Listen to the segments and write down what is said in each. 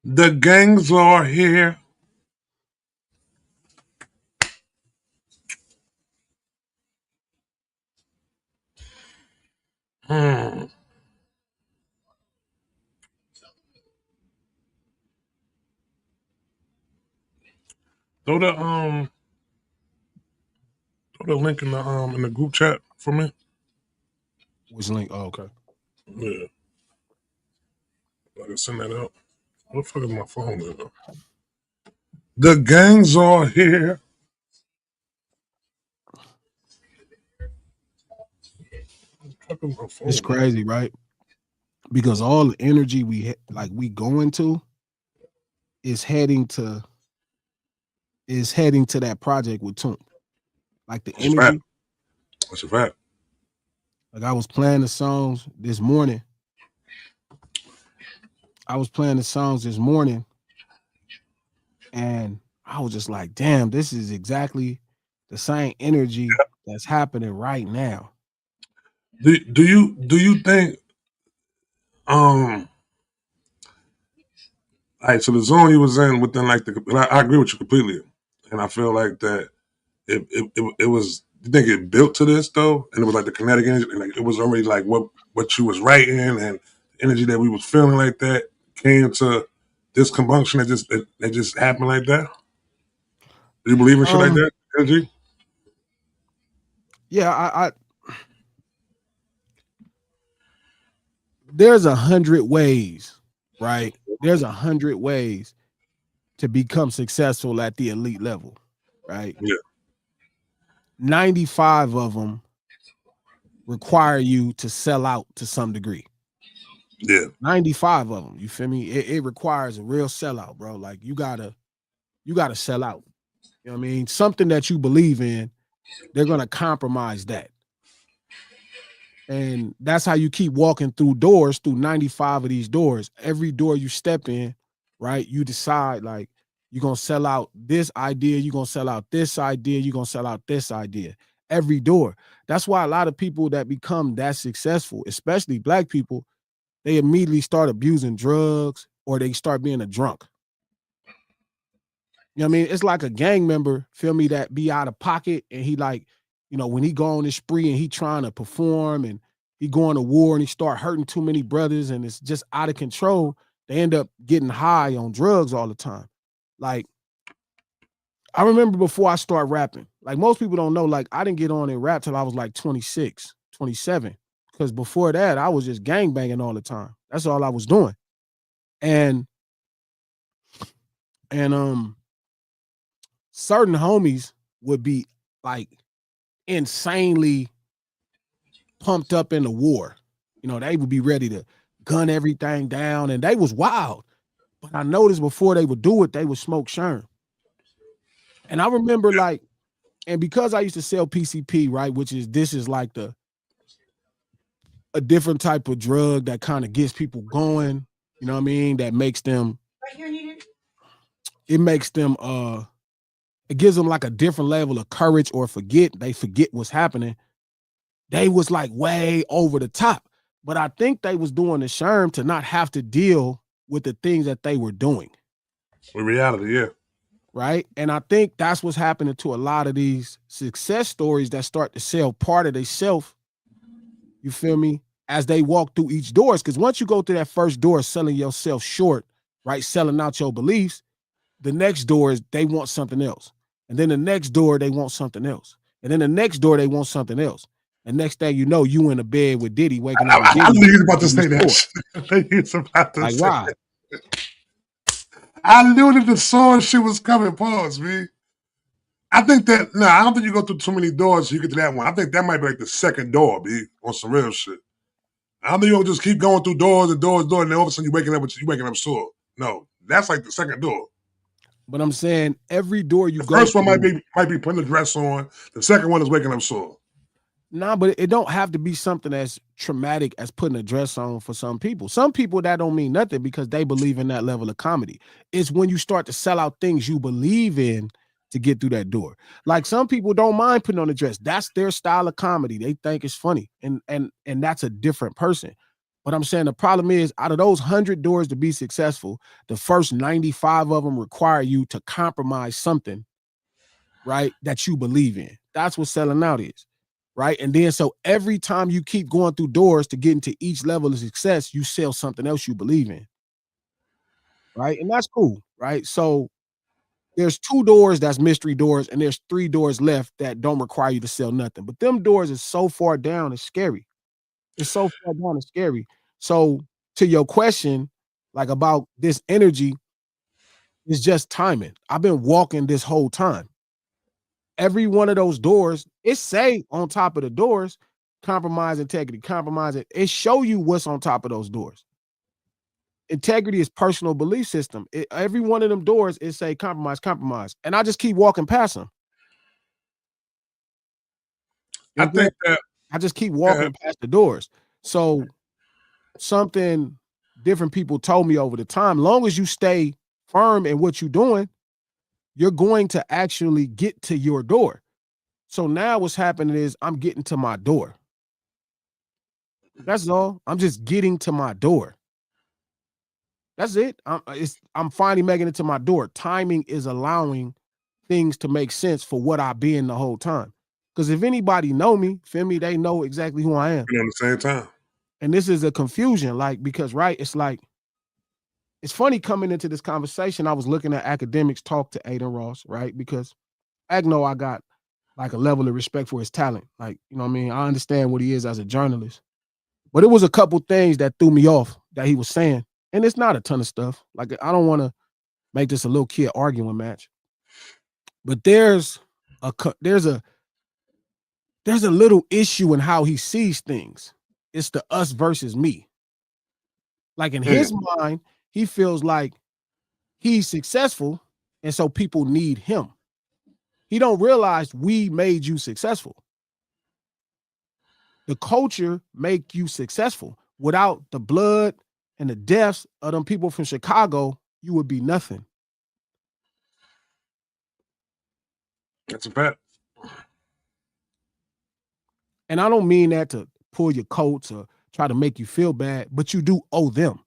The gangs are here. Hmm. Throw the link in the group chat for me. Which link? Oh, okay. Yeah, I can send that out. What the fuck is my phone? At? The gangs are here. It's crazy, right? Because all the energy we go into is heading to that project with Toomp. Like the That's a fact. energy. That's a fact. Like I was playing the songs this morning. And I was just like, damn, this is exactly the same energy that's happening right now. Do you think all right, so the zone you was in within like I agree with you completely, and I feel like that it was. You think it built to this though, and it was like the kinetic energy, and like it was already like what you was writing and the energy that we was feeling like that came to this combustion that just happened like that. Do you believe in shit like that, energy? Yeah, I there's 100 ways, right? There's 100 ways to become successful at the elite level, right? Yeah. 95 of them require you to sell out to some degree. Yeah. 95 of them, you feel me? It requires a real sellout, bro. Like you gotta sell out. You know what I mean? Something that you believe in, they're gonna compromise that. And that's how you keep walking through 95 of these doors. Every door you step in, right? You decide like you're gonna sell out this idea, you're gonna sell out this idea, you're gonna sell out this idea. Every door. That's why a lot of people that become that successful, especially black people, they immediately start abusing drugs or they start being a drunk. You know what I mean? It's like a gang member, feel me, that be out of pocket and he like, when he go on this spree and he trying to perform and he going to war and he start hurting too many brothers and it's just out of control, they end up getting high on drugs all the time. Like, I remember before I start rapping, like most people don't know, like I didn't get on and rap till I was like 26, 27. Because before that, I was just gang banging all the time. That's all I was doing. And certain homies would be like insanely pumped up in the war. They would be ready to gun everything down and they was wild. But I noticed before they would do it, they would smoke Sherm. And I remember like, and because I used to sell PCP, right, this is like a different type of drug that kind of gets people going, you know what I mean? That makes them, it makes them, it gives them like a different level of courage or they forget what's happening. They was like way over the top. But I think they was doing the Sherm to not have to deal with the things that they were doing. In reality, yeah. Right. And I think that's what's happening to a lot of these success stories that start to sell part of themselves. You feel me? As they walk through each doors. Because once you go through that first door, selling yourself short, right? Selling out your beliefs, the next door is they want something else. And then the next door, they want something else. And then the next door, they want something else. And next thing you know, you in a bed with Diddy waking up with Diddy. I knew you was about to say that. I knew you was about to say why? That. I knew that the song shit was coming. Pause, me. I think that I don't think you go through too many doors so you get to that one. I think that might be like the second door, B, on some real shit. I don't think you'll just keep going through doors and doors, and then all of a sudden you waking up sore. No, that's like the second door. But I'm saying every door you the go first one through, might be putting the dress on. The second one is waking up sore. Nah, but it don't have to be something as traumatic as putting a dress on for some people. Some people that don't mean nothing because they believe in that level of comedy. It's when you start to sell out things you believe in to get through that door. Like some people don't mind putting on a dress. That's their style of comedy. They think it's funny. And that's a different person. But I'm saying the problem is out of those 100 doors to be successful, the first 95 of them require you to compromise something, right? That you believe in. That's what selling out is. Right. And then so every time you keep going through doors to get into each level of success, you sell something else you believe in. Right. And that's cool. Right. So there's 2 doors that's mystery doors, and there's 3 doors left that don't require you to sell nothing. But them doors is so far down, it's scary. It's so far down, it's scary. So to your question, like about this energy, is just timing. I've been walking this whole time. Every one of those doors, it say on top of the doors, compromise integrity, compromise it. It show you what's on top of those doors. Integrity is personal belief system. Every one of them doors, it say compromise, compromise. And I just keep walking past them. You I know what I'm saying? think that I just keep walking past the doors. So something different people told me over the time, long as you stay firm in what you're doing, you're going to actually get to your door. So now what's happening is I'm getting to my door. That's all. I'm just getting to my door. That's it. I'm finally making it to my door. Timing is allowing things to make sense for what I've been the whole time. Because if anybody know me, feel me, they know exactly who I am. at the same time. And this is a confusion, like, because right, it's like, it's funny coming into this conversation. I was looking at academics talk to Aiden Ross, right? Because I know I got like a level of respect for his talent. Like, you know what I mean? I understand what he is as a journalist. But it was a couple things that threw me off that he was saying. And it's not a ton of stuff. Like, I don't want to make this a little kid arguing match. But there's a little issue in how he sees things. It's the us versus me. Like in his mind, he feels like he's successful, and so people need him. He don't realize we made you successful. The culture make you successful. Without the blood and the deaths of them people from Chicago, you would be nothing. That's a fact. And I don't mean that to pull your coats or try to make you feel bad, but you do owe them.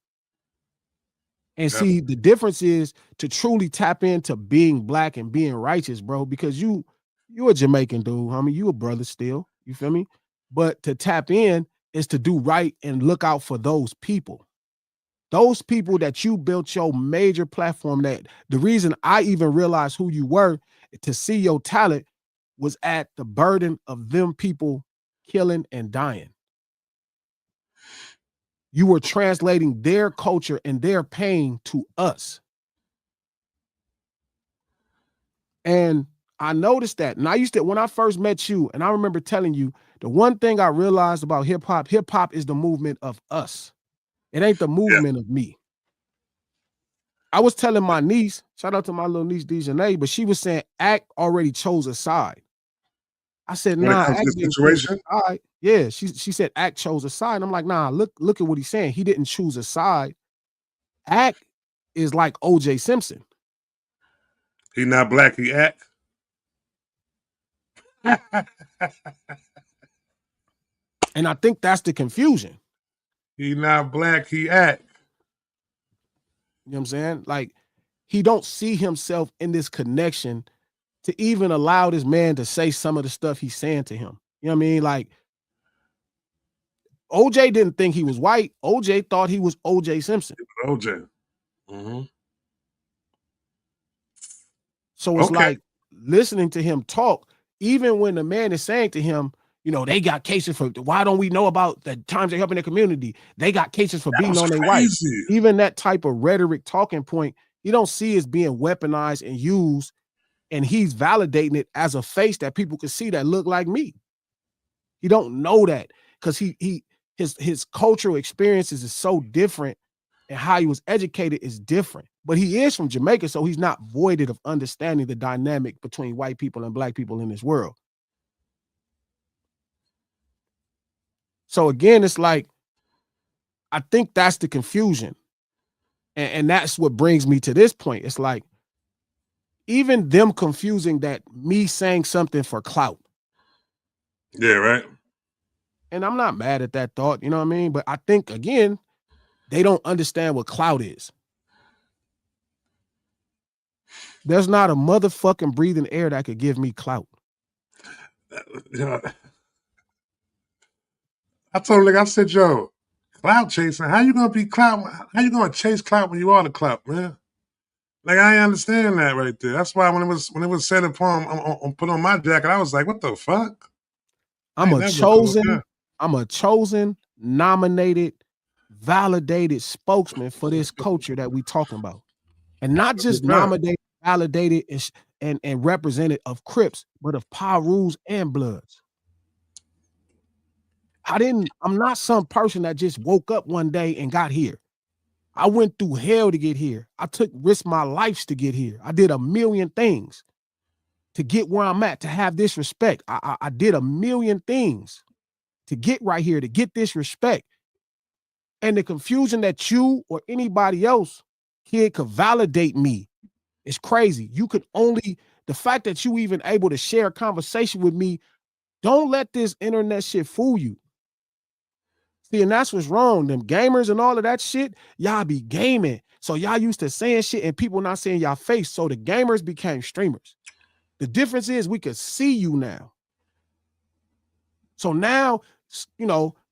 And see, the difference is to truly tap into being black and being righteous, bro, because you a Jamaican dude, homie. You a brother still. You feel me? But to tap in is to do right and look out for those people. Those people that you built your major platform, that the reason I even realized who you were, to see your talent, was at the burden of them people killing and dying. You were translating their culture and their pain to us. And I noticed that. And I used to, when I first met you, and I remember telling you, the one thing I realized about hip hop is the movement of us. It ain't the movement of me. I was telling my niece, shout out to my little niece Dejanay, but she was saying Act already chose a side. I said, nah, Act didn't choose a side. Yeah, she said Act chose a side. I'm like, nah, look at what he's saying. He didn't choose a side. Act is like O.J. Simpson. He not black, he act. And I think that's the confusion. He not black, he act. You know what I'm saying? Like, he don't see himself in this connection to even allow this man to say some of the stuff he's saying to him. You know what I mean? Like, OJ didn't think he was white. OJ thought he was O.J. Simpson. OJ. Mm-hmm. So it's like listening to him talk, even when the man is saying to him, you know, they got cases for, why don't we know about the times they help in the community? They got cases for being on their white. Even that type of rhetoric talking point, you don't see as being weaponized and used, and he's validating it as a face that people can see that look like me. You don't know that because his cultural experiences is so different, and how he was educated is different. But he is from Jamaica, so he's not voided of understanding the dynamic between white people and black people in this world. So again, it's like, I think that's the confusion. And that's what brings me to this point. It's like, even them confusing that me saying something for clout. Yeah, right. And I'm not mad at that thought, you know what I mean? But I think again, they don't understand what clout is. There's not a motherfucking breathing air that could give me clout. You know, I told him, like, I said, yo, clout chasing. How you gonna be clout? How you gonna chase clout when you are the clout, man? Like, I ain't understand that right there. That's why when it was said upon put on my jacket, I was like, what the fuck? I I'm ain't a never called that. chosen, nominated, validated spokesman for this culture that we talking about. And not That's a just fact. nominated, validated, and represented of Crips, but of Pyrus and Bloods. I'm not some person that just woke up one day and got here. I went through hell to get here. I risked my lives to get here. I did a million things to get where I'm at, to have this respect. I did a million things to get right here, to get this respect. And the confusion that you or anybody else, kid, could validate me is crazy. The fact that you even able to share a conversation with me, don't let this internet shit fool you. See, and that's what's wrong. Them gamers and all of that shit, y'all be gaming. So y'all used to saying shit and people not saying y'all face. So the gamers became streamers. The difference is we could see you now. So now,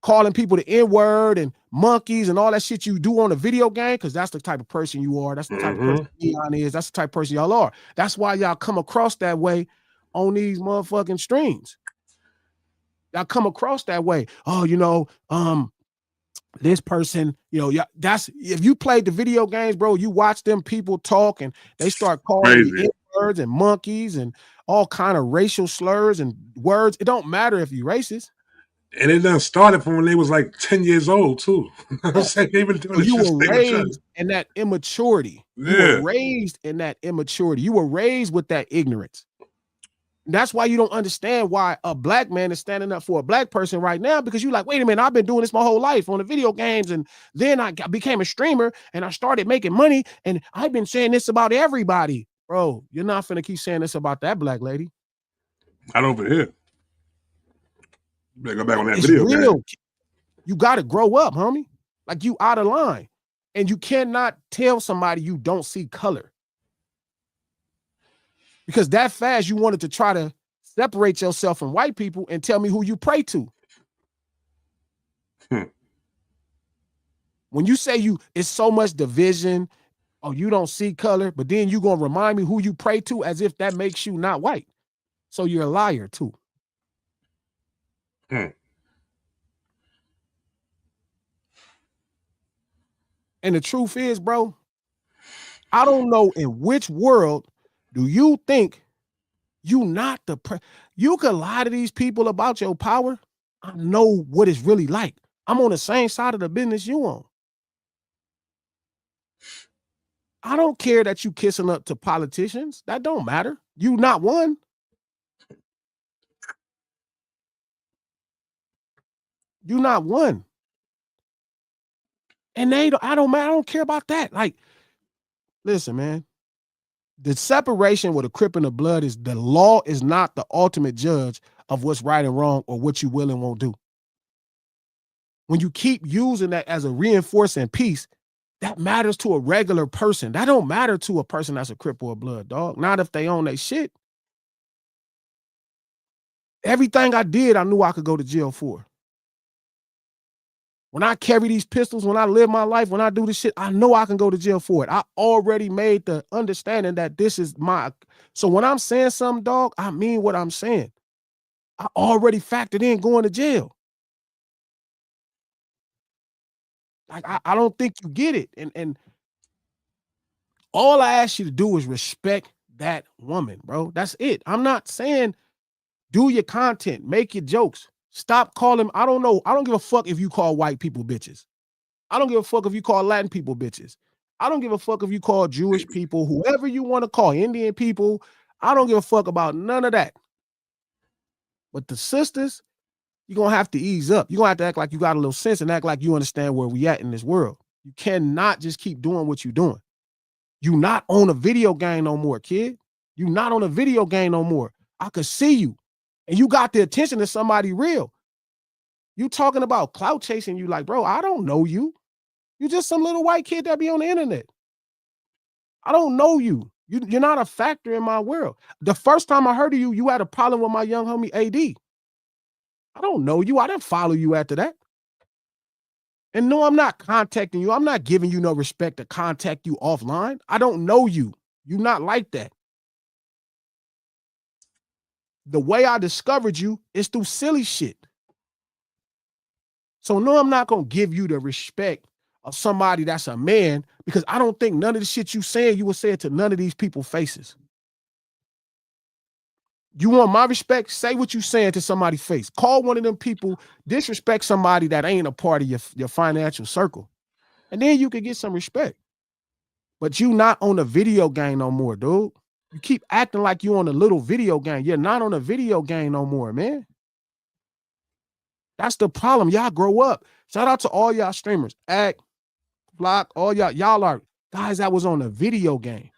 calling people the N-word and monkeys and all that shit you do on a video game, because that's the type of person you are. That's the type of person Leon is. That's the type of person y'all are. That's why y'all come across that way on these motherfucking streams. Y'all come across that way. Oh, this person, that's if you played the video games, bro, you watch them people talk and they start calling you Crazy. N-words and monkeys and all kind of racial slurs and words. It don't matter if you racist. And it done started from when they was like 10 years old, too. I'm saying they've been doing So this you shit. were raised in that immaturity. You were Yeah. raised in that immaturity. You were raised with that ignorance. That's why you don't understand why a black man is standing up for a black person right now, because you're like, wait a minute, I've been doing this my whole life on the video games. And then I became a streamer and I started making money. And I've been saying this about everybody. Bro, you're not finna keep saying this about that black lady. Not over here. You better go back on that It's video real. game. You got to grow up, homie. Like, you out of line. And you cannot tell somebody you don't see color. Because that fast you wanted to try to separate yourself from white people and tell me who you pray to. When you say it's so much division, oh, you don't see color, but then you gonna remind me who you pray to as if that makes you not white. So you're a liar too. And the truth is, bro, I don't know in which world do you think you not you could lie to these people about your power. I know what it's really like. I'm on the same side of the business you on. I don't care that you kissing up to politicians. That don't matter. You not one. You not one. And I don't care about that. Like, listen, man. The separation with a Crip and the Blood is the law is not the ultimate judge of what's right and wrong or what you will and won't do. When you keep using that as a reinforcing piece, that matters to a regular person. That don't matter to a person that's a Crip or a Blood, dog. Not if they own their shit. Everything I did, I knew I could go to jail for. When I carry these pistols, when I live my life, when I do this shit, I know I can go to jail for it. I already made the understanding that this is so when I'm saying something, dog, I mean what I'm saying. I already factored in going to jail. Like, I don't think you get it. And all I ask you to do is respect that woman, bro. That's it. I'm not saying do your content, make your jokes. Stop calling. I don't know. I don't give a fuck if you call white people bitches. I don't give a fuck if you call Latin people bitches. I don't give a fuck if you call Jewish people, whoever you want to call, Indian people. I don't give a fuck about none of that. But the sisters, you're going to have to ease up. You're going to have to act like you got a little sense and act like you understand where we at in this world. You cannot just keep doing what you're doing. You not on a video game no more, kid. You not on a video game no more. I could see you. And you got the attention of somebody real. You talking about clout chasing, you like, bro, I don't know you. You just some little white kid that be on the internet. I don't know you. You're not a factor in my world. The first time I heard of you, you had a problem with my young homie AD. I don't know you. I didn't follow you after that. And no, I'm not contacting you. I'm not giving you no respect to contact you offline. I don't know you. You're not like that. The way I discovered you is through silly shit. So no, I'm not going to give you the respect of somebody that's a man, because I don't think none of the shit you saying, you would say it to none of these people's faces. You want my respect? Say what you saying to somebody's face. Call one of them people, disrespect somebody that ain't a part of your financial circle. And then you can get some respect. But you not on a video game no more, dude. You keep acting like you on a little video game. You're not on a video game no more, man. That's the problem. Y'all grow up. Shout out to all y'all streamers. Act, Block, all y'all are guys that was on a video game.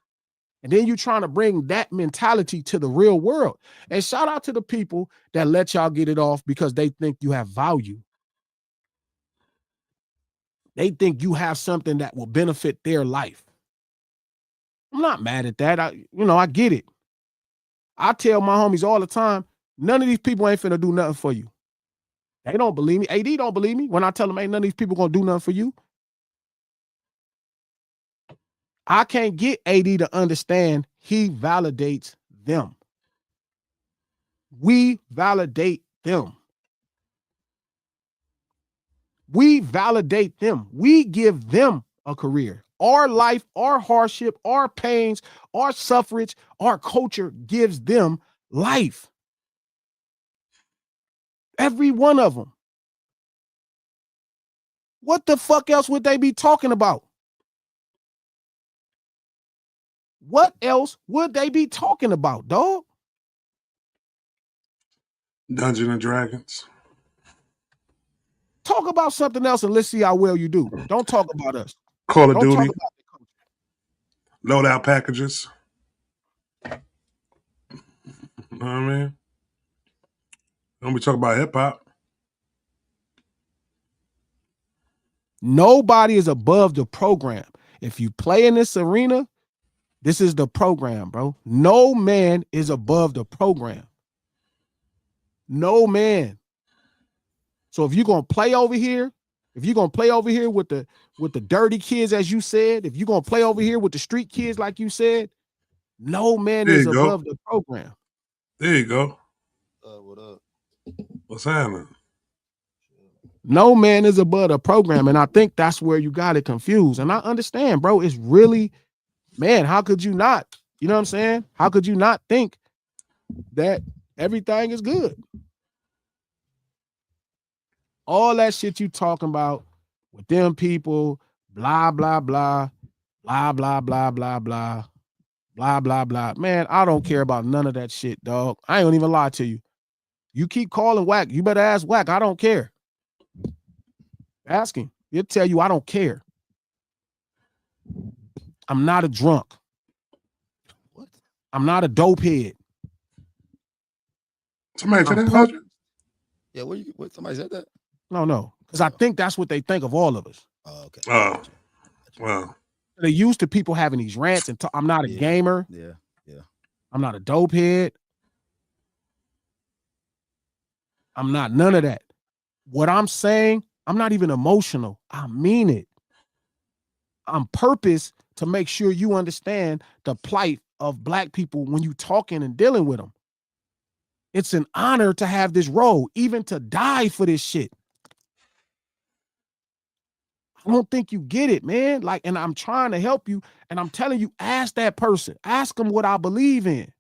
And then you trying to bring that mentality to the real world. And shout out to the people that let y'all get it off because they think you have value. They think you have something that will benefit their life. I'm not mad at that. I get it. I tell my homies all the time, none of these people ain't finna do nothing for you. They don't believe me. AD don't believe me when I tell them ain't none of these people gonna do nothing for you. I can't get AD to understand he validates them. We validate them. We validate them. We give them a career. Our life, our hardship, our pains, our suffrage, our culture gives them life. Every one of them. What the fuck else would they be talking about? What else would they be talking about, dog? Dungeons and Dragons. Talk about something else and let's see how well you do. Don't talk about us. Call of Don't Duty. talk about the country. Loadout packages. You know what I mean? Don't be talking about hip hop. Nobody is above the program. If you play in this arena, this is the program, bro. No man is above the program. No man. So if you're gonna play over here, with the dirty kids, as you said, if you're gonna play over here with the street kids, like you said, no man is above the program. There you go. What up? What's happening? No man is above the program, and I think that's where you got it confused. And I understand, bro. It's really, man, how could you not? You know what I'm saying? How could you not think that everything is good? All that shit you talking about with them people, blah, blah, blah, blah, blah, blah, blah, blah, blah, blah, blah. Man, I don't care about none of that shit, dog. I ain't gonna even lie to you. You keep calling Wack, you better ask Wack. I don't care. Ask him. He'll tell you I don't care. I'm not a drunk. What? I'm not a dope head. Somebody said that? Yeah, what somebody said that? No. Because I think that's what they think of all of us. Oh, okay. Oh. Well. They're used to people having these rants and I'm not a gamer. Yeah. I'm not a dope head. I'm not none of that. What I'm saying, I'm not even emotional. I mean it. I'm purpose to make sure you understand the plight of Black people when you talking and dealing with them. It's an honor to have this role, even to die for this shit. I don't think you get it, man. Like, and I'm trying to help you, and I'm telling you, ask that person. Ask them what I believe in.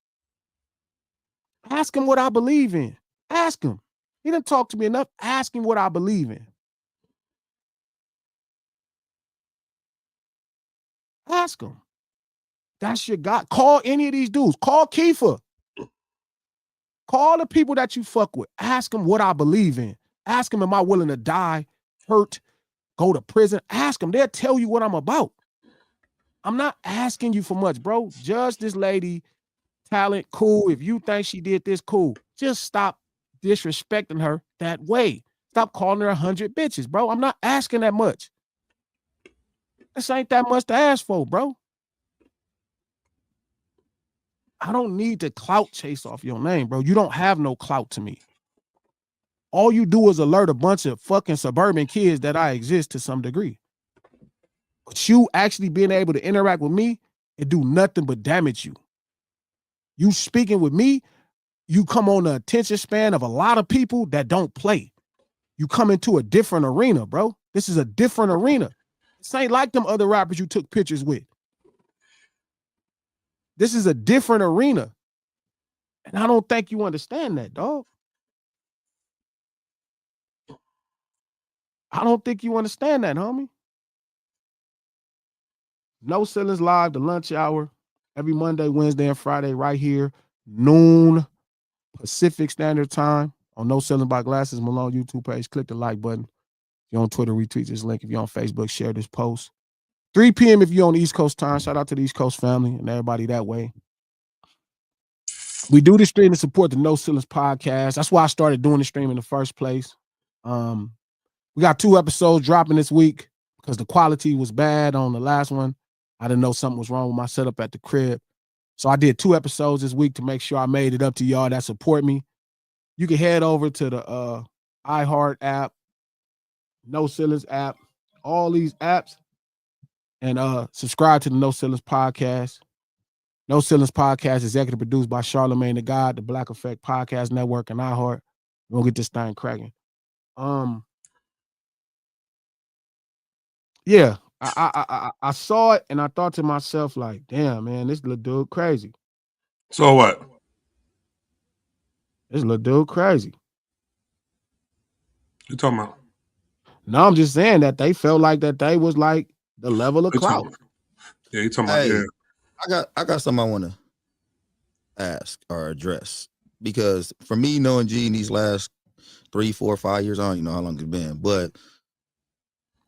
Ask him what I believe in. Ask him. He didn't talk to me enough. Ask him what I believe in. Ask him. That's your guy. Call any of these dudes. Call Kiefer. Call the people that you fuck with. Ask them what I believe in. Ask them, am I willing to die, hurt, go to prison? Ask them. They'll tell you what I'm about. I'm not asking you for much, bro. Judge this lady talent, cool. If you think she did this, cool. Just stop disrespecting her that way. Stop calling her 100 bitches, bro. I'm not asking that much. This ain't that much to ask for, bro. I don't need to clout chase off your name, bro. You don't have no clout to me. All you do is alert a bunch of fucking suburban kids that I exist to some degree. But you actually being able to interact with me and do nothing but damage you. You speaking with me, you come on the attention span of a lot of people that don't play. You come into a different arena, bro. This is a different arena. This ain't like them other rappers you took pictures with. This is a different arena. And I don't think you understand that, dog. I don't think you understand that, homie. No Ceilings Live, the lunch hour, every Monday, Wednesday, and Friday, right here, noon Pacific Standard Time on No Ceilings by Glasses Malone YouTube page. Click the like button. If you're on Twitter, retweet this link. If you're on Facebook, share this post. 3 p.m. if you're on East Coast time. Shout out to the East Coast family and everybody that way. We do this stream to support the No Ceilings podcast. That's why I started doing the stream in the first place. We got 2 episodes dropping this week because the quality was bad on the last one. I didn't know something was wrong with my setup at the crib. So I did 2 episodes this week to make sure I made it up to y'all that support me. You can head over to the iHeart app, No Ceilings app, all these apps, and subscribe to the No Ceilings podcast. No Ceilings podcast is executive produced by Charlamagne the God, the Black Effect Podcast Network, and iHeart. We're gonna get this thing cracking. Yeah, I saw it and I thought to myself, like, damn, man, this little dude crazy. So what? This little dude crazy. You talking about? No, I'm just saying that they felt like that they was like the level of clout. Yeah, you talking about? Hey, Yeah. I got something I want to ask or address, because for me, knowing G in these last 3, 4, 5 years, I don't even know how long it's been, but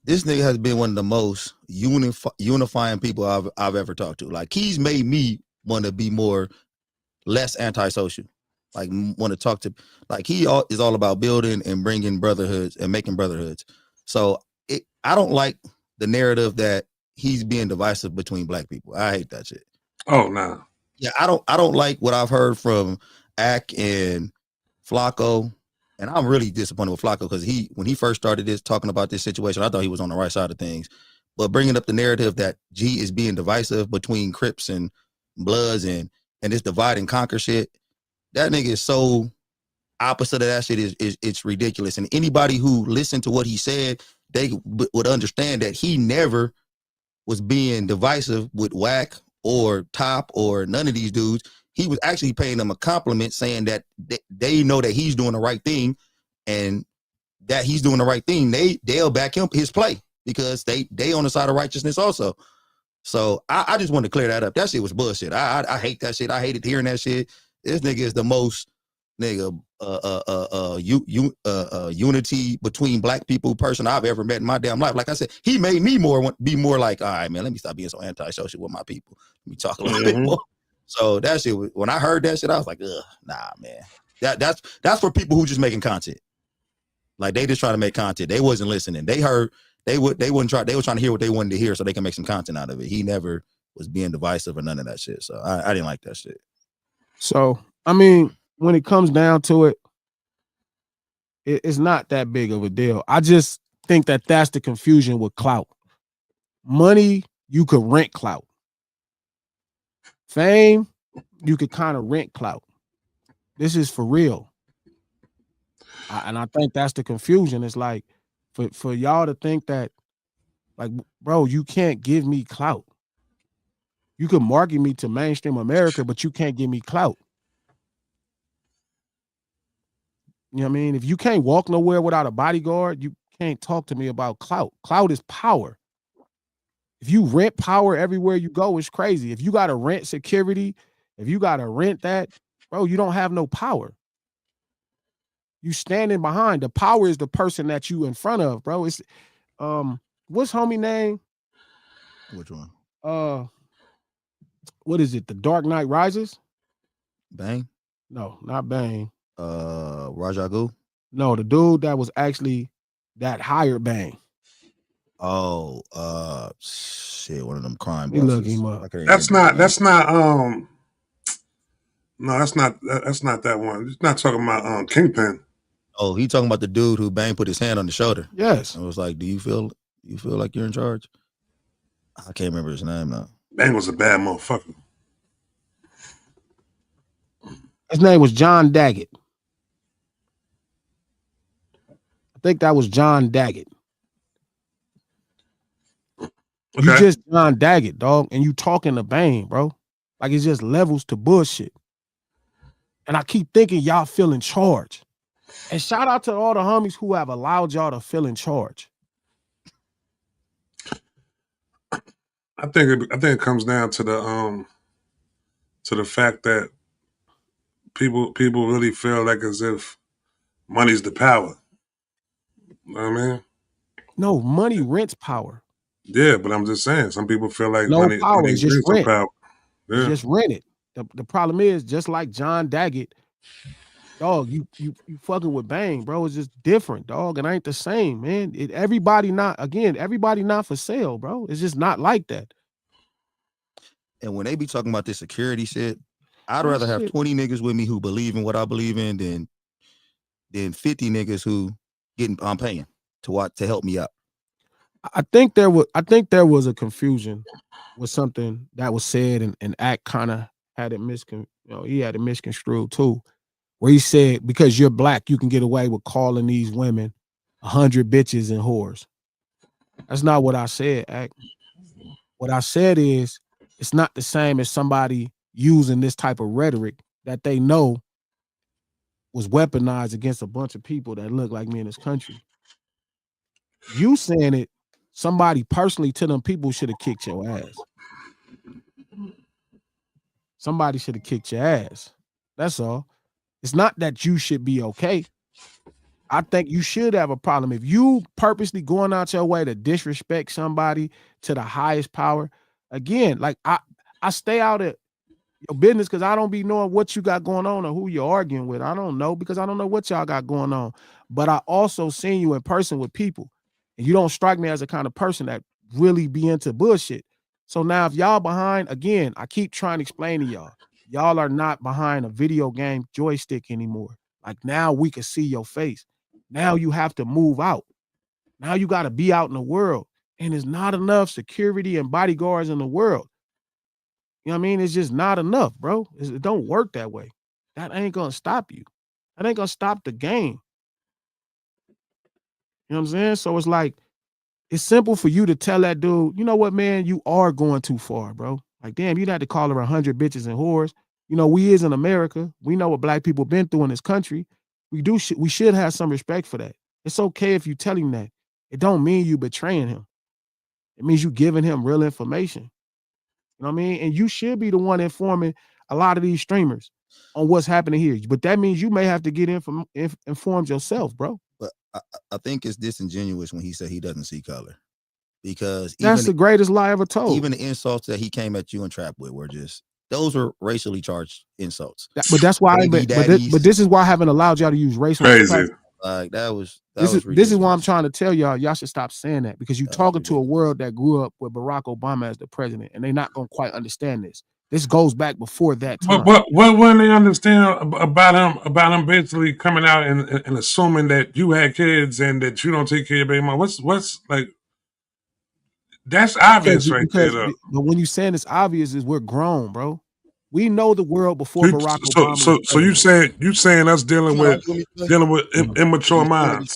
this nigga has been one of the most unifying people I've ever talked to. Like, he's made me want to be less antisocial. Like, want to talk to, like, he is all about building and bringing brotherhoods and making brotherhoods. So I don't like the narrative that he's being divisive between black people. I hate that shit. Oh, nah. Yeah, I don't like what I've heard from Ak and Flacco. And I'm really disappointed with Flacco, because when he first started talking about this situation, I thought he was on the right side of things. But bringing up the narrative that G is being divisive between Crips and Bloods and this divide and conquer shit, that nigga is so opposite of that shit. It's ridiculous. And anybody who listened to what he said, they would understand that he never was being divisive with Wack or Top or none of these dudes. He was actually paying them a compliment, saying that they know that he's doing the right thing, and that he's doing the right thing. They'll back his play, because they on the side of righteousness also. So I just wanted to clear that up. That shit was bullshit. I hate that shit. I hated hearing that shit. This nigga is the most unity between black people person I've ever met in my damn life. Like I said, he made me be more like, all right, man, let me stop being so antisocial with my people. Let me talk a little bit more. So that shit, when I heard that shit, I was like, ugh, nah, man. That's for people who just making content. Like, they just trying to make content. They wasn't listening. They heard, they were trying to hear what they wanted to hear so they can make some content out of it. He never was being divisive or none of that shit. So I didn't like that shit. So, I mean, when it comes down to it, it's not that big of a deal. I just think that that's the confusion with clout. Money, you could rent clout. Fame, you could kind of rent clout. This is for real. And I think that's the confusion. It's like, for y'all to think that, like, bro, you can't give me clout. You can market me to mainstream America, but you can't give me clout. You know what I mean? If you can't walk nowhere without a bodyguard, you can't talk to me about clout. Clout is power. If you rent power everywhere you go, it's crazy. If you got to rent security, if you got to rent that, bro, you don't have no power. You standing behind. The power is the person that you in front of, bro. It's what's homie name? Which one? What is it? The Dark Knight Rises? Bang. No, not Bang. Rajagu. No, the dude that was actually that hired Bang. Oh, shit, one of them crime Let me look bosses. him up. I can't That's remember his not. name. That's not. No, that's not. That's not that one. It's not talking about Kingpin. Oh, he talking about the dude who Bang put his hand on the shoulder. Yes. And was like, "Do you feel like you're in charge?" I can't remember his name now. Bang was a bad motherfucker. His name was John Daggett. I think that was John Daggett. Okay. You just John Daggett, dog, and you talking to Bang, bro. Like it's just levels to bullshit. And I keep thinking y'all feel in charge. And shout out to all the homies who have allowed y'all to feel in charge. I think it comes down to the fact that people really feel like as if money's the power. You know what I mean? No, money rents power. Yeah, but I'm just saying, some people feel like No money power. It's just brings some rent. power. It's Yeah. just rented. The problem is, just like John Daggett, dog, you fucking with Bang, bro. It's just different, dog. And ain't the same, man. Everybody not for sale, bro. It's just not like that. And when they be talking about this security shit, I'd Oh, rather have shit. 20 niggas with me who believe in what I believe in than 50 niggas who I'm paying to help me out. I think there was a confusion with something that was said, and Act kind of had it he had it misconstrued too, where he said because you're black, you can get away with calling these women 100 bitches and whores. That's not what I said, Act. What I said is it's not the same as somebody using this type of rhetoric that they know was weaponized against a bunch of people that look like me in this country. You saying it, somebody personally to them people should have kicked your ass. Somebody should have kicked your ass. That's all. It's not that you should be okay. I think you should have a problem if you purposely going out your way to disrespect somebody to the highest power. Again, like I stay out of your business because I don't be knowing what you got going on or who you're arguing with. I don't know because I don't know what y'all got going on. But I also seen you in person with people, and you don't strike me as a kind of person that really be into bullshit. So now if y'all behind, again, I keep trying to explain to y'all are not behind a video game joystick anymore. Like now we can see your face. Now you have to move out. Now you got to be out in the world. And there's not enough security and bodyguards in the world. You know what I mean? It's just not enough, bro. It don't work that way. That ain't gonna stop you. That ain't gonna stop the game. You know what I'm saying? So it's like, it's simple for you to tell that dude, you know what, man, you are going too far, bro. Like, damn, you'd have to call her 100 bitches and whores. You know, we is in America. We know what black people been through in this country. We should have some respect for that. It's okay if you tell him that. It don't mean you betraying him. It means you giving him real information. You know what I mean? And you should be the one informing a lot of these streamers on what's happening here. But that means you may have to get informed yourself, bro. But I think it's disingenuous when he said he doesn't see color, because that's the greatest lie ever told. Even the insults that he came at you and Trap with were just, those were racially charged insults. But that's why. But this is why I haven't allowed y'all to use racial. Crazy. Like this is why I'm trying to tell y'all. Y'all should stop saying that, because you're talking to a world that grew up with Barack Obama as the president, and they're not gonna quite understand this. This goes back before that time. What when they understand about him basically coming out and assuming that you had kids and that you don't take care of your baby mom? What's like? That's obvious right there, though. But when you saying it's obvious, is we're grown, bro. We know the world before Barack Obama. So you saying us dealing with immature minds.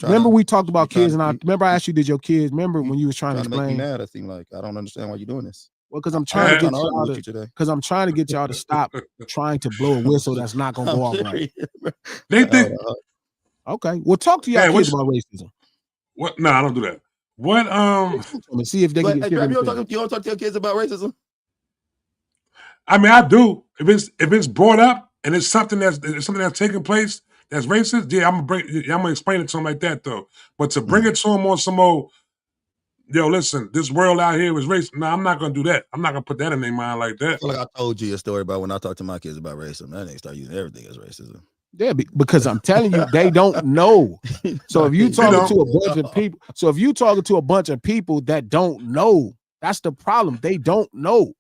Remember we talked about kids, and I asked you, did your kids remember when you was trying to explain? Make me mad. I seem like I don't understand why you're doing this. Well, because I'm trying to get y'all to stop trying to blow a whistle that's not gonna go off right. They think. Okay, well, talk to y'all kids about racism. What? No, I don't do that. What? See if they can get. You don't talk to your kids about racism. I mean, I do. If it's brought up and it's something that's taking place that's racist, yeah, I'm gonna explain it to them like that though. But to bring it to them on some old yo, listen, this world out here is racist. No, I'm not gonna do that. I'm not gonna put that in their mind like I that. feel like I told you a story about when I talk to my kids about racism. That nigga start using everything as racism. Yeah, because I'm telling you, they don't know. So if you talking to a bunch of people, that don't know, that's the problem. They don't know.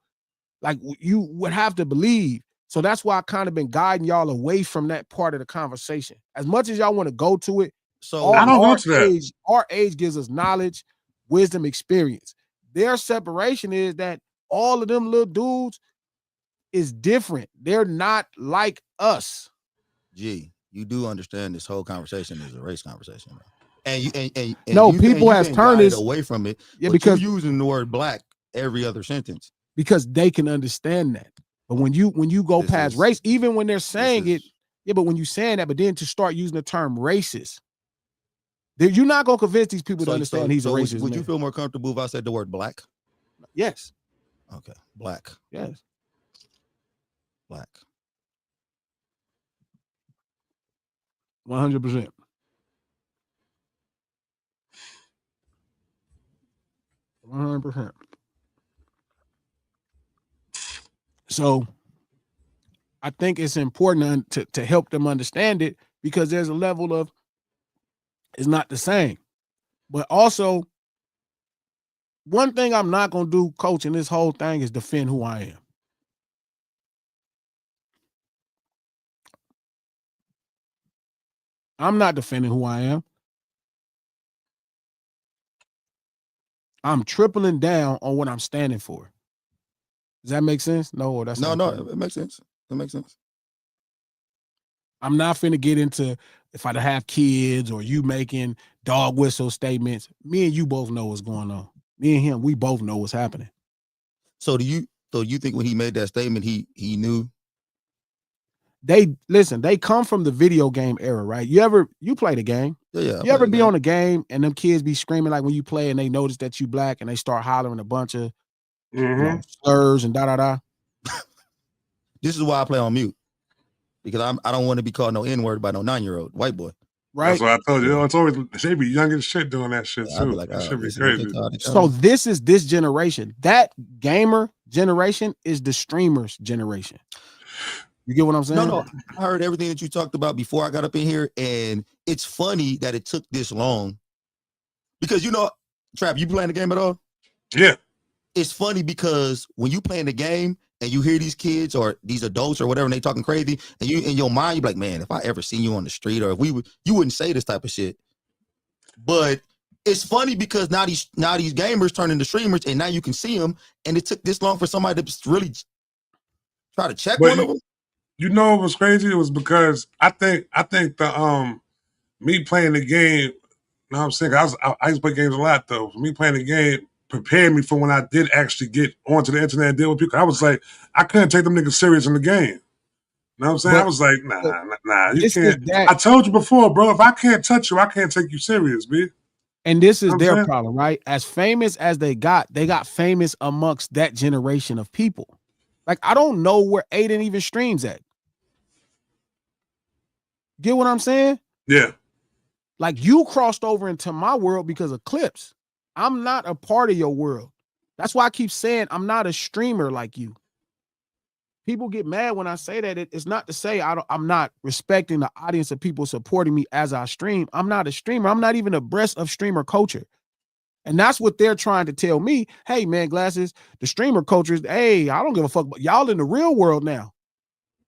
Like you would have to believe. So that's why I kind of been guiding y'all away from that part of the conversation. As much as y'all want to go to it, So I don't go to that. Our age gives us knowledge, wisdom, experience. Their separation is that all of them little dudes is different. They're not like us. G, you do understand this whole conversation is a race conversation, bro. And you no, people has turned it away from it. Yeah, but because you're using the word black every other sentence. Because they can understand that. But when you go past race, even when they're saying it, yeah, but when you saying that, but then to start using the term racist, you're not gonna convince these people to understand he's a racist. Would you feel more comfortable if I said the word black? Yes. Okay, black. Yes. Black. 100%. So I think it's important to help them understand it because there's a level of it's not the same. But also, one thing I'm not going to do, coach, in this whole thing is defend who I am. I'm not defending who I am. I'm tripling down on what I'm standing for. Does that make sense? No, that's no. It makes sense. It makes sense. I'm not finna get into if I have kids or you making dog whistle statements. Me and you both know what's going on. Me and him, we both know what's happening. So do you think when he made that statement, he knew? They come from the video game era, right? You play the game. Yeah. You ever be on a game and them kids be screaming like when you play and they notice that you black and they start hollering a bunch of slurs and da. This is why I play on mute. Because I don't want to be called no N-word by no 9-year-old white boy. Right. That's what I told you. It's always they be young as shit doing that shit too. Like, that should be crazy. So this is this generation. That gamer generation is the streamers generation. You get what I'm saying? No. I heard everything that you talked about before I got up in here, and it's funny that it took this long. Because Trap, you playing the game at all? Yeah. It's funny because when you playing the game and you hear these kids or these adults or whatever, and they talking crazy, and you in your mind, you're like, man, if I ever seen you on the street, or if you wouldn't say this type of shit. But it's funny because now these gamers turn into streamers, and now you can see them, and it took this long for somebody to really try to check one of them. You know what was crazy? It was because I think the me playing the game, you know what I'm saying? I used to play games a lot though. Me playing the game prepared me for when I did actually get onto the internet and deal with people. I was like, I couldn't take them niggas serious in the game. You know what I'm saying? I was like, nah, you can't. I told you before, bro, if I can't touch you, I can't take you serious, B. And this is their problem, right? As famous as they got famous amongst that generation of people. Like, I don't know where Aiden even streams at. Get what I'm saying? Yeah. Like, you crossed over into my world because of clips. I'm not a part of your world. That's why I keep saying I'm not a streamer like you. People get mad when I say that. It's not to say I'm not respecting the audience of people supporting me as I stream. I'm not a streamer. I'm not even abreast of streamer culture. And that's what they're trying to tell me. Hey, man, Glasses, the streamer culture is, hey, I don't give a fuck. But y'all in the real world now.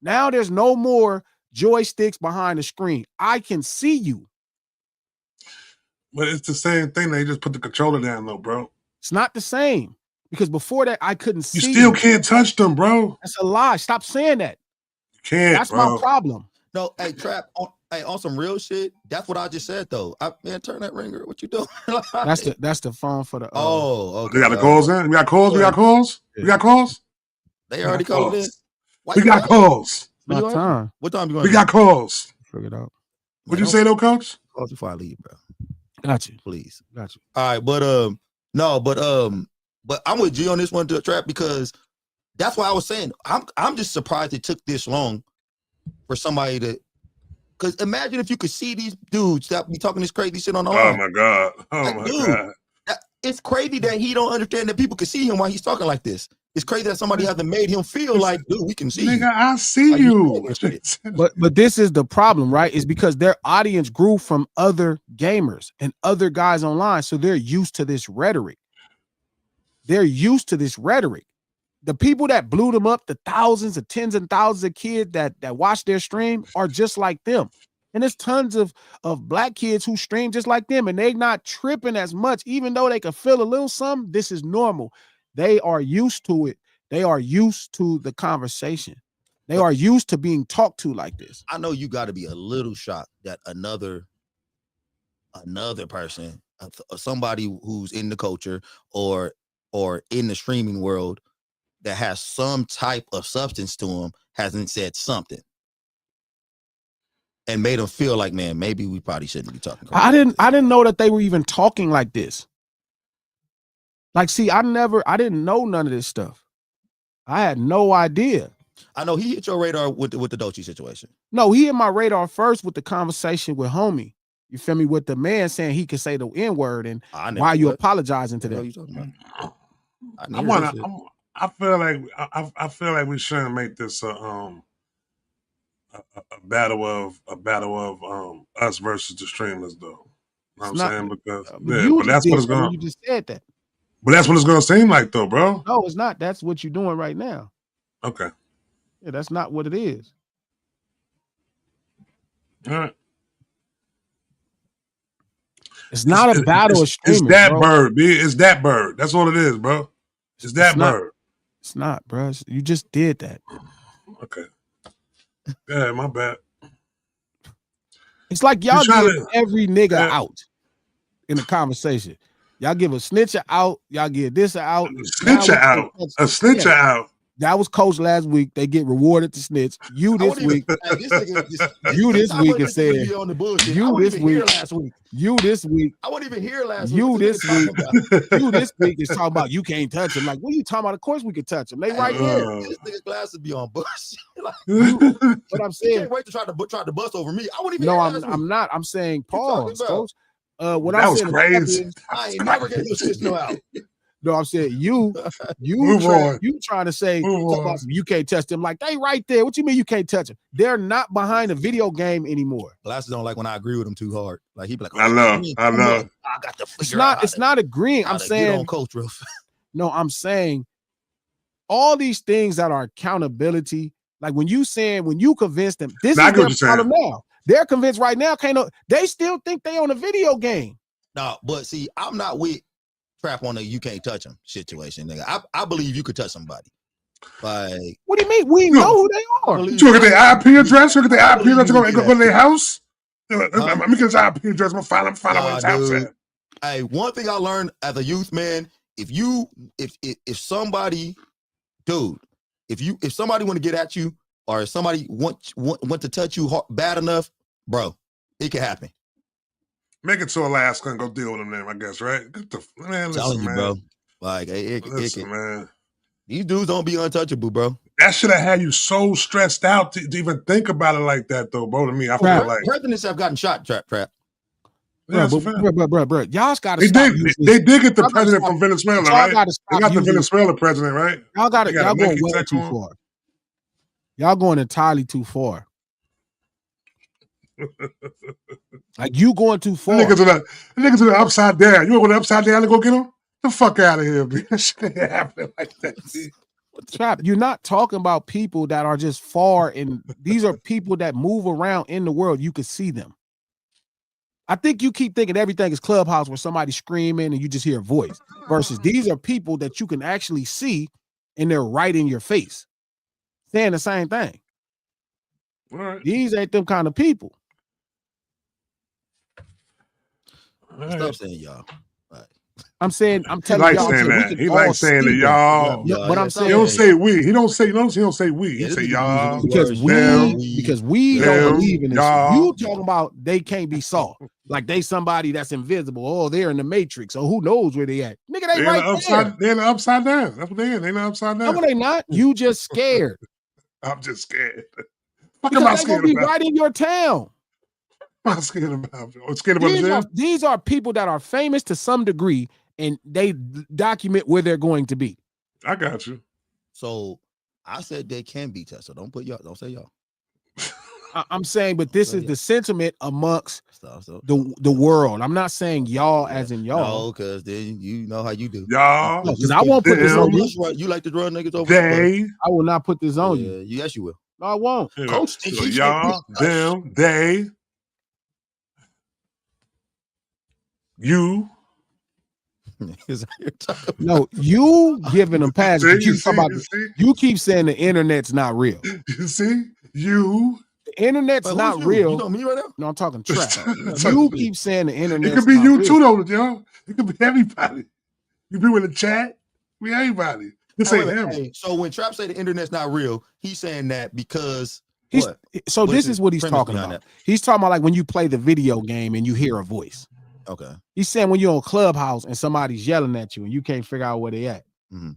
Now there's no more joysticks behind the screen. I can see you. But it's the same thing. They just put the controller down, though, bro. It's not the same. Because before that, I couldn't see. You still can't touch them, bro. That's a lie. Stop saying that. You can't, That's my problem. No, hey, Trap, on some real shit, that's what I just said, though. Man, turn that ringer. What you doing? That's the phone for the... okay. We got the calls in? We got calls? We got calls? We got calls? They already called in? We got calls. My time. What time you going to We got calls. Figure it out. What'd you say, though, Coach? Calls before I leave, bro. Got you. Please. Got you. All right, but I'm with G on this one, to Trap, because that's why I was saying I'm just surprised it took this long for somebody to. Because imagine if you could see these dudes that be talking this crazy shit on the line. Oh my god! Oh like, my god! it's crazy that he don't understand that people can see him while he's talking like this. It's crazy that somebody hasn't made him feel like, dude, we can see nigga, you. I see Like, you. But this is the problem, right? Is because their audience grew from other gamers and other guys online, so they're used to this rhetoric. They're used to this rhetoric. The people that blew them up, the thousands of tens and thousands of kids that watch their stream are just like them. And there's tons of black kids who stream just like them, and they're not tripping as much, even though they can feel a little something. This is normal. They are used to it. They are used to the conversation. They are used to being talked to like this. I know you got to be a little shocked that another person, somebody who's in the culture or in the streaming world that has some type of substance to them hasn't said something and made them feel like, man, maybe we probably shouldn't be talking. I didn't know that they were even talking like this. Like, see, I didn't know none of this stuff. I had no idea. I know he hit your radar with the Dolce situation. No, he hit my radar first with the conversation with homie. You feel me? With the man saying he could say the N-word and why are you apologizing to them? I feel like we shouldn't make this a battle of us versus the streamers, though. You know what I'm saying? Because but that's what it's going. You just said that. But that's what it's going to seem like, though, bro. No, it's not. That's what you're doing right now. Okay. Yeah, that's not what it is. All right. It's not a battle of streamers. It's that bro. bird, B. It's that bird. That's all it is, bro. It's that bird. It's not, bro. You just did that. Okay. Yeah, my bad. It's like y'all give every nigga out in the conversation. Y'all give a snitcher out. Y'all give this out. A snitcher out. That was coach last week. They get rewarded to snitch. You this week. You this week and said. You this week. You this week. I wasn't even here last week. You this week. You this week is talking about you can't touch him. Like, what are you talking about? Of course we can touch him. They right here. This nigga's glasses be on bust. What I'm saying. You can't wait to try to bust over me. I wouldn't even. No, I'm not. I'm saying pause, coach. What that I'm was saying crazy. I ain't never getting this shit no out. No, I'm saying you trying to say you can't touch them. Like, they right there. What you mean you can't touch them? They're not behind a video game anymore. Glasses don't like when I agree with him too hard. Like, he be like, I know. I got to figure out. It's not agreeing. I'm saying on coach real fast. No, I'm saying all these things that are accountability. Like when you convince them, this is their problem now. They're convinced right now. They still think they on a video game. No, but see, I'm not with Trap on the you can't touch them situation, nigga. I believe you could touch somebody. Like, what do you mean? We know who they are. You look at their IP address. Look at their IP address. Go to their house. Let me get his IP address. I'm gonna find out what his house at. Hey, one thing I learned as a youth, man, if somebody, dude, if somebody want to get at you or if somebody want to touch you bad enough, bro, it can happen. Make it to Alaska and go deal with them there, I guess, right? Listen, man. Bro. Like, listen, man. These dudes don't be untouchable, bro. That should have had you so stressed out to even think about it like that, though, bro. To me, I feel like presidents have gotten shot. Trap. Yeah, bro. Y'all got to They stop. They did get the president from Venezuela, right? They got the Venezuela president, right? Y'all going way too far. Y'all going entirely too far. Like, you going too far. The niggas are upside down. You want to go upside down and go get them? The fuck out of here, man. That shit ain't happening like that. Trap, you're not talking about people that are just far, and these are people that move around in the world. You can see them. I think you keep thinking everything is Clubhouse where somebody's screaming and you just hear a voice, versus these are people that you can actually see and they're right in your face saying the same thing. All right. These ain't them kind of people. Stop saying y'all. Right. I'm telling y'all. He likes saying that y'all. But I'm saying he don't say we. He don't say we. He say y'all. Because we don't believe in this. You talking about they can't be saw. Like they somebody that's invisible. Oh, they're in the Matrix. Oh, who knows where they at? Nigga, they right there. They're in the upside down. That's what they in. They in the upside down. No, they not. You just scared. I'm just scared. What am I scared about? Right in your town. I'm scared about. I'm scared about these are people that are famous to some degree, and they document where they're going to be. I got you. So I said they can be tested. Don't put y'all. Don't say y'all. I'm saying, but this is the sentiment amongst So, the world. I'm not saying y'all as in y'all. No, because then you know how you do. Y'all. Because I won't put this on you. You like to draw niggas over. They. I will not put this on you. Yes, you will. No, I won't. Coach, so y'all, them, they, you. No, you giving them passes. You keep saying the internet's not real. You see? You. The internet's not real. You know me right now? No, I'm talking trap. You keep saying the internet. It could be you too, though, yo. It could be everybody. You be in the chat. We everybody. This ain't him. Hey, so when Trap say the internet's not real, he's saying that because this is what he's talking about. That? He's talking about like when you play the video game and you hear a voice. Okay. He's saying when you're on Clubhouse and somebody's yelling at you and you can't figure out where they at. Mm-hmm.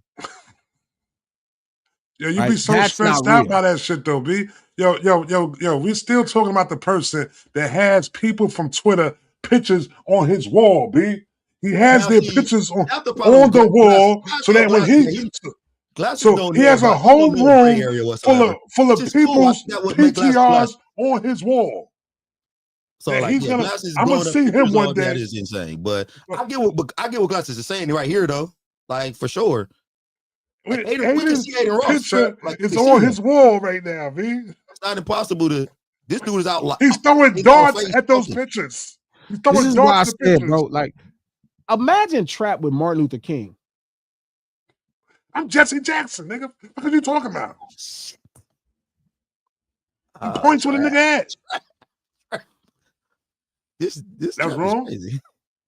Yo, you be so stressed out by that shit though, B. Yo, we still talking about the person that has people from Twitter pictures on his wall, B. He has their pictures on the wall so that when he has a whole room full of people's PTRs on his wall. So like, I'm gonna see him one day. That is insane, but I get what Glasses is saying right here though, like for sure. Like, Aiden's picture is on his wall right now, V. It's not impossible to. This dude is out. He's throwing darts at those pictures. He's throwing this is darts at pictures, bro. Like, imagine Trap with Martin Luther King. I'm Jesse Jackson, nigga. What are you talking about? He points with a nigga at. This that was wrong. Crazy.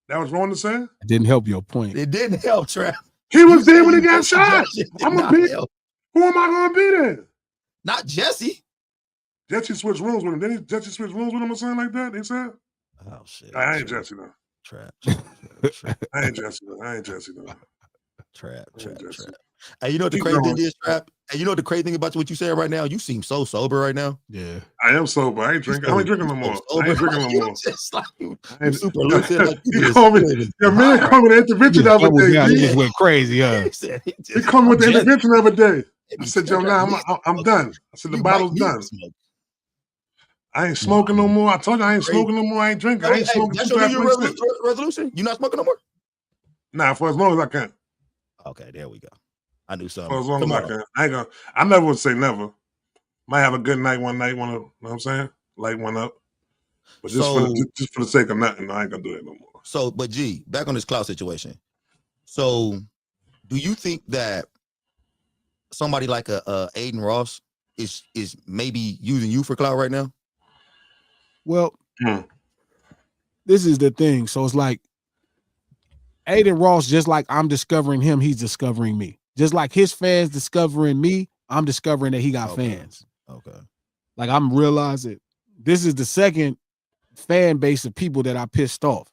That was wrong to say. It didn't help your point. It didn't help, Trap. He was there when he got shot. I'm gonna be. Who am I gonna be then? Not Jesse. Jesse switched rooms with him. Didn't Jesse switch rooms with him or something like that? They said. Oh shit! I ain't Jesse though. Trap. I ain't Jesse though. Trap. And you know what the crazy thing is, Trap? And you know what the crazy thing about what you saying right now? You seem so sober right now. Yeah. I am sober. I ain't drinking. I ain't drinking no more. I ain't drinking no more. Just like you super lucid. Like you call me, your man called me the intervention the other day. He just went crazy, huh? He called me with the intervention the other day. I said, yo, nah, I'm done. I said, the bottle's done. I ain't smoking no more. I told you I ain't smoking no more. I ain't drinking. I ain't smoking. That's your New Year's resolution? You not smoking no more? Nah, for as long as I can. Okay, there we go. I knew something. For as long as I can. I ain't gonna. I never would say never. Might have a good night one night. Want to, know what I'm saying? Light one up. But just for the sake of nothing, I ain't gonna do it no more. So, but G, back on this CLOUT situation. So, do you think that somebody like a Aiden Ross is maybe using you for CLOUT right now? Well, this is the thing. So it's like Aiden Ross, just like I'm discovering him, he's discovering me. Just like his fans discovering me, I'm discovering that he got fans. Okay. Like I'm realizing this is the second fan base of people that I pissed off.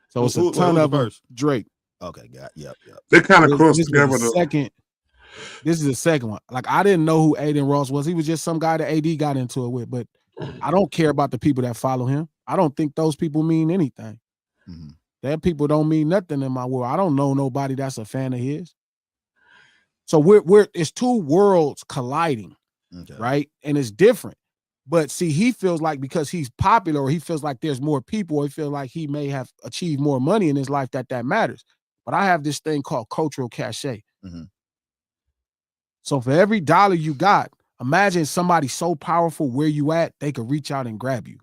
So it's a ton of them. Drake. Okay, yep. They kind of crossed together. This is the second one. Like I didn't know who Aiden Ross was. He was just some guy that AD got into it with. But I don't care about the people that follow him. I don't think those people mean anything. Mm-hmm. That people don't mean nothing in my world. I don't know nobody that's a fan of his. So we're it's two worlds colliding, right? And it's different. But see, he feels like because he's popular, or he feels like there's more people, or he feels like he may have achieved more money in his life that matters. But I have this thing called cultural cachet. Mm-hmm. So for every dollar you got, imagine somebody so powerful where you at, they could reach out and grab you.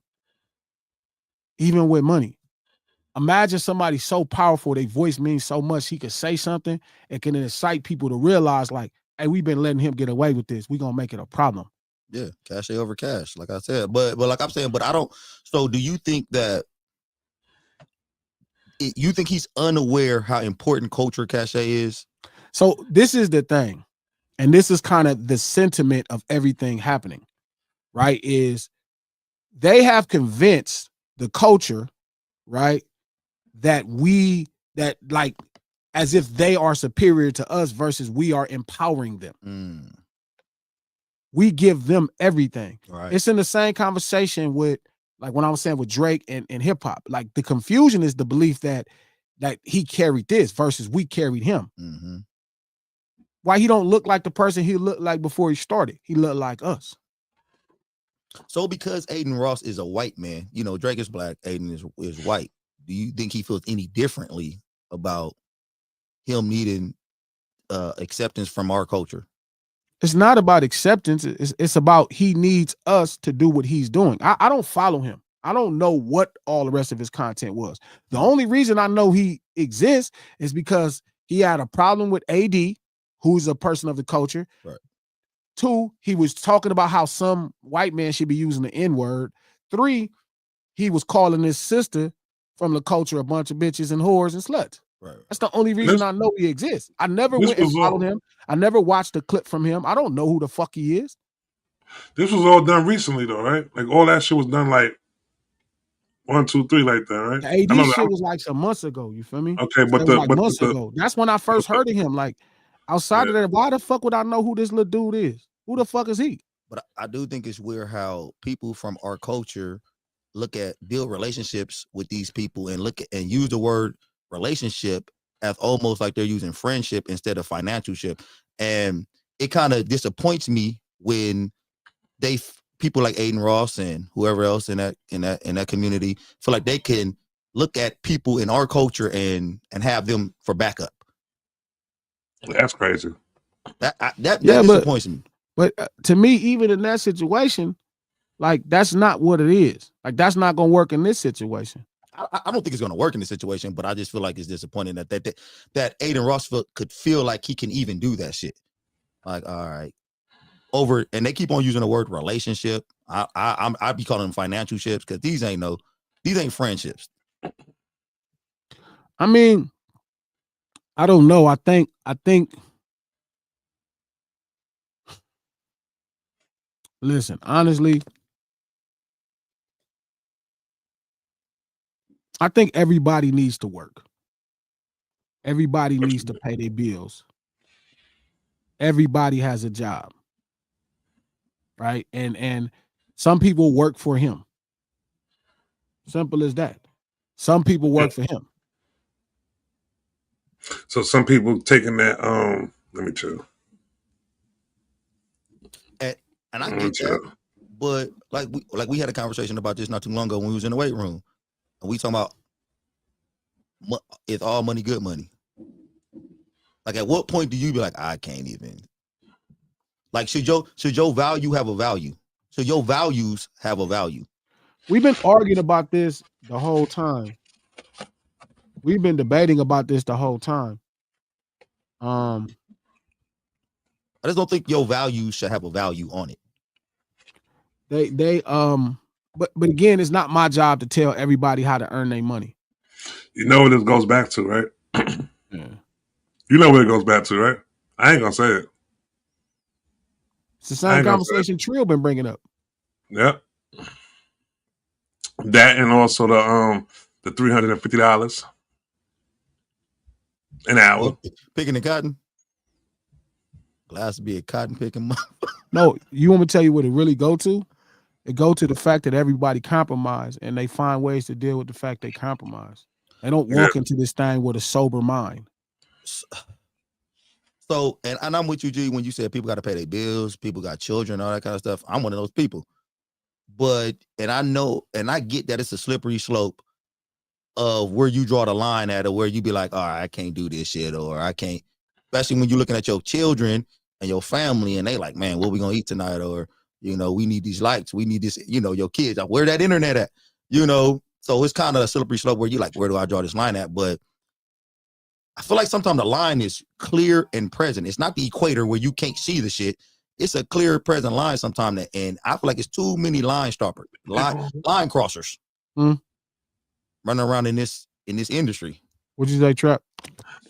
Even with money. Imagine somebody so powerful, their voice means so much, he could say something and can incite people to realize like, hey, we've been letting him get away with this. We're going to make it a problem. Yeah, cachet over cash, like I said. But like I'm saying, but I don't. So do you think that you think he's unaware how important culture cachet is? So this is the thing. And this is kind of the sentiment of everything happening, right? Is they have convinced the culture, right? That like as if they are superior to us versus we are empowering them. We give them everything. Right. It's in the same conversation with like when I was saying with Drake and hip hop. Like the confusion is the belief that that he carried this versus we carried him. Mm-hmm. Why he don't look like the person he looked like before he started? He looked like us. So because Aiden Ross is a white man, you know, Drake is black, Aiden is white. Do you think he feels any differently about him needing acceptance from our culture? It's not about acceptance. It's about he needs us to do what he's doing. I don't follow him. I don't know what all the rest of his content was. The only reason I know he exists is because he had a problem with AD, who's a person of the culture. Right. 2, he was talking about how some white man should be using the N-word. 3, he was calling his sister from the culture a bunch of bitches and whores and sluts. Right. That's the only reason I know he exists. I never went and followed him. I never watched a clip from him. I don't know who the fuck he is. This was all done recently, though, right? Like all that shit was done like 1, 2, 3, like that, right? The AD shit was like some months ago. You feel me? Okay, but months ago. That's when I first heard of him. Like outside of that, why the fuck would I know who this little dude is? Who the fuck is he? But I do think it's weird how people from our culture build relationships with these people and use the word relationship as almost like they're using friendship instead of financial ship. And it kind of disappoints me when people like Aiden Ross and whoever else in that community feel like they can look at people in our culture and have them for backup. That's crazy. That disappoints me. But to me, even in that situation, like that's not what it is. Like that's not gonna work in this situation. I don't think it's gonna work in this situation, but I just feel like it's disappointing that Aiden Ross could feel like he can even do that shit. Like, all right, and they keep on using the word relationship. I be calling them financial ships because these ain't friendships. I mean, I don't know. I think. Listen, honestly, I think everybody needs to work. Everybody needs to pay their bills. Everybody has a job, right? And some people work for him. Simple as that. Some people work for him. So some people taking that. Let me tell you. And I get that, but like we had a conversation about this not too long ago when we was in the weight room, and we talking about it's all money, good money. Like, at what point do you be like, I can't even? Like, should your value have a value? Should your values have a value? We've been arguing about this the whole time. We've been debating about this the whole time. I just don't think your values should have a value on it. But again, it's not my job to tell everybody how to earn their money. You know what this goes back to, right? Yeah. You know what it goes back to, right? I ain't gonna say it. It's the same conversation Trill been bringing up. Yep. That and also the $350 an hour. Picking the cotton. Glass to be a cotton picking. No, you want me to tell you what it really go to? It go to the fact that everybody compromise and they find ways to deal with the fact they compromise. They don't walk into this thing with a sober mind. So, and I'm with you, G, when you said people got to pay their bills, people got children, all that kind of stuff. I'm one of those people. But, and I know, and I get that it's a slippery slope of where you draw the line at, or where you be like, all right, I can't do this shit, or I can't, especially when you're looking at your children and your family and they like, man, what we going to eat tonight? Or, you know, we need these lights. We need this, you know, your kids, where that internet at, you know? So it's kind of a slippery slope where you're like, where do I draw this line at? But I feel like sometimes the line is clear and present. It's not the equator where you can't see the shit. It's a clear, present line sometimes. And I feel like it's too many line crossers running around in this industry. What'd you say, Trap?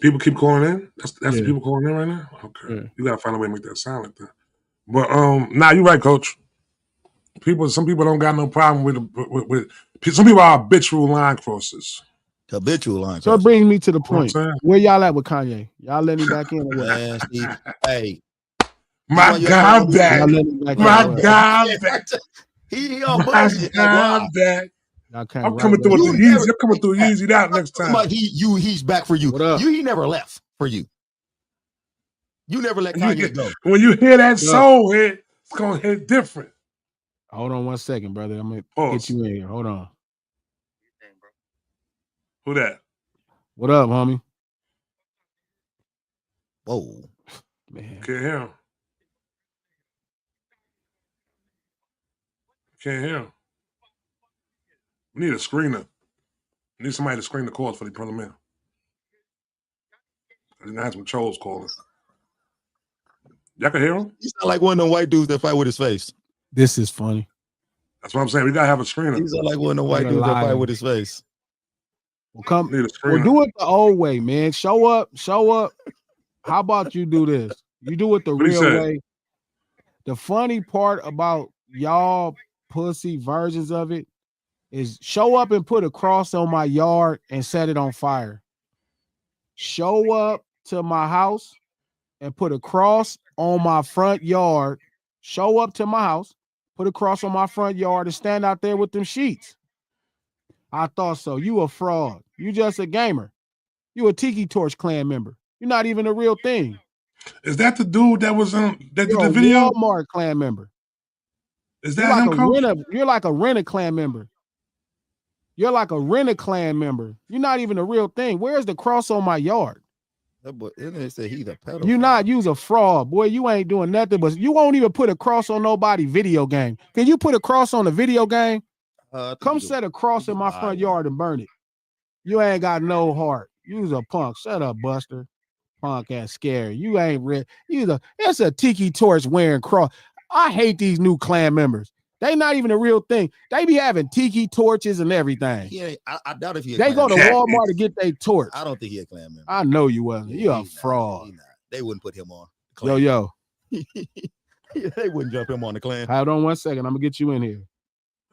People keep calling in? That's the people calling in right now? Okay. Yeah. You gotta find a way to make that sound like that. But you're right, Coach. Some people don't got no problem with some people are habitual line crossers. Habitual line. So it brings me to the point. Where y'all at with Kanye? Y'all let him back in or what? Man, Steve, hey. My God, back. My God, back. He on bullshit. God, back. Y'all came I'm right coming back. through with the You Yeezy. never- I'm coming through Yeezy out next time. Like he's back for you. What up? He never left for you. You never let Kanye go. When you hear that What up? soul hit, it's gonna hit different. Hold on 1 second, brother. I'm gonna Pause. get you in here. Hold on. Who that? What up, homie? Whoa. Man. Can't hear him. Can't hear him. We need a screener. We need somebody to screen the calls for the parliament. I didn't have some trolls calling. Y'all can hear him? You sound like one of them white dudes that fight with his face. This is funny. That's what I'm saying. We gotta have a screener. You sound like one of them white What a dudes that fight liar. with his face. Well, come. We need a Well, screener. do it the old way, man. Show up. Show up. How about you do this? You do it the What'd he real say? way. The funny part about y'all pussy versions of it is show up and put a cross on my yard and set it on fire. Show up to my house and put a cross on my front yard. Show up to my house, put a cross on my front yard, and stand out there with them sheets. I thought so. You a fraud. You just a gamer. You a Tiki Torch clan member. You're not even a real thing. Is that the dude that was on that did You're the a video? Walmart clan member. Is You're that like him, a Coach? renter. You're like a rent clan member. You're like a rent clan member. You're not even a real thing. Where's the cross on my yard? That boy, it said he's a pedophile. You not use a fraud, boy. You ain't doing nothing, but you won't even put a cross on nobody video game. Can you put a cross on a video game? Come set a cross in my front yard and burn it. You ain't got no heart. You's a punk. Shut up, Buster. Punk ass scary. You ain't real. That's a Tiki Torch wearing cross. I hate these new clan members. They not even a real thing. They be having Tiki torches and everything. Yeah, I doubt if he. They go to Walmart to get their torch. I don't think he a clan member. I know you wasn't. Yeah, You a he's fraud. not. They wouldn't put him on. Yo. They wouldn't jump him on the clan. Hold on 1 second. I'm gonna get you in here.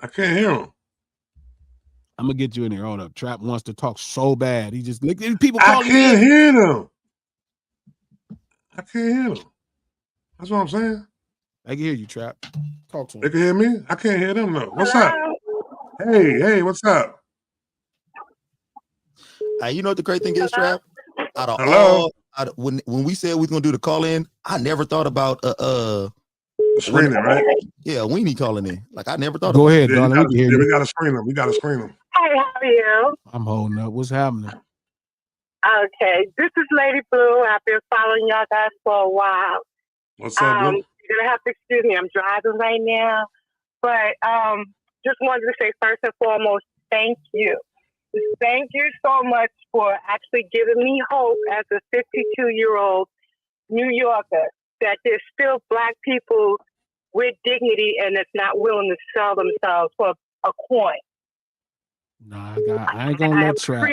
I can't hear him. I'm gonna get you in here. Hold up. Trap wants to talk so bad. He just people I calling can't him. hear them. I can't hear them. That's what I'm saying. They can hear you, Trap. Talk to him. They can hear me. I can't hear them though. What's up? Hey, what's up? Hey, you know what the great thing is, Trap? Out of Hello? when we said we was gonna do the call in, I never thought about Screening, right? Yeah, Weenie calling in. Like I never thought. Go ahead, Yeah, darling. We can hear you. we gotta screen them. We gotta screen them. Hey, how are you? I'm holding up. What's happening? Okay, this is Lady Blue. I've been following y'all guys for a while. What's up, Blue? You're gonna have to excuse me. I'm driving right now, but just wanted to say first and foremost, thank you. Thank you so much for actually giving me hope as a 52-year-old New Yorker that there's still Black people with dignity and that's not willing to sell themselves for a coin. Nah, I ain't gonna let Trap.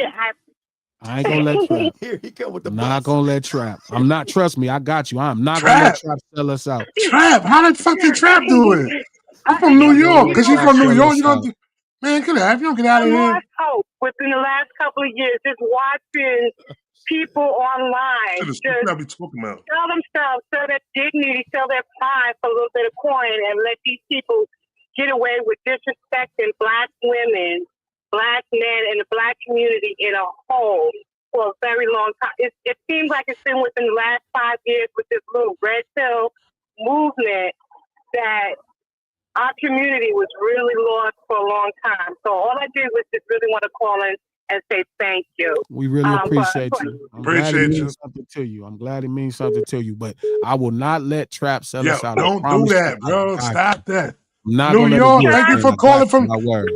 I ain't gonna let Trap. Here he come with the Not bus. gonna let Trap. I'm not. Trust me, I got you. I'm not gonna let Trap sell us out. Trap? How the fuck did Trap do it? I'm from New York. Cause you from New York, you don't. Man, get out! If you don't get out of here. Lost hope within the last couple of years, just watching people online just be talking about. sell themselves, sell their dignity, sell their pride for a little bit of coin, and let these people get away with disrespecting Black women, Black men, and the Black community in a whole for a very long time. It seems like it's been within the last 5 years with this little red pill movement that our community was really lost for a long time. So all I did was just really want to call in and say thank you. We really appreciate you. I'm glad it Appreciate you. means something to you. I'm glad it means something to you. But I will not let Trap sell Yeah, us out. don't do that, bro. Stop that. I'm not New gonna York, let it thank you for calling from.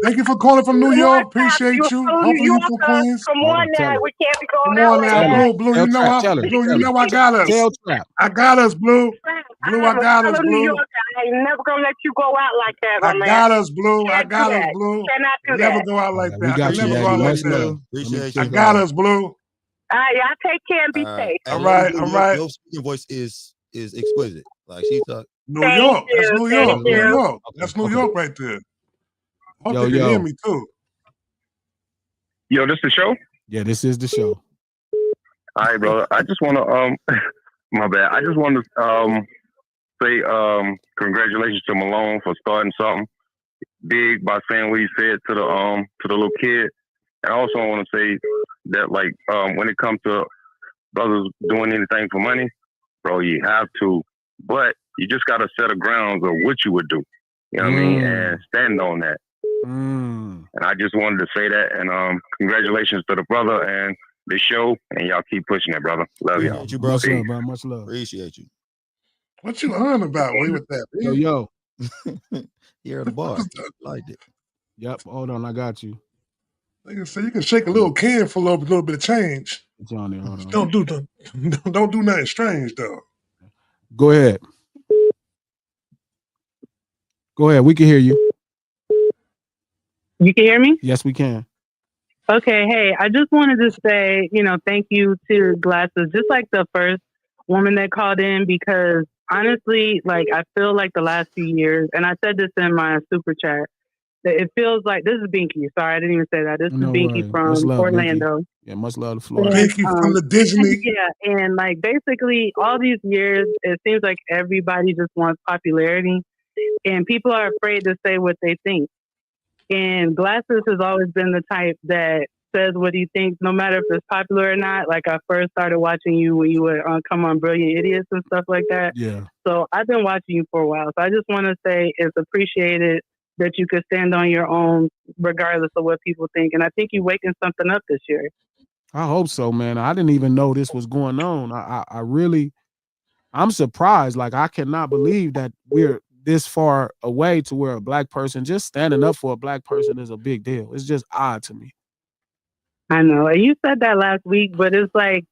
Thank you for calling from New York. Appreciate you. Hopefully you from Queens. Come on now, we can't be going Come on out now, like Blue. You know Tell her. Blue. You know I got us. Tell Trap. I got us, Blue. Blue, I got us, New Blue. York, I ain't never gonna let you go out like that, my man. I got us, Blue. I Can't got do us, that. Blue. Cannot do Never that. go out like We that. got I you, never Eddie. go out like Much love. that. Appreciate I you. got us, Blue. All right, y'all take care and be safe. All right, all right. Your speaking voice is exquisite. Like she talk. New York. That's New York. New York. Okay, That's New York right there. Hope Yo, you can hear yo. me too. Yo, this the show? Yeah, this is the show. All right, brother. I just want to my bad. I just want to say congratulations to Malone for starting something. big by saying what he said to the little kid. And I also want to say that like when it comes to brothers doing anything for money, bro, you have to, but you just got to set a grounds of what you would do. You know what I mean? And stand on that. And I just wanted to say that. And congratulations to the brother and the show. And y'all keep pushing it, brother. Love y'all. You, bro. Much love, bro. Much love. Appreciate you. What you on about? Wait with that. Yo. You heard the bar. Liked it. Yep. Hold on. I got you. Nigga say you can shake a little can for a little bit of change. It's on there. Hold on. Don't do nothing strange though. Go ahead. Go ahead. We can hear you. You can hear me? Yes, we can. Okay. Hey, I just wanted to say, thank you to Glasses, just like the first woman that called in, because honestly, like, I feel like the last few years, and I said this in my super chat, that it feels like, this is Binky. Sorry, I didn't even say that. This is Binky from Orlando. Binky. Yeah, much love to Florida. Binky from the Disney. Yeah, and like basically all these years, it seems like everybody just wants popularity, and people are afraid to say what they think. And Glasses has always been the type that says what he thinks, no matter if it's popular or not. Like, I first started watching you when you were on Come On Brilliant Idiots and stuff like that. Yeah. So I've been watching you for a while. So I just want to say it's appreciated that you could stand on your own regardless of what people think. And I think you're waking something up this year. I hope so, man. I didn't even know this was going on. I'm surprised. Like, I cannot believe that we're this far away to where a black person just standing up for a black person is a big deal. It's just odd to me. I know. And you said that last week, but it's like,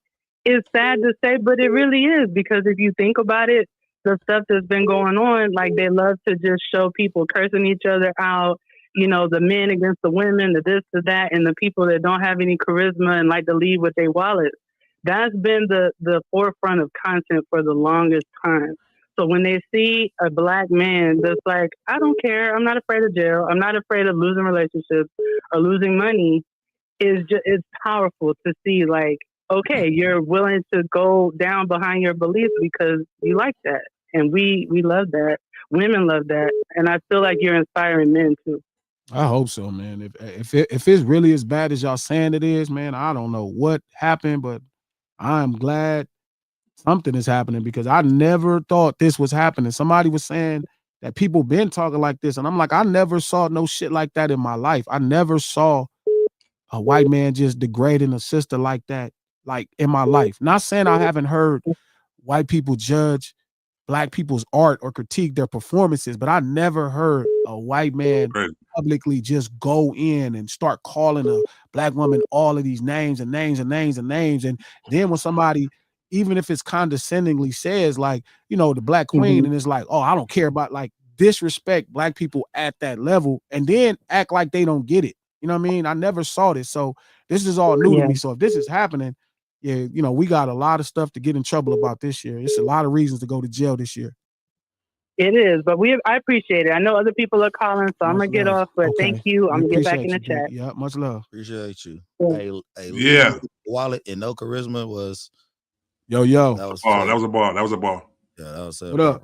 it's sad to say, but it really is, because if you think about it, the stuff that's been going on, like, they love to just show people cursing each other out, the men against the women, the this, the that, and the people that don't have any charisma and like to leave with their wallets. That's been the forefront of content for the longest time. So when they see a black man that's like, I don't care, I'm not afraid of jail, I'm not afraid of losing relationships or losing money, it's powerful to see, like, okay, you're willing to go down behind your beliefs because you like that. And we love that. Women love that. And I feel like you're inspiring men too. I hope so, man. If it's really as bad as y'all saying it is, man, I don't know what happened, but I'm glad something is happening, because I never thought this was happening. Somebody was saying that people been talking like this, and I'm like, I never saw no shit like that in my life. I never saw a white man just degrading a sister like that, like, in my life. Not saying I haven't heard white people judge black people's art or critique their performances, but I never heard a white man publicly just go in and start calling a black woman all of these names and names and names and names. And then when somebody, even if it's condescendingly, says, like, the black queen, and it's like, oh, I don't care about, like, disrespect black people at that level, and then act like they don't get it. You know what I mean? I never saw this. So this is all new to me. So if this is happening, yeah, we got a lot of stuff to get in trouble about this year. It's a lot of reasons to go to jail this year. It is, but I appreciate it. I know other people are calling, so I'm going to get off, but thank you. I'm going to get back in the chat. Yeah, much love. Appreciate you. Yeah. Wallet and no charisma was... Yo. That was a bar. Yeah, that was what up?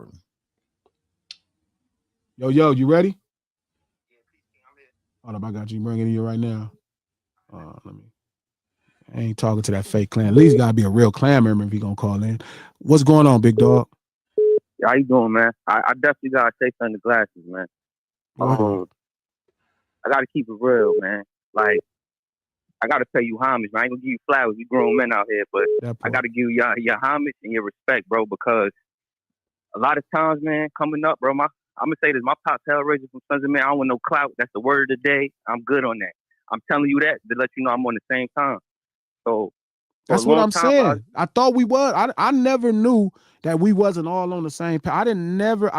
Yo, you ready? Hold up, I got you. Bringing you right now. I ain't talking to that fake clan. At least gotta be a real clan member if he gonna call in. What's going on, big dog? How you doing, man? I definitely gotta say something to Glasses, man. I gotta keep it real, man. Like, I gotta pay you homage, man. I ain't gonna give you flowers. You grown men out here, but I gotta give you your homage and your respect, bro, because a lot of times, man, coming up, bro, I'm gonna say this, my pop hell raises from Sons of Man. I don't want no clout. That's the word of the day. I'm good on that. I'm telling you that to let you know I'm on the same time. So that's what I'm saying. I thought we was. I never knew that we wasn't all on the same page. I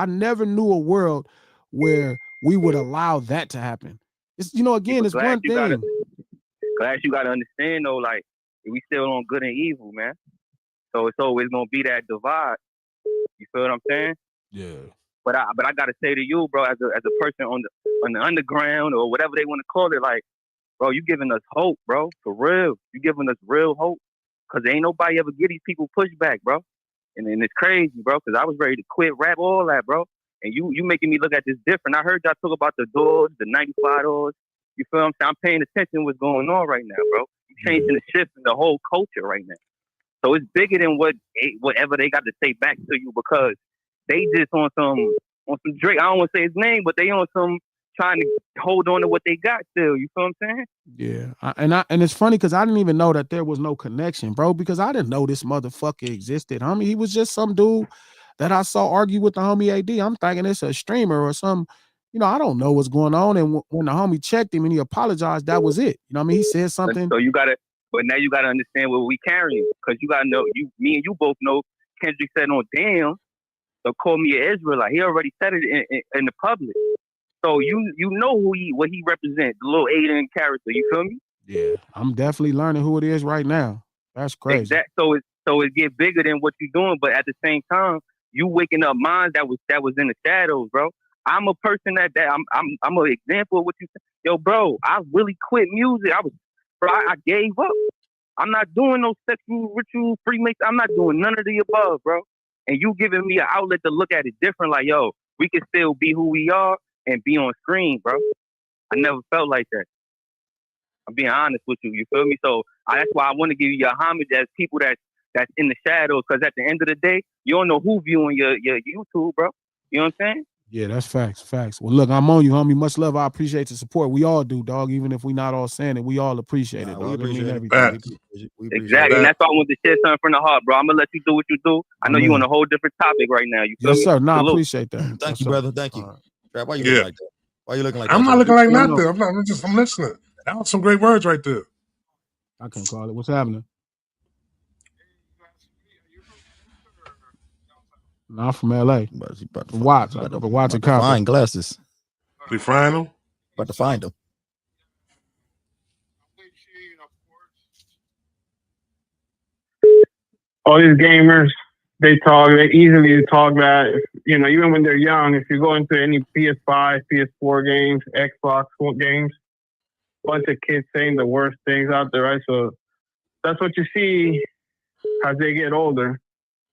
never knew a world where we would allow that to happen. It's, again, it's one thing. Glad you gotta understand though, like, we still on good and evil, man. So it's always gonna be that divide. You feel what I'm saying? Yeah. But I gotta say to you, bro, as a person on the underground or whatever they want to call it, like, bro, you giving us hope, bro, for real. You giving us real hope, cause ain't nobody ever get these people pushback, bro. And it's crazy, bro, cause I was ready to quit rap, all that, bro. And you making me look at this different. I heard y'all talk about the doors, the 95 doors. You feel what I'm saying? I'm paying attention to what's going on right now, bro. You're changing the shift in the whole culture right now. So it's bigger than whatever they got to say back to you, because they just on some Drake. I don't want to say his name, but they on some trying to hold on to what they got still. You feel what I'm saying? Yeah, and it's funny because I didn't even know that there was no connection, bro, because I didn't know this motherfucker existed, homie. He was just some dude that I saw argue with the homie AD. I'm thinking it's a streamer or some, I don't know what's going on. And when the homie checked him and he apologized, that was it. You know what I mean? He said something. So but now you gotta understand what we carrying, because you gotta know, me and you both know Kendrick said on Damn, so call me an Israelite. He already said it in the public. So you know what he represents, the little Aiden character. You feel me? Yeah, I'm definitely learning who it is right now. That's crazy. Exactly. So it get bigger than what you're doing, but at the same time, you waking up minds that was in the shadows, bro. I'm a person that I'm an example of what you said. Yo, bro, I really quit music. I gave up. I'm not doing no sexual ritual Freemason. I'm not doing none of the above, bro. And you giving me an outlet to look at it different, like, yo, we can still be who we are and be on screen, bro. I never felt like that. I'm being honest with you. You feel me? So that's why I want to give you your homage as people that's in the shadows, because at the end of the day, you don't know who viewing your YouTube, bro. You know what I'm saying? Yeah, that's facts. Well, look, I'm on you, homie. Much love. I appreciate the support. We all do, dog. Even if we not all saying it, we all appreciate it, dog. We appreciate everything. Exactly. And that's why I want to share something from the heart, bro. I'm going to let you do what you do. I know you're on a whole different topic right now. You feel me? Sir. No, I appreciate that. Thank you, brother. Thank you. Trap, why you looking like that? Why you looking like I'm that? not looking like nothing. I'm listening. That was some great words right there. I can't call it. What's happening? No, I'm from LA. Watch a cop. Fine glasses. We find them? About to find them. All these gamers, they easily talk that, even when they're young, if you go into any PS5, PS4 games, Xbox games, bunch of kids saying the worst things out there, right? So that's what you see as they get older.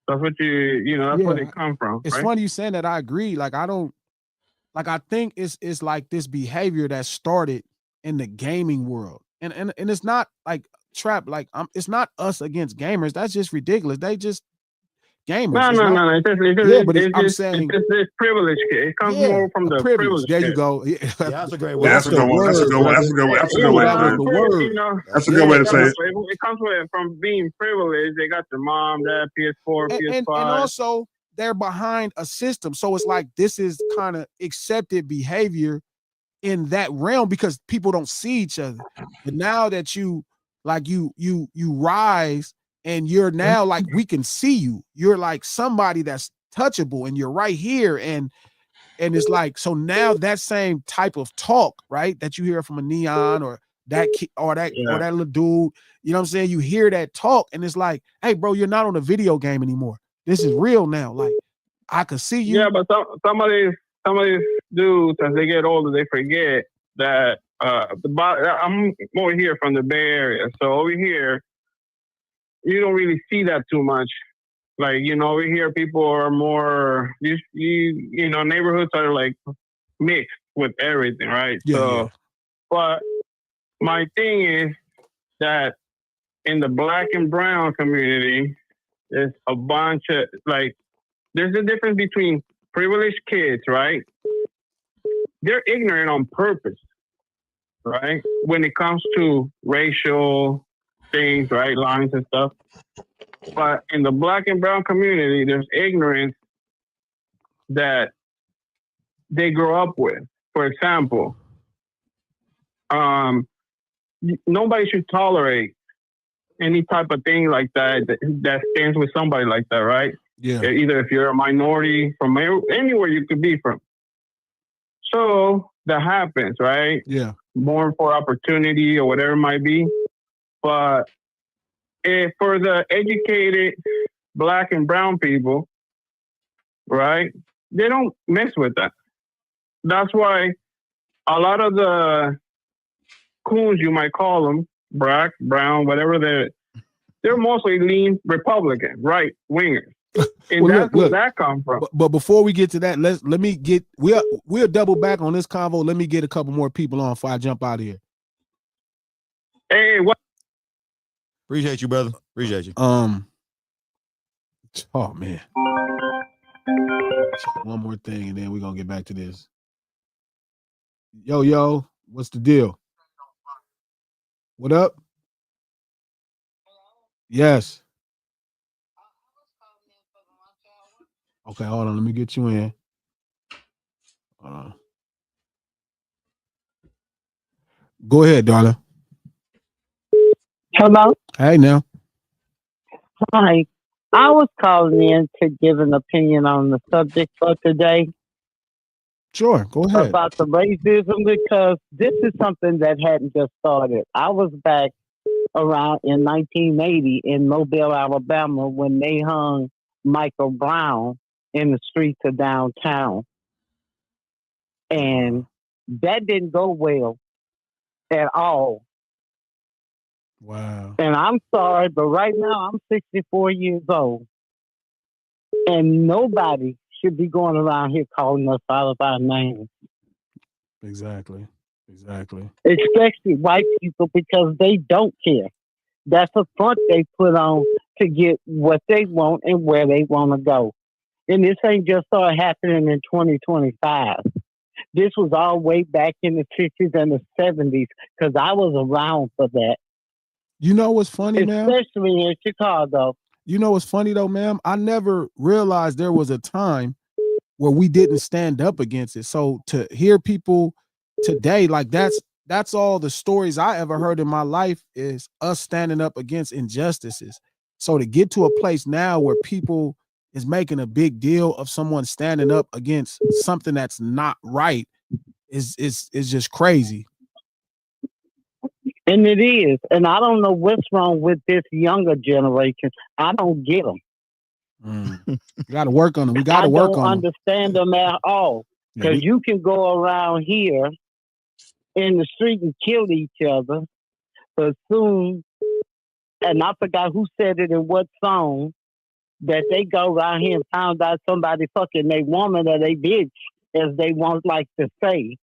That's what that's where they come from. It's right? funny you saying that. I agree. Like, I think it's like this behavior that started in the gaming world. And it's not like Trap, like it's not us against gamers. That's just ridiculous. They just gamers. No. It's this privilege. It comes more from the privilege. There you go. Yeah, that's a great word. That's a good one. That's a good one. That's a good way. That's a good way to say it. That's a good way to say it. It comes from being privileged. They got their mom, dad, PS4, PS5. And also they're behind a system. So it's like this is kind of accepted behavior in that realm because people don't see each other. But now that you rise and you're now like, we can see you. You're like somebody that's touchable and you're right here. And it's like, so now that same type of talk, right, that you hear from a Neon or that kid or that little dude, you know what I'm saying? You hear that talk and it's like, hey, bro, you're not on a video game anymore. This is real now. Like, I could see you. Yeah, but some of these dudes, as they get older, they forget that I'm over here from the Bay Area. So over here, you don't really see that too much. Like, over here, people are more, neighborhoods are like mixed with everything, right? But my thing is that in the Black and brown community, there's a bunch of, like, there's a difference between privileged kids, right? They're ignorant on purpose, right? When it comes to racial things, right? Lines and stuff. But in the Black and brown community, there's ignorance that they grow up with. For example, nobody should tolerate any type of thing like that stands with somebody like that, right? Yeah. Either if you're a minority from anywhere you could be from. So that happens, right? Yeah. Born for opportunity or whatever it might be. But if for the educated Black and brown people, right, they don't mess with that. That's why a lot of the coons, you might call them, Black, brown, whatever they're mostly lean Republican, right wingers. And that's where that come from. But before we get to that, we'll double back on this convo. Let me get a couple more people on before I jump out of here. Hey, what? Appreciate you, brother. Appreciate you. Oh man. One more thing, and then we're gonna get back to this. Yo, what's the deal? What up? Yes. Okay, hold on. Let me get you in. Go ahead, darling. Hello? Hey, now. Hi. I was calling in to give an opinion on the subject for today. Sure, go ahead. About the racism, because this is something that hadn't just started. I was back around in 1980 in Mobile, Alabama, when they hung Michael Brown in the streets of downtown. And that didn't go well at all. Wow. And I'm sorry, but right now I'm 64 years old. And nobody should be going around here calling us out of our names. Exactly. Especially white people, because they don't care. That's a front they put on to get what they want and where they want to go. And this ain't just started happening in 2025. This was all way back in the 60s and the 70s, because I was around for that. You know what's funny, ma'am? Especially in Chicago. You know what's funny, though, ma'am? I never realized there was a time where we didn't stand up against it. So to hear people today, like that's all the stories I ever heard in my life is us standing up against injustices. So to get to a place now where people is making a big deal of someone standing up against something that's not right is just crazy. And it is. And I don't know what's wrong with this younger generation. I don't get them. We got to work on them. We got to work on them. I don't understand them at all. Because you can go around here in the street and kill each other. But soon, and I forgot who said it in what song, that they go around here and found out somebody fucking they woman or they bitch, as they want like to say,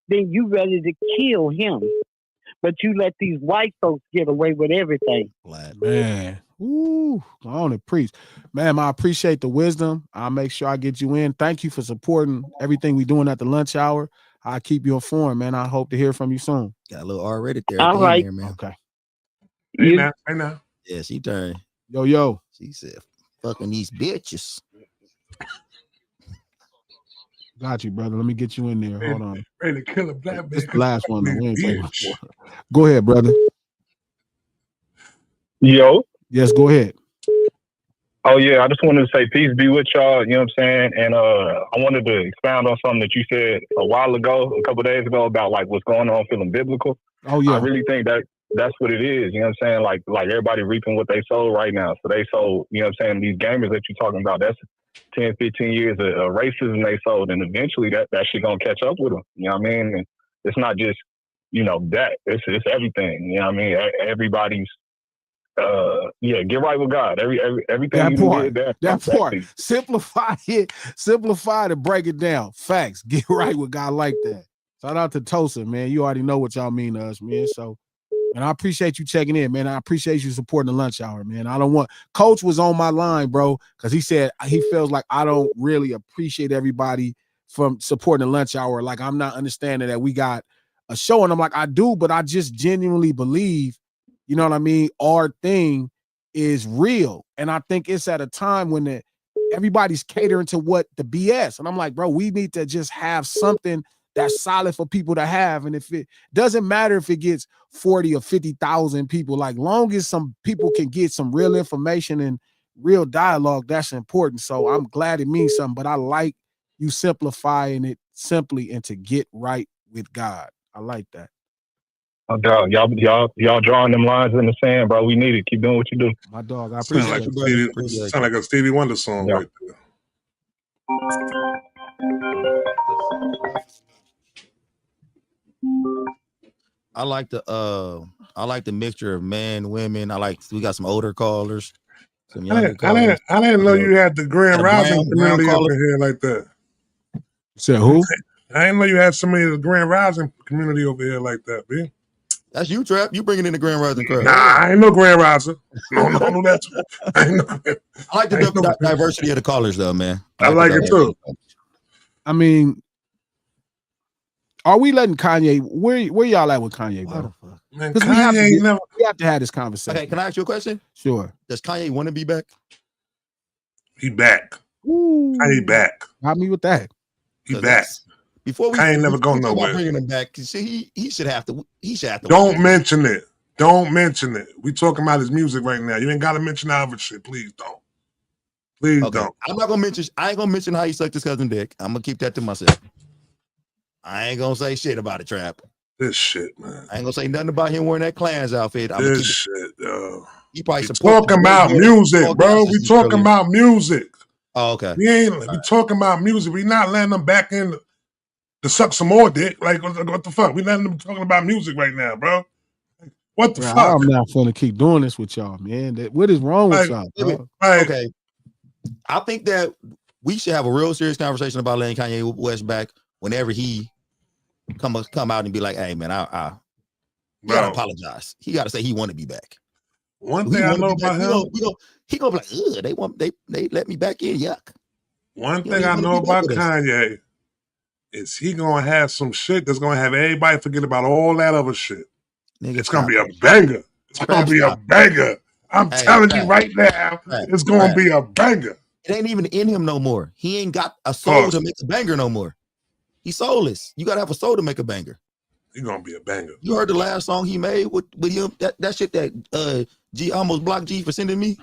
then you ready to kill him. But you let these white folks get away with everything. Man. Ooh, go on and preach. Ma'am, I appreciate the wisdom. I'll make sure I get you in. Thank you for supporting everything we're doing at the lunch hour. I'll keep you informed, man. I hope to hear from you soon. Got a little R-rated there. All right. There, man. Okay. Hey now. Yeah, she turned. Yo. She said, fucking these bitches. Got you, brother. Let me get you in there. Hold on. Ready to kill a black man. This the last one. We ain't taking more. Go ahead, brother. Yo. Yes, go ahead. Oh, yeah. I just wanted to say peace be with y'all. You know what I'm saying? And I wanted to expound on something that you said a while ago, a couple of days ago, about like what's going on feeling biblical. Oh, yeah. I really think that's what it is. You know what I'm saying? Like everybody reaping what they sow right now. So they sold, you know what I'm saying, these gamers that you're talking about, that's 10, 15 years of racism they sold. And eventually that shit gonna catch up with them. You know what I mean? And it's not just, that. It's everything. You know what I mean? Everybody's, get right with God. Everything that you part, did. That part. Simplify to break it down. Facts. Get right with God like that. Shout out to Tosa, man. You already know what y'all mean to us, man. So, and I appreciate you checking in, man. I appreciate you supporting the lunch hour, man. I don't want Coach was on my line, bro, because he said he feels like I don't really appreciate everybody from supporting the lunch hour. Like I'm not understanding that we got a show, and I'm like, I do, but I just genuinely believe, you know what I mean? Our thing is real, and I think it's at a time when everybody's catering to what the BS, and I'm like, bro, we need to just have something that's solid for people to have. And if it doesn't matter if it gets 40 or 50,000 people, like long as some people can get some real information and real dialogue, that's important. So I'm glad it means something, but I like you simplifying it simply and to get right with God. I like that. Oh, dog, y'all drawing them lines in the sand, bro. We need it. Keep doing what you do. My dog, I appreciate it. Sound like a Stevie Wonder song right there. I like the mixture of men, women. We got some older callers. Some I younger callers. didn't know you had the Grand Rising community up caller. in here like that. Said who? I didn't know you had so many of the Grand Rising community over here like that, B. That's you, Trap. You bringing in the Grand Rising crowd. Nah, I ain't no Grand Riser. No, that's I ain't no. I like the diversity of the callers, though, man. I like it too. I mean, are we letting Kanye? Where y'all at with Kanye, bro? Man, Kanye we have to have this conversation. Okay, can I ask you a question? Sure. Does Kanye want to be back? He back. Ooh. Kanye back. Got me with that. He back. Before we Kanye never go nowhere. Bringing him back, see, he should have to. He should have to. Don't mention it. Don't mention it. We talking about his music right now. You ain't got to mention the other shit. Please don't. Please don't. I'm not gonna mention. I ain't gonna mention how he sucked his cousin dick. I'm gonna keep that to myself. I ain't gonna say shit about it, Trap. This shit, man. I ain't gonna say nothing about him wearing that Klans outfit. This shit, yo. He probably talking about music, bro. We talking about music. Oh, okay. We talking about music. We not letting them back in to suck some more dick. Like, what the fuck? We letting them talking about music right now, bro. What the fuck? I'm not gonna keep doing this with y'all, man. What is wrong with y'all? Okay. I think that we should have a real serious conversation about letting Kanye West back whenever he come out and be like, "Hey, man, I gotta apologize. He gotta say he want to be back." One thing I know about him, he gonna be like, they let me back in, yuck. One thing I know about Kanye is he gonna have some shit that's gonna have everybody forget about all that other shit. Nigga, it's gonna be a banger. It's gonna be a banger. I'm telling you right now, it's gonna be a banger. It ain't even in him no more. He ain't got a soul to make a banger no more. He's soulless. You gotta have a soul to make a banger. He's gonna be a banger. You heard the last song he made with him? That shit that G almost blocked G for sending me?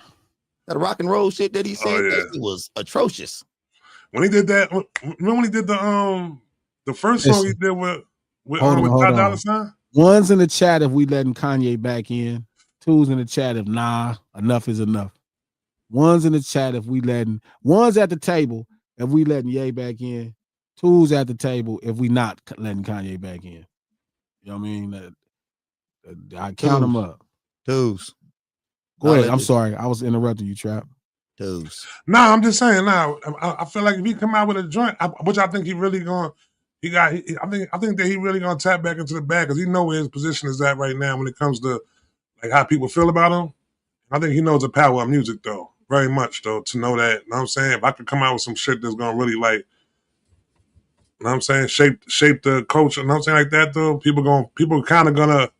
That rock and roll shit that he said, that shit was atrocious. When he did that, remember when he did the first song he did with Dollar Sign? One's in the chat if we letting Kanye back in. Two's in the chat if enough is enough. One's in the chat if we letting. One's at the table if we letting Ye back in. Two's at the table if we not letting Kanye back in. You know what I mean? I count them up. Twos. Go ahead. I'm sorry. I was interrupting you, Trap. Twos. No, I'm just saying. Now, I feel like if he come out with a joint, which I think he really going. I think that he really gonna tap back into the bag because he know where his position is at right now when it comes to like how people feel about him. I think he knows the power of music though, very much though, to know that. You know what I'm saying? If I could come out with some shit that's gonna really like, you know what I'm saying, shape the culture, you know what I'm saying, like that though, people kind of gonna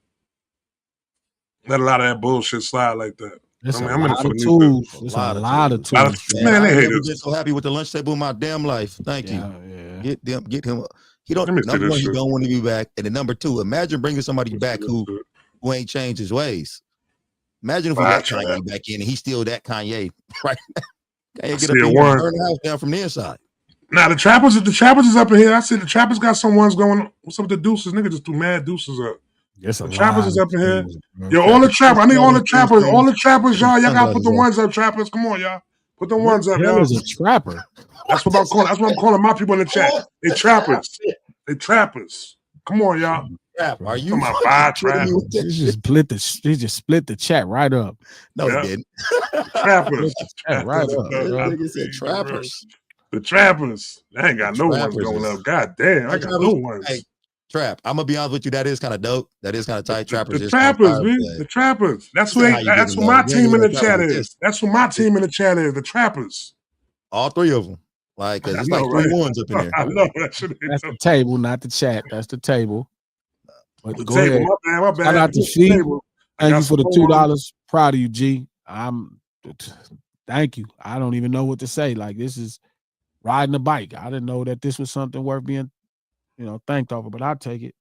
let a lot of that bullshit slide like that. It's I'm in it for the tools. It's a lot of tools. Man, they hate it. Been so happy with the lunch table in my damn life. Thank you. Yeah. Get him. He don't. Number one, he don't want to be back, and then number two, imagine bringing somebody back who ain't changed his ways. Imagine if we got Kanye back in and he's still that Kanye, right? Kanye get up in here and burn the house down from the inside. Now the trappers is up in here. I see the trappers got some ones going. What's up with the deuces? Nigga just threw mad deuces up. The trappers is up in here. Yo, all the trappers. I need all the trappers. All the trappers, y'all. Y'all gotta put the ones up, trappers. Come on, y'all. Put the ones up, y'all. Is a trapper. That's what I'm calling. That's what I'm calling my people in the chat. They trappers. They trappers. Come on, y'all. Are you my five trappers? He just split the chat right up. No, he didn't. Trappers. Right up. Nigga said trappers. The trappers. I ain't got no ones going up. God damn, I got no ones. Hey, Trap, I'm gonna be honest with you. That is kind of dope. That is kind of tight. Trappers. The trappers, man. The trappers. That's what my team in the chat is. That's what my team in the chat is. The trappers. All three of them. Like, cause it's like three ones up in there. I know that. That's the table, not the chat. That's the table. But the go table. ahead. My bad. Shout out to C. Thank you for the $2. Proud of you, G. Thank you. I don't even know what to say. Like, this is riding a bike. I didn't know that this was something worth being, thanked over, but I'll take it.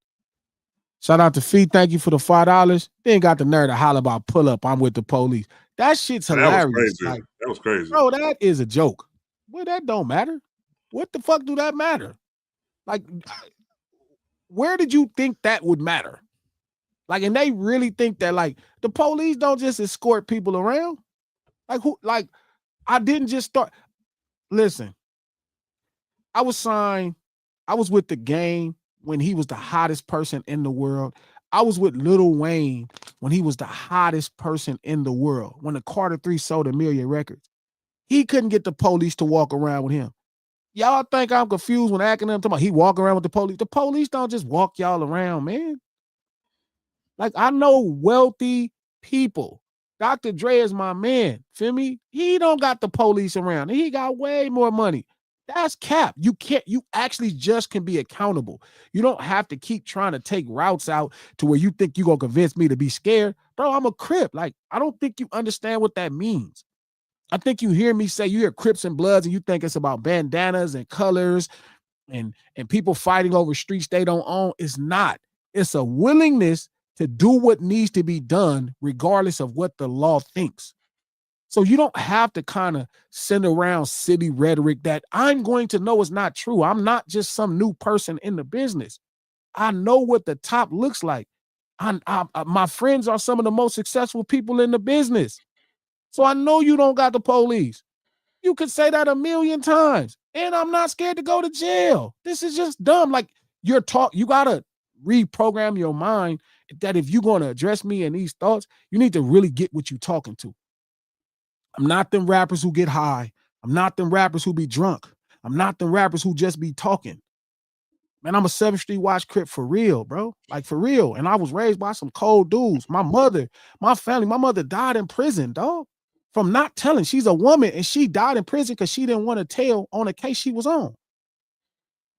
Shout out to Fee. Thank you for the $5. They ain't got the nerve to holler about pull up. I'm with the police. That shit's hilarious. That was crazy. Bro, that is a joke. Well, that don't matter. What the fuck do that matter? Like, where did you think that would matter? Like, and they really think that, like, the police don't just escort people around. Like, who? Like, I didn't just start. Listen, I was signed. I was with the Game when he was the hottest person in the world. I was with Lil Wayne when he was the hottest person in the world. When the Carter 3 sold a million records, he couldn't get the police to walk around with him. Y'all think I'm confused when acting them talking about he walk around with the police. The police don't just walk y'all around, man. Like, I know wealthy people. Dr. Dre is my man. Feel me? He don't got the police around. He got way more money. That's cap. You actually just can be accountable. You don't have to keep trying to take routes out to where you think you're going to convince me to be scared. Bro, I'm a Crip. Like, I don't think you understand what that means. I think you hear me say, you hear Crips and Bloods and you think it's about bandanas and colors and people fighting over streets they don't own. It's not. It's a willingness to do what needs to be done regardless of what the law thinks. So you don't have to kind of send around city rhetoric that I'm going to know is not true. I'm not just some new person in the business. I know what the top looks like. My friends are some of the most successful people in the business. So I know you don't got the police. You could say that 1,000,000 times. And I'm not scared to go to jail. This is just dumb. Like, you got to reprogram your mind that if you're going to address me in these thoughts, you need to really get what you're talking to. I'm not them rappers who get high. I'm not them rappers who be drunk. I'm not them rappers who just be talking. Man, I'm a 7th Street Watch Crip for real, bro. Like, for real. And I was raised by some cold dudes. My mother died in prison, dog. From not telling. She's a woman and she died in prison because she didn't want to tell on a case she was on.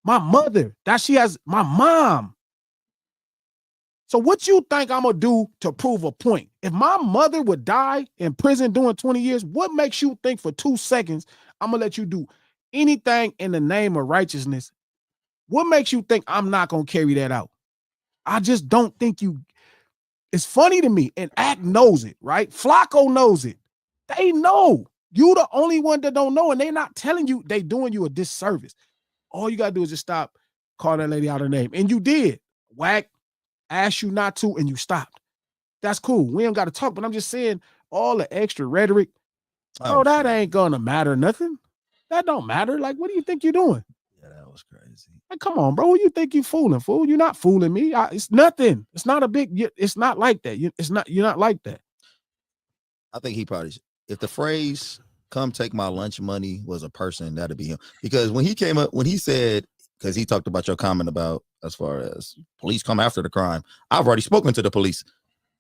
My mother, my mom. So what you think I'm going to do to prove a point? If my mother would die in prison doing 20 years, what makes you think for 2 seconds I'm going to let you do anything in the name of righteousness? What makes you think I'm not going to carry that out? I just don't think you. It's funny to me, and Act knows it, right? Flacco knows it. They know. You the only one that don't know, and they not telling you. They doing you a disservice. All you got to do is just stop calling that lady out her name. And you did. Whack. Asked you not to, and you stopped. That's cool. We ain't got to talk, but I'm just saying all the extra rhetoric, bro, that ain't gonna matter nothing. That don't matter. Like, what do you think you're doing? Yeah, that was crazy. Like, come on, bro. Who you think you fooling, fool? You're not fooling me. It's nothing. It's not a big, it's not like that. You're not like that. I think he probably, if the phrase "come take my lunch money" was a person, that'd be him. Because when he came up, when he said, because he talked about your comment about as far as police come after the crime, I've already spoken to the police.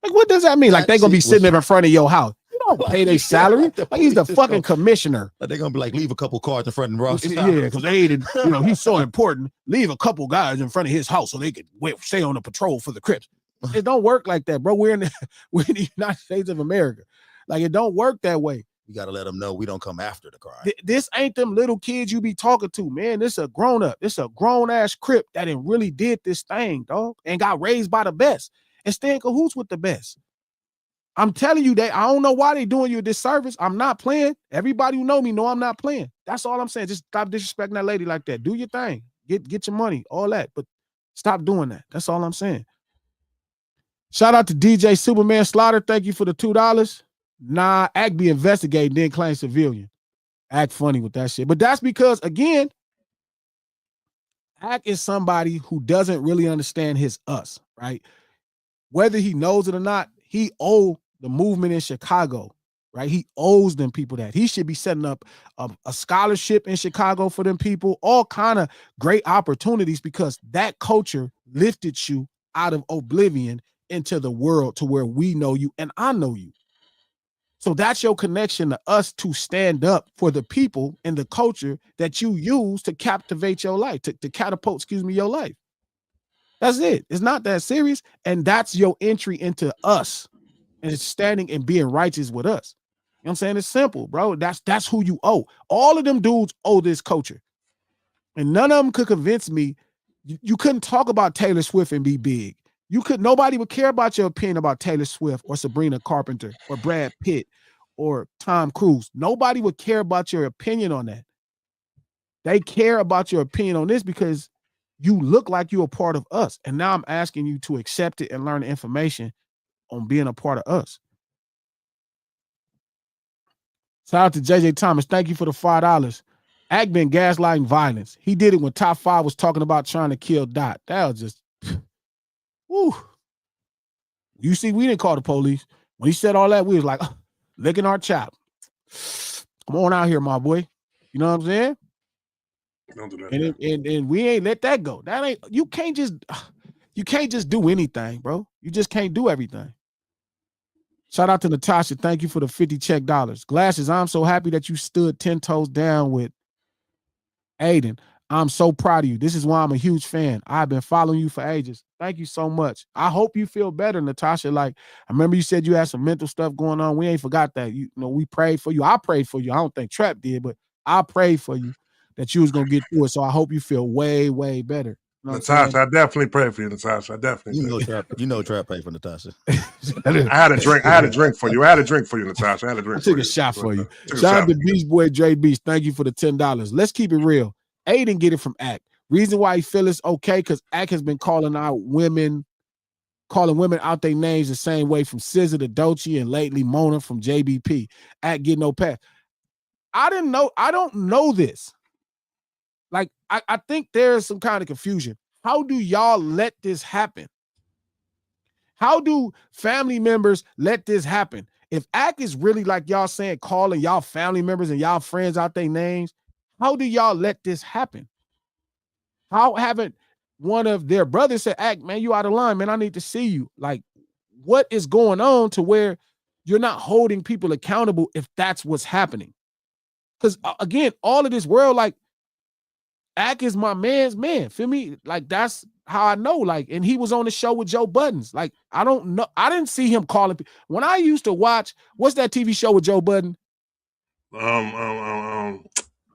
Like, what does that mean? Like, they're going to be sitting there in front of your house. You don't pay their salary. Like, he's the fucking commissioner. Like, they're going to be like, leave a couple cards in front of Ross. Yeah, because he's so important. Leave a couple guys in front of his house so they could stay on the patrol for the Crips. It don't work like that, bro. We're in the United States of America. Like, it don't work that way. You got to let them know we don't come after the crime. This ain't them little kids you be talking to, man. This a grown-up. This a grown-ass Crip that really did this thing, dog, and got raised by the best and stay in cahoots with the best. I'm telling you that I don't know why they doing you a disservice. I'm not playing. Everybody who know me know I'm not playing. That's all I'm saying. Just stop disrespecting that lady like that. Do your thing. Get your money, all that. But stop doing that. That's all I'm saying. Shout out to DJ Superman Slaughter. Thank you for the $2. Nah, Act be investigating, then claim civilian. Act funny with that shit. But that's because, again, Act is somebody who doesn't really understand his us, right? Whether he knows it or not, he owes the movement in Chicago, right? He owes them people that. He should be setting up a scholarship in Chicago for them people, all kind of great opportunities, because that culture lifted you out of oblivion into the world to where we know you and I know you. So that's your connection to us to stand up for the people and the culture that you use to captivate your life, to catapult, your life. That's it. It's not that serious. And that's your entry into us, and it's standing and being righteous with us. You know what I'm saying? It's simple, bro. That's who you owe. All of them dudes owe this culture. And none of them could convince me. You couldn't talk about Taylor Swift and be big. Nobody would care about your opinion about Taylor Swift or Sabrina Carpenter or Brad Pitt or Tom Cruise. Nobody would care about your opinion on that. They care about your opinion on this because you look like you're a part of us. And now I'm asking you to accept it and learn the information on being a part of us. Shout out to JJ Thomas. Thank you for the $5. Act been gaslighting violence. He did it when Top 5 was talking about trying to kill Dot. That was just, woo. You see, we didn't call the police. When he said all that, we was like, licking our chop. Come on out here, my boy. You know what I'm saying? Don't do that. And we ain't let that go. That ain't you can't just do anything, bro. You just can't do everything. Shout out to Natasha. Thank you for the 50 check dollars. Glasses, I'm so happy that you stood 10 toes down with Aiden. I'm so proud of you. This is why I'm a huge fan. I've been following you for ages. Thank you so much. I hope you feel better, Natasha. Like, I remember you said you had some mental stuff going on. We ain't forgot that. You know, we prayed for you. I prayed for you. I don't think Trap did, but I prayed for you that you was going to get through it. So I hope you feel way, way better. You know Natasha, I definitely pray for you, Natasha. I definitely Trap paid for Natasha. I had a drink. I had a drink for you. I had a drink for you, Natasha. I had a drink. I took a shot for you. Shout out to Beast Boy Dre Beast. Thank you for the $10. Let's keep it real. Aiden get it from Act. Reason why he feel it's okay because Act has been calling women out their names the same way from SZA to Doechii and lately Mona from JBP. Act get no pass. I don't know this. Like, I think there's some kind of confusion. How do y'all let this happen? How do family members let this happen? If Act is really like y'all saying, calling y'all family members and y'all friends out their names, how do y'all let this happen? How haven't one of their brothers said, Act, man, you out of line, man, I need to see you. Like, what is going on to where you're not holding people accountable if that's what's happening? Because, again, all of this world, like, Act is my man's man. Feel me? Like, that's how I know. Like, and he was on the show with Joe Buttons. Like, I don't know. I didn't see him calling people. When I used to watch, what's that TV show with Joe Budden?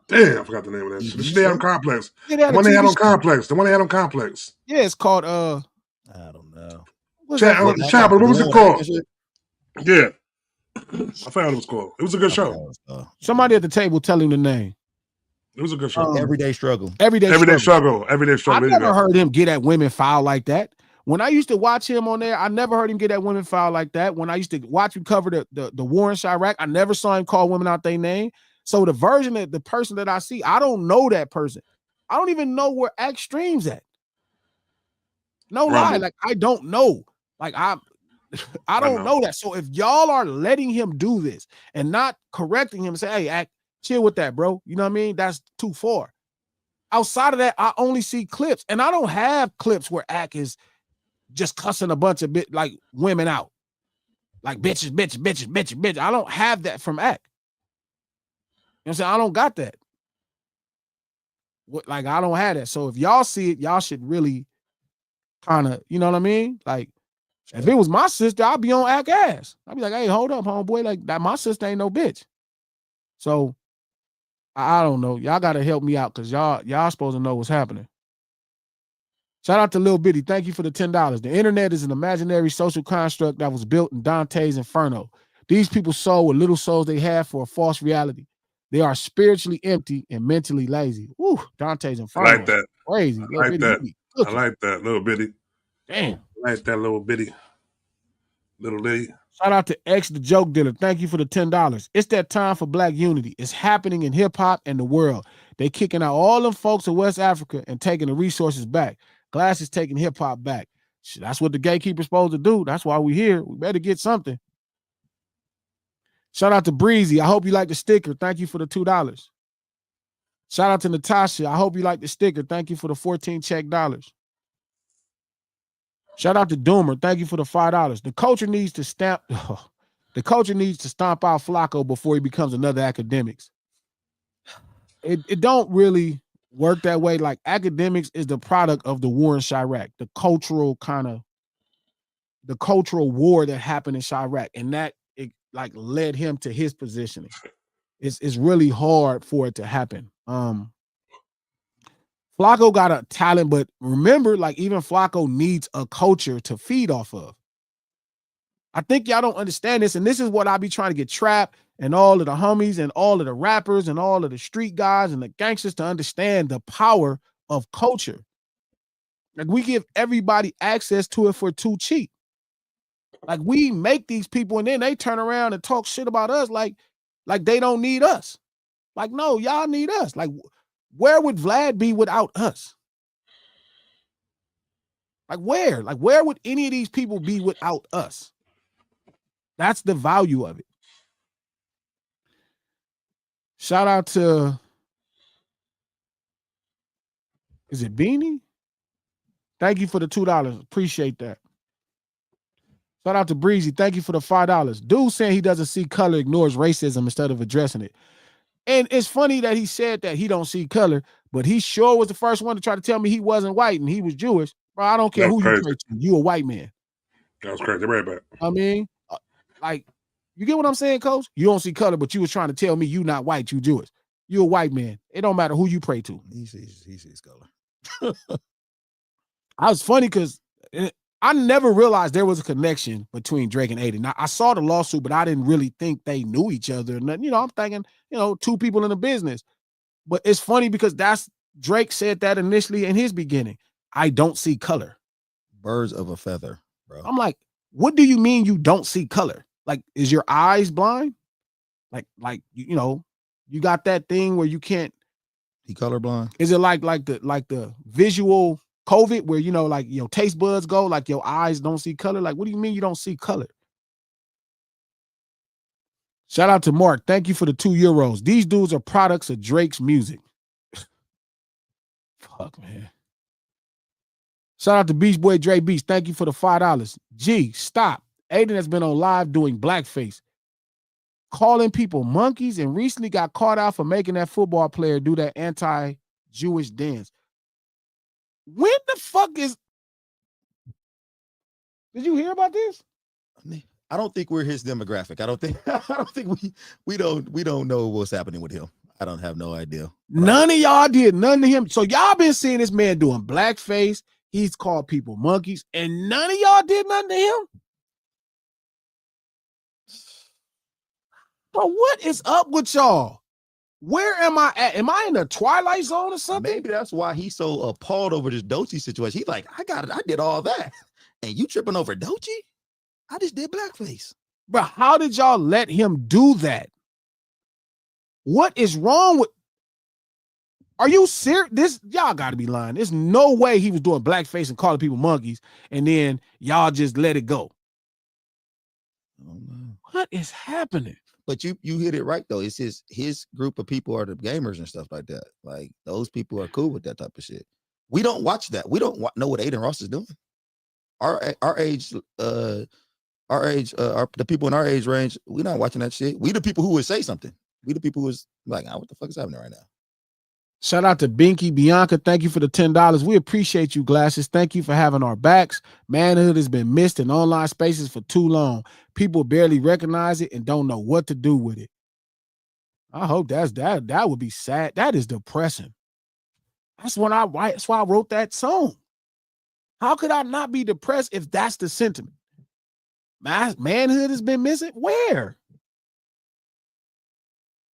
Damn, I forgot the name of that shit. The shit they had on Complex. Yeah, the one they had on Complex. The one they had on Complex. Yeah, it's called I don't know. What was it called? Yeah. I found what it was called. It was a good show. Somebody at the table tell him the name. It was a good show. Everyday Struggle. Everyday Struggle. I never heard him get at women foul like that. When I used to watch him on there, I never heard him get at women foul like that. When I used to watch him cover the war in Chirac, I never saw him call women out their name. So the version of the person that I see, I don't know that person. I don't even know where Act streams at. No lie, like I don't know. Like I don't know that. So if y'all are letting him do this and not correcting him and say, hey, Act, chill with that, bro. You know what I mean? That's too far. Outside of that, I only see clips. And I don't have clips where Act is just cussing a bunch of like women out. Like bitches. I don't have that from Act. You know what I'm saying? I don't got that. Like, I don't have that. So if y'all see it, y'all should really kind of, you know what I mean? Like, if it was my sister, I'd be on Act ass. I'd be like, hey, hold up, homeboy. Like, that my sister ain't no bitch. So I don't know. Y'all got to help me out because y'all supposed to know what's happening. Shout out to Lil Bitty. Thank you for the $10. The internet is an imaginary social construct that was built in Dante's Inferno. These people sold what little souls they have for a false reality. They are spiritually empty and mentally lazy. Woo, Dante's Inferno. I like that. Crazy. I like that. Little Bitty. Damn. I like that Little Bitty. Little Bitty. Shout out to X the Joke Dealer. Thank you for the $10. It's that time for Black unity. It's happening in hip hop and the world. They kicking out all them folks in West Africa and taking the resources back. Glass is taking hip hop back. That's what the gatekeeper's supposed to do. That's why we here. We better get something. Shout out to Breezy. I hope you like the sticker. Thank you for the $2. Shout out to Natasha. I hope you like the sticker. Thank you for the 14 check dollars. Shout out to Doomer. Thank you for the $5. The culture needs to stomp out Flacco before he becomes another Academics. It don't really work that way. Like, Academics is the product of the war in Chirac, the cultural war that happened in Chirac, and that it like led him to his positioning. It's really hard for it to happen. Flacco got a talent, but remember, like, even Flacco needs a culture to feed off of. I think y'all don't understand this, and this is what I be trying to get Trap and all of the homies and all of the rappers and all of the street guys and the gangsters to understand the power of culture. Like, we give everybody access to it for too cheap. Like, we make these people and then they turn around and talk shit about us like they don't need us. Like, no, y'all need us. Like, where would Vlad be without us? Like where would any of these people be without us? That's the value of it. Shout out to, is it Beanie? Thank you for the $2. Appreciate that. Shout out to Breezy. Thank you for the $5. Dude saying he doesn't see color ignores racism instead of addressing it. And it's funny that he said that he don't see color, but he sure was the first one to try to tell me he wasn't white and he was Jewish. Bro, I don't care who you pray to. You a white man. That was crazy. Right back. I mean, like, you get what I'm saying, Coach? You don't see color, but you was trying to tell me you not white, you Jewish. You a white man. It don't matter who you pray to. He sees color. I was funny because I never realized there was a connection between Drake and Aiden. Now, I saw the lawsuit, but I didn't really think they knew each other. And you know, I'm thinking, you know, two people in the business. But it's funny because Drake said that initially in his beginning. I don't see color. Birds of a feather, bro. I'm like, what do you mean you don't see color? Like, is your eyes blind? Like you know, you got that thing where you can't. He colorblind? Is it like the visual COVID where, you know, like your taste buds go, like your eyes don't see color? Like, what do you mean you don't see color? Shout out to Mark. Thank you for the €2. These dudes are products of Drake's music. Fuck, man. Shout out to Beach Boy Dre Beach. Thank you for the $5. G, stop. Aiden has been on live doing blackface, calling people monkeys, and recently got caught out for making that football player do that anti-Jewish dance. When the fuck is... Did you hear about this? I don't think we're his demographic. I don't think we don't know what's happening with him. I don't have no idea. None of y'all did none to him. So y'all been seeing this man doing blackface. He's called people monkeys, and none of y'all did nothing to him. Bro, what is up with y'all? Where am I at? Am I in the Twilight Zone or something? Maybe that's why he's so appalled over this Doechii situation. He's like, I got it. I did all that. And you tripping over Doechii? I just did blackface. Bro, how did y'all let him do that? What is wrong with... Are you serious? Y'all got to be lying. There's no way he was doing blackface and calling people monkeys, and then y'all just let it go. Oh, no. What is happening? But you hit it right, though. It's his group of people are the gamers and stuff like that. Like, those people are cool with that type of shit. We don't watch that. We don't know what Aiden Ross is doing. Our age, the people in our age range, we're not watching that shit. We the people who would say something. We the people who is like, what the fuck is happening right now? Shout out to Binky Bianca. Thank you for the $10. We appreciate you, Glasses. Thank you for having our backs. Manhood has been missed in online spaces for too long. People barely recognize it and don't know what to do with it. I hope that would be sad. That is depressing. That's why I wrote that song. How could I not be depressed if that's the sentiment? Manhood has been missing? Where?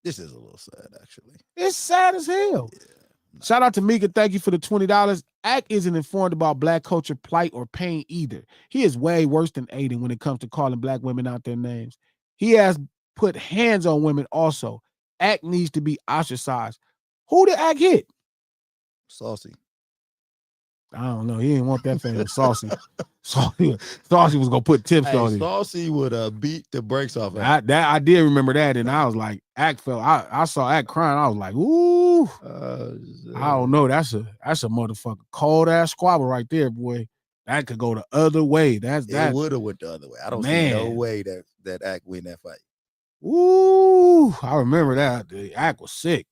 This is a little sad, actually. It's sad as hell. Yeah. Shout out to Mika. Thank you for the $20. Ack isn't informed about black culture, plight, or pain either. He is way worse than Aiden when it comes to calling black women out their names. He has put hands on women also. Ack needs to be ostracized. Who did Ack hit? Saucy. I don't know. He didn't want that thing. Saucy. Saucy was gonna put tips on it. Saucy would beat the brakes off. I did remember that, and I was like, Ack fell. I saw Ack crying. I was like, ooh. I don't know. That's a motherfucker cold ass squabble right there, boy. That could go the other way. It would have went the other way. I don't see no way that Ack win that fight. Ooh, I remember that. The Ack was sick.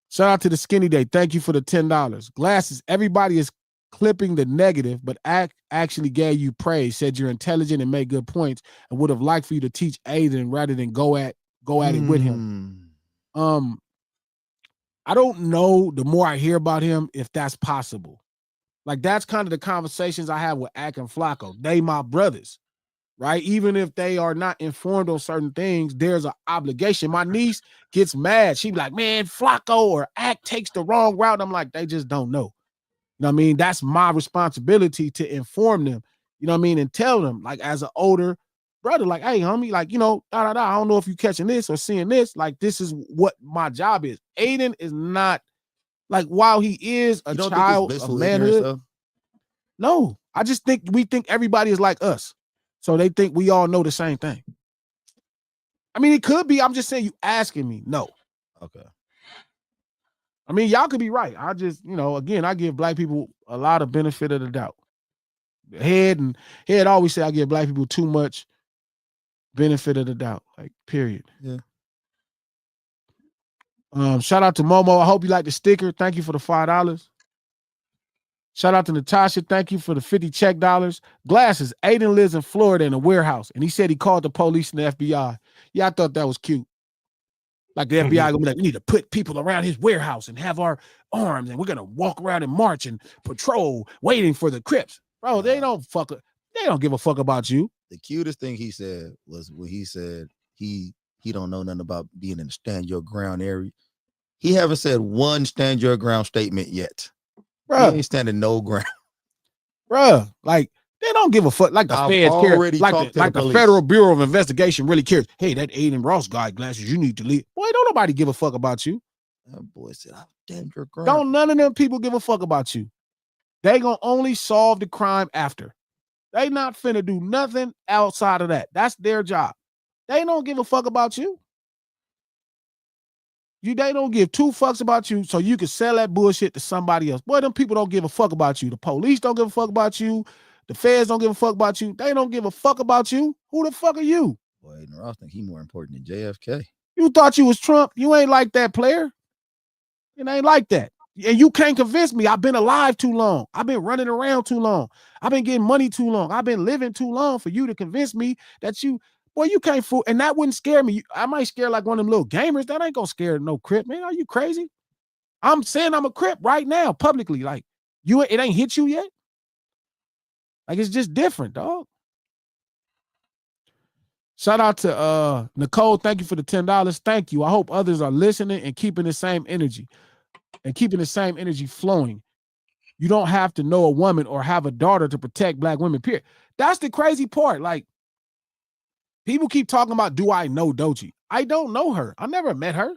Shout out to the Skinny Day. Thank you for the $10. Glasses, everybody is clipping the negative, but Ack actually gave you praise, said you're intelligent and made good points, and would have liked for you to teach Aiden rather than go at it with him. I don't know, the more I hear about him, if that's possible. Like, that's kind of the conversations I have with Ack and Flacco. They my brothers, right? Even if they are not informed on certain things, there's an obligation. My niece gets mad. She be like, man, Flacco or Ack takes the wrong route. I'm like, they just don't know. You know what I mean? That's my responsibility to inform them, you know what I mean? And tell them, like, as an older brother, like, hey, homie, like, you know, I don't know if you catching this or seeing this. Like, this is what my job is. Aiden is not, like, while he is a child of manhood. No, I just think we think everybody is like us. So they think we all know the same thing. I mean, it could be. I'm just saying you asking me. No. Okay. I mean, y'all could be right. I just, again, I give black people a lot of benefit of the doubt. Head always say I give black people too much benefit of the doubt. Like, period. Yeah. Shout out to Momo. I hope you like the sticker. Thank you for the $5. Shout out to Natasha. Thank you for the 50 check dollars. Glasses. Aiden lives in Florida in a warehouse, and he said he called the police and the FBI. Yeah, I thought that was cute. Like the FBI gonna be like, we need to put people around his warehouse and have our arms, and we're gonna walk around and march and patrol, waiting for the Crips. Bro, they don't give a fuck about you. The cutest thing he said was when he said he don't know nothing about being in the stand your ground area. He haven't said one stand your ground statement yet. Bro, he ain't standing no ground. Bro, like they don't give a fuck. Like the feds care. Like the Federal Bureau of Investigation really cares. Hey, that Aiden Ross guy, Glasses, you need to leave. Boy, don't nobody give a fuck about you. That boy said, I'll stand your ground. Don't none of them people give a fuck about you. They gonna only solve the crime after. They not finna do nothing outside of that. That's their job. They don't give a fuck about you. They don't give two fucks about you, so you can sell that bullshit to somebody else. Boy, them people don't give a fuck about you. The police don't give a fuck about you. The feds don't give a fuck about you. They don't give a fuck about you. Who the fuck are you? Boy, Aiden Ross think he more important than JFK. You thought you was Trump. You ain't like that, player. It ain't like that. And you can't convince me. I've been alive too long. I've been running around too long. I've been getting money too long. I've been living too long for you to convince me that you can't fool. And that wouldn't scare me. I might scare like one of them little gamers. That ain't gonna scare no Crip, man. Are you crazy? I'm saying I'm a Crip right now, publicly. Like, it ain't hit you yet. Like, it's just different, dog. Shout out to Nicole. Thank you for the $10. Thank you. I hope others are listening and keeping the same energy. And keeping the same energy flowing. You don't have to know a woman or have a daughter to protect black women, period. That's the crazy part. Like, people keep talking about, do I know Doechii? I don't know her. I never met her.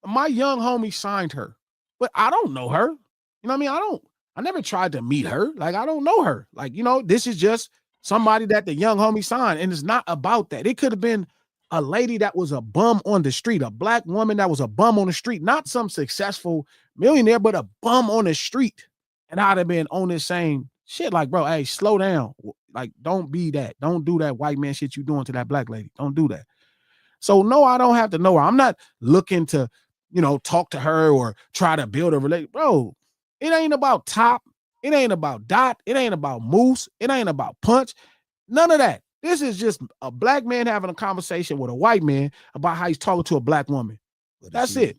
My young homie signed her, but I don't know her. You know what I mean? I never tried to meet her. Like, I don't know her. Like, this is just somebody that the young homie signed, and it's not about that. It could have been a lady that was a bum on the street, a black woman that was a bum on the street, not some successful millionaire, but a bum on the street. And I'd have been on this same shit. Like, bro, hey, slow down. Like, don't be that. Don't do that white man shit you doing to that black lady. Don't do that. So, no, I don't have to know her. I'm not looking to, talk to her or try to build a relationship. Bro, it ain't about Top. It ain't about Dot. It ain't about Moose. It ain't about Punch. None of that. This is just a black man having a conversation with a white man about how he's talking to a black woman. But that's it.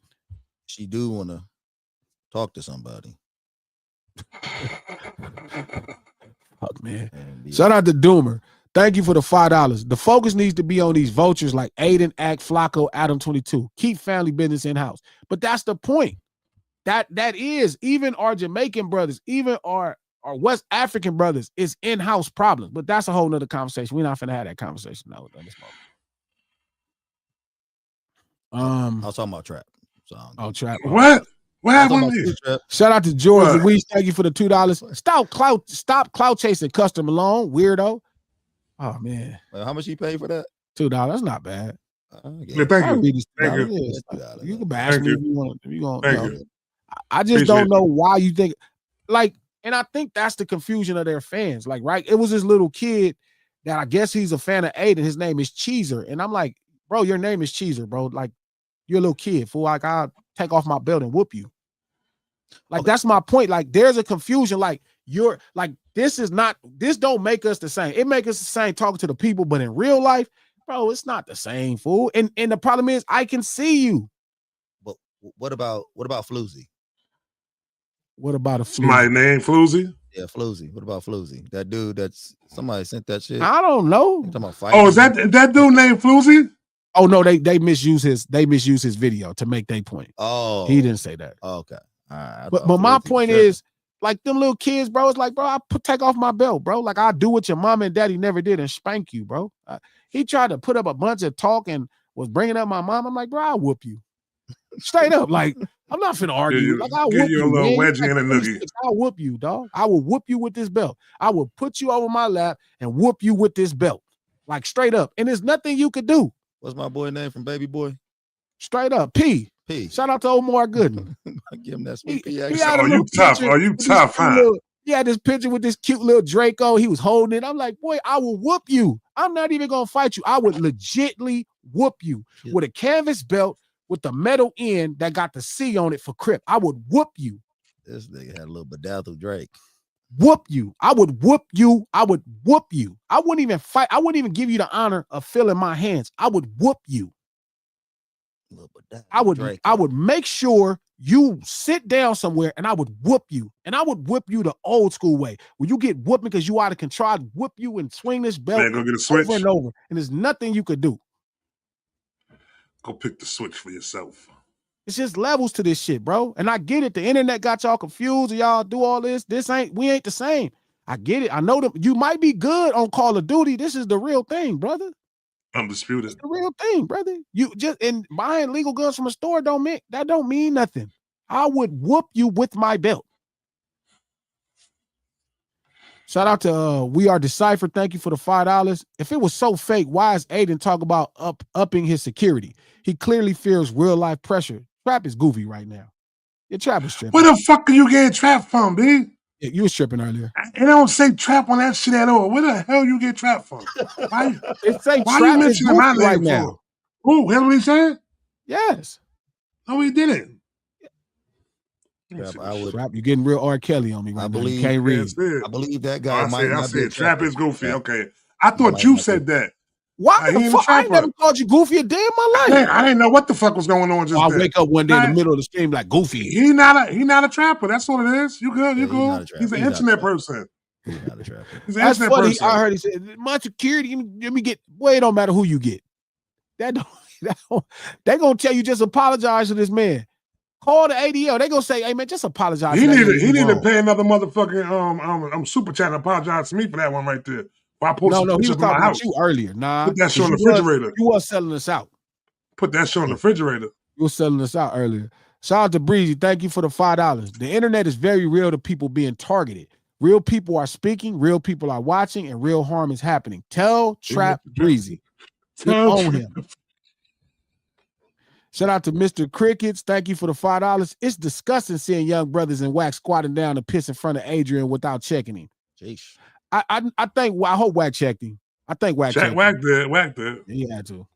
She do want to talk to somebody. Fuck, man. Shout out to Doomer. Thank you for the $5. The focus needs to be on these vultures like Aiden, Act, Flacco, Adam 22. Keep family business in-house. But that's the point. That is, even our Jamaican brothers, even our West African brothers, is in-house problems. But that's a whole nother conversation. We're not finna have that conversation now at this moment. I was talking about Trap. So, Trap. What? What happened? Shout out to George Louise. Thank you for the $2. Stop clout chasing Custom Malone, weirdo. Oh man. Well, how much you pay for that? $2. That's not bad. Yeah, thank you. You can bash me if you want. If you want. I just don't know why you think like, and I think that's the confusion of their fans. Like, right? It was this little kid that I guess he's a fan of Aiden. His name is Cheezer. And I'm like, bro, your name is Cheezer, bro. Like, you're a little kid. Fool, like, I'll take off my belt and whoop you. Like, that's my point. Like, there's a confusion. Like, you're like, this don't make us the same. It makes us the same talking to the people, but in real life, bro, it's not the same, fool. And the problem is I can see you. But what about Floozy? What about a Floozy? My name Floozy? Yeah, Floozy. What about Floozy? That dude that's somebody sent that shit. I don't know. Oh, is that dude named Floozy? Oh no, they misuse his video to make their point. Oh, he didn't say that. Oh, okay. All right. But my point is, like, them little kids, bro, it's like, bro, I take off my belt, bro. Like, I do what your mom and daddy never did and spank you, bro. He tried to put up a bunch of talk and was bringing up my mom. I'm like, bro, I'll whoop you. Straight up, like I'm not finna argue. Like I'll Give whoop you a you, little man. wedgie and a noogie. I'll whoop you, dog. I will whoop you with this belt. I will put you over my lap and whoop you with this belt, like straight up. And there's nothing you could do. What's my boy name from Baby Boy? Straight up, P. Shout out to Omar Gooden. Give him that sweet P. Oh, you tough. Oh, you tough, huh? He had this picture with this cute little Draco. He was holding it. I'm like, boy, I will whoop you. I'm not even gonna fight you. I would legitly whoop you with a canvas belt with the metal end that got the C on it for Crip. I would whoop you. This nigga had a little bedazzled Drake. Whoop you. I would whoop you. I would whoop you. I wouldn't even fight. I wouldn't even give you the honor of feeling my hands. I would whoop you. I would make sure you sit down somewhere and I would whoop you. And I would whip you the old school way. When you get whooped because you out of control, I'd whip you and swing this belt Man, go get a switch. over and over. And there's nothing you could do. Go pick the switch for yourself. It's just levels to this shit, bro. And I get it. The internet got y'all confused and y'all do all this. We ain't the same. I get it. I know that you might be good on Call of Duty. This is the real thing, brother. Undisputed. It's the real thing, brother. You just and buying legal guns from a store don't mean nothing. I would whoop you with my belt. Shout out to We Are Decipher. Thank you for the $5. If it was so fake, why is Aiden talk about upping his security? He clearly fears real life pressure. Trap is goofy right now. Your Trap is tripping. Where the fuck are you getting Trap from, B? Yeah, you was tripping earlier. It don't say Trap on that shit at all. Where the hell you get Trap from? Why you mentioning my name right now? Oh, that's what he said? Yes. No, he didn't. Trap, you're getting real R. Kelly on me right now. You can't read. I believe that guy I said Trap is goofy. Okay. I thought you said that. Why the fuck? I ain't never called you goofy a day in my life. I didn't know what the fuck was going on just I then. wake up one day in the middle of the stream like goofy. He not a trapper. That's what it is. You good? You cool? He's an internet person. He's not a trapper. He's an internet person. I heard he said, my security, let me get, well, it don't matter who you get. They gonna tell you just apologize to this man. Call the ADL. They gonna say, hey man, just apologize. He need to pay another motherfucking super chat and apologize to me for that one right there. No, he was talking about you earlier. Nah, put that shit on the refrigerator. You was selling us out. Put that shit on the refrigerator. You were selling us out earlier. Shout out to Breezy. Thank you for the $5. The internet is very real to people being targeted. Real people are speaking, real people are watching, and real harm is happening. Tell Trap Breezy. Own him. Shout out to Mr. Crickets. Thank you for the $5. It's disgusting seeing young brothers in wax squatting down to piss in front of Adrian without checking him. Jeez. I hope Wack checked him. I think Wack checked him. Wack did. He had to.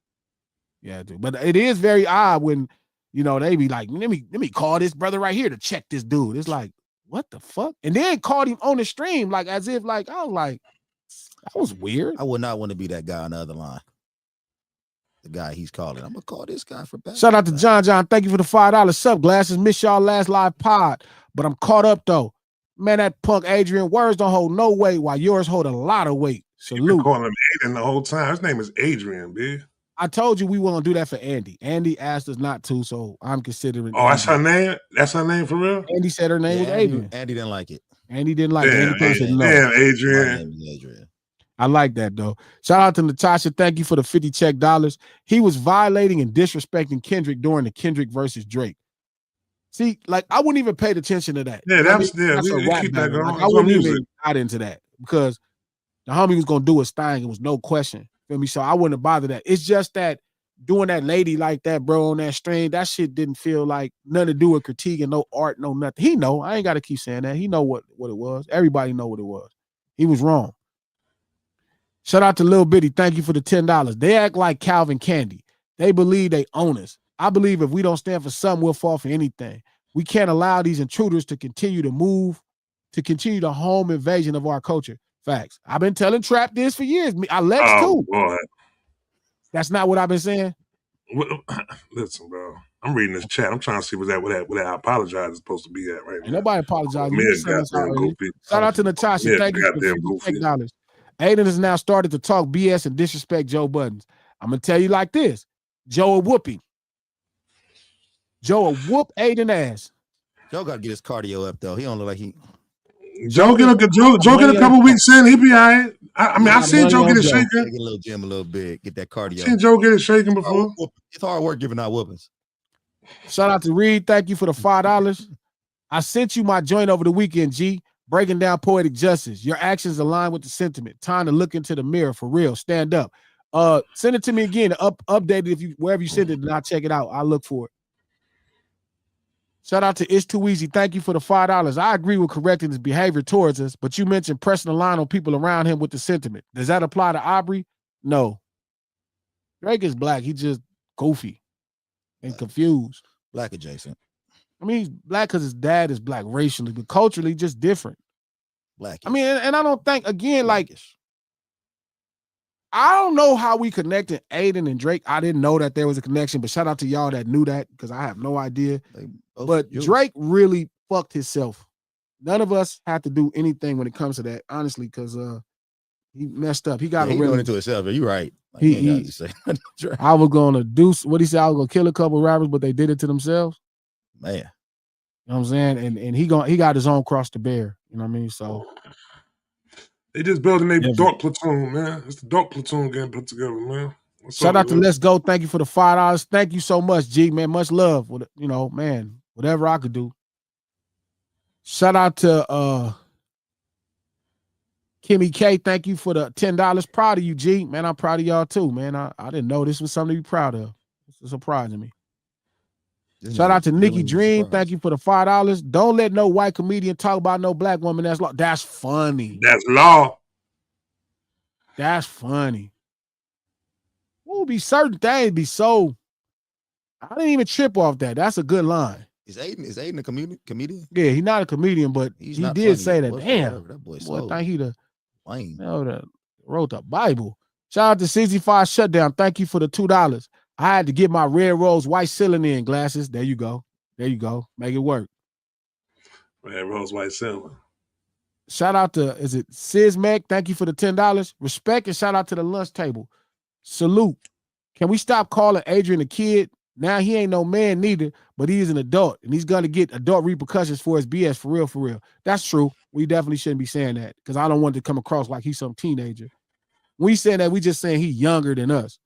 Yeah, but it is very odd when, they be like, let me call this brother right here to check this dude. It's like, what the fuck? And then called him on the stream, like as if like I was like, that was weird. I would not want to be that guy on the other line. The guy he's calling. I'm gonna call this guy for back. Shout out to John. Thank you for the $5. Sup, glasses. Miss y'all last live pod, but I'm caught up though. Man, that punk Adrian words don't hold no weight while yours hold a lot of weight. Salute. You've been calling him Aiden the whole time. His name is Adrian, B. I told you we won't do that for Andy. Andy asked us not to, so I'm considering. Oh, that's her name? That's her name for real? Andy said her name was Adrian. Andy didn't like it. Andy didn't like it. Damn, Adrian. I like that though. Shout out to Natasha. Thank you for the $50 check. He was violating and disrespecting Kendrick during the Kendrick versus Drake. See, like I wouldn't even pay attention to that. Yeah, that's a rap keep that going. Like, I wouldn't even got into that because the homie was gonna do his thing. It was no question. Feel me? So I wouldn't bother that. It's just that doing that lady like that, bro, on that stream, that shit didn't feel like nothing to do with critique and no art, no nothing. He know. I ain't got to keep saying that. He know what it was. Everybody know what it was. He was wrong. Shout out to Lil Bitty. Thank you for the $10. They act like Calvin Candy. They believe they own us. I believe if we don't stand for something, we'll fall for anything. We can't allow these intruders to continue to move, to continue the home invasion of our culture. Facts. I've been telling Trap this for years. I Lex too. Boy. That's not what I've been saying. Listen, bro. I'm reading this chat. I'm trying to see where that I apologize is supposed to be at right now. Nobody apologized. Shout out to Natasha. Thank you for the $50. Aiden has now started to talk BS and disrespect Joe Buttons. I'm gonna tell you like this: Joe will whoop him. Joe will whoop Aiden ass. Joe got to get his cardio up though. He don't look like he. Joe get a couple weeks in. He be all right. I seen Joe get it shaking. Take a little gym a little bit. Get that cardio. I seen Joe get it shaking before. It's hard work giving out whoopings. Shout out to Reed. Thank you for the $5. I sent you my joint over the weekend, G. Breaking down poetic justice. Your actions align with the sentiment. Time to look into the mirror for real. Stand up. Send it to me again. Update it if you wherever you send it, and I'll check it out. I'll look for it. Shout out to It's Too Easy. Thank you for the $5. I agree with correcting his behavior towards us, but you mentioned pressing the line on people around him with the sentiment. Does that apply to Aubrey? No. Drake is black. He's just goofy and confused. Black adjacent. I mean, he's black because his dad is black racially, but culturally just different. Black. I mean, and I don't think, again, Blackish. I don't know how we connected Aiden and Drake. I didn't know that there was a connection, but shout out to y'all that knew that because I have no idea. But Drake really fucked himself. None of us had to do anything when it comes to that, honestly, because he messed up. He got he doing it to himself. You're right. Like, I was gonna do what he said. I was gonna kill a couple rappers, but they did it to themselves. Man, you know what I'm saying? And he got his own cross to bear. You know what I mean? So they just building a dark platoon, man. It's the dark platoon getting put together, man. Shout out to Let's Go. Thank you for the $5. Thank you so much, G, man. Much love. You know, man, whatever I could do. Shout out to Kimmy K. Thank you for the $10. Proud of you, G. Man, I'm proud of y'all too, man. I didn't know this was something to be proud of. It's surprising me. Shout out to Nikki Dream. Thank you for the $5. Don't let no white comedian talk about no black woman. That's law. That's funny. That's law. That's funny. What would be certain things be so? I didn't even trip off that. That's a good line. Is Aiden a comedian? Yeah, he's not a comedian, but he did say that. Damn, that boy think he Wayne. Wrote the Bible. Shout out to 65 Shutdown. Thank you for the $2. I had to get my red rose white ceiling in glasses. There you go. There you go. Make it work. Red rose white ceiling. Shout out to, is it Sizmec? Thank you for the $10. Respect and shout out to the lunch table. Salute. Can we stop calling Adrian a kid? Now he ain't no man neither, but he is an adult, and he's gonna get adult repercussions for his BS for real, for real. That's true. We definitely shouldn't be saying that because I don't want it to come across like he's some teenager. When we say that, we just saying he's younger than us.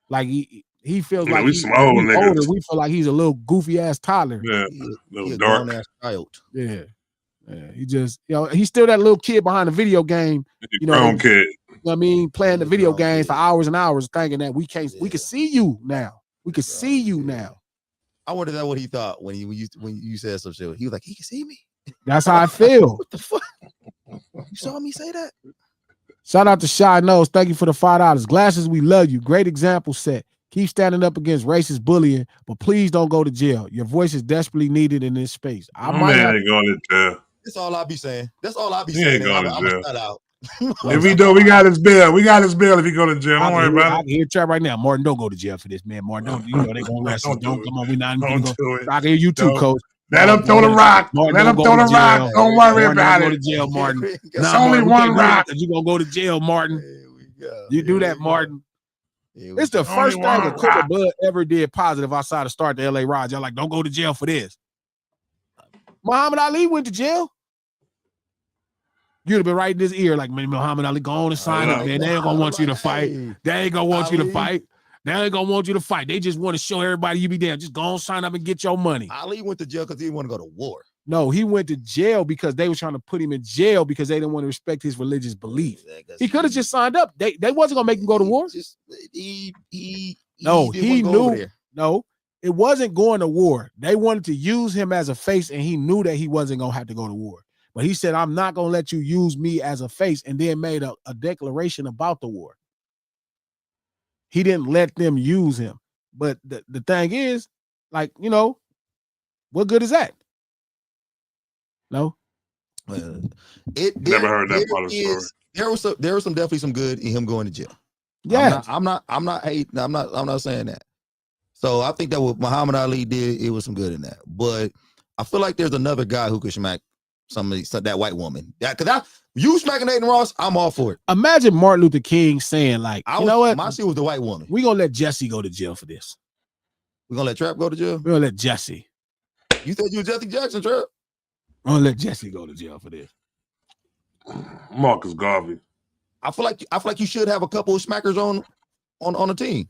Like he feels like he's older. We feel like he's a little goofy ass toddler. Yeah, little dark ass child. Yeah. Yeah, he just, he's still that little kid behind the video game. Grown kid. You know what I mean? Playing the video game for hours and hours, thinking that we can see you now. We can see you now. I wonder that what he thought when you said some shit. He was like, he can see me. That's how I feel. What the fuck? You saw me say that? Shout out to Shy Nose. Thank you for the $5. Glasses, we love you. Great example set. Keep standing up against racist bullying, but please don't go to jail. Your voice is desperately needed in this space. Ain't going to jail. That's all I be saying. That's all I be saying. I'm gonna shut out. If we do, we got his bill. We got his bill if he go to jail. Don't worry about it. I can hear Trap right now. Martin, don't go to jail for this, man. Martin, don't. You know they gonna arrest us. Don't come on. We not even go. I can hear you too, Coach. Let him throw the rock. Let him throw the rock. Don't worry about it. Go to jail, Martin. It's only one rock. You gonna go to jail, Martin? You do that, Martin. It's the first thing a Cooper Bud ever did positive outside of start the LA Raj. Y'all like, don't go to jail for this. Muhammad Ali went to jail. You'd have been right in his ear, like, man, Muhammad Ali, go on and sign up, man. They ain't gonna want you to fight. They ain't gonna want you to fight. They ain't gonna want you to fight. They just want to show everybody you be there. Just go on, sign up and get your money. Ali went to jail because he didn't want to go to war. No, he went to jail because they were trying to put him in jail because they didn't want to respect his religious belief. He could have just signed up. They wasn't gonna make him go to war. He knew. No, it wasn't going to war. They wanted to use him as a face, and he knew that he wasn't gonna have to go to war. But he said, I'm not going to let you use me as a face, and then made a declaration about the war. He didn't let them use him. But the thing is, like, what good is that? No? Never heard that part of the story. There was definitely some good in him going to jail. Yeah. I'm not hating. I'm not saying that. So I think that what Muhammad Ali did, it was some good in that. But I feel like there's another guy who could smack that white woman. Yeah, because you smacking Aiden Ross, I'm all for it. Imagine Martin Luther King saying, like, you know what? My shit was the white woman. We're gonna let Jesse go to jail for this. We're gonna let Trap go to jail? We're gonna let Jesse. You said you were Jesse Jackson, Trap? We're gonna let Jesse go to jail for this. Marcus Garvey. I feel like you should have a couple of smackers on the team.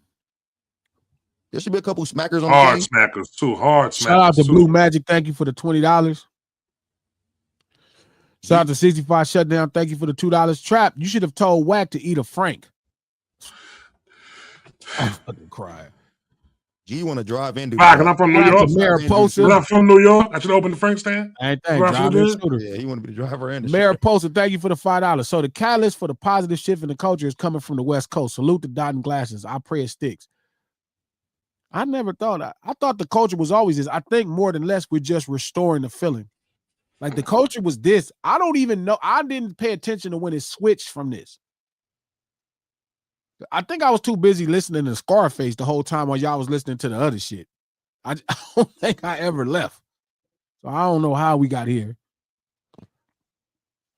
There should be a couple smackers on hard the team. smackers too. Hard smackers. Shout out to too. Blue Magic. Thank you for the $20. Shout out to 65 Shutdown. Thank you for the $2. Trap, you should have told Wack to eat a Frank. I'm fucking crying. G want to drive in. Fuck, and I'm from New York. Mariposa. I'm from New York. I should open the Frank stand. Ain't that driver shooter? Yeah, he want to be the driver and the Mariposa, thank you for the $5. So the catalyst for the positive shift in the culture is coming from the West Coast. Salute the Dot and Glasses. I pray it sticks. I never thought I thought the culture was always this. I think more than less, we're just restoring the feeling. Like the culture was this. I don't even know. I didn't pay attention to when it switched from this. I think I was too busy listening to Scarface the whole time while y'all was listening to the other shit. I don't think I ever left. So I don't know how we got here.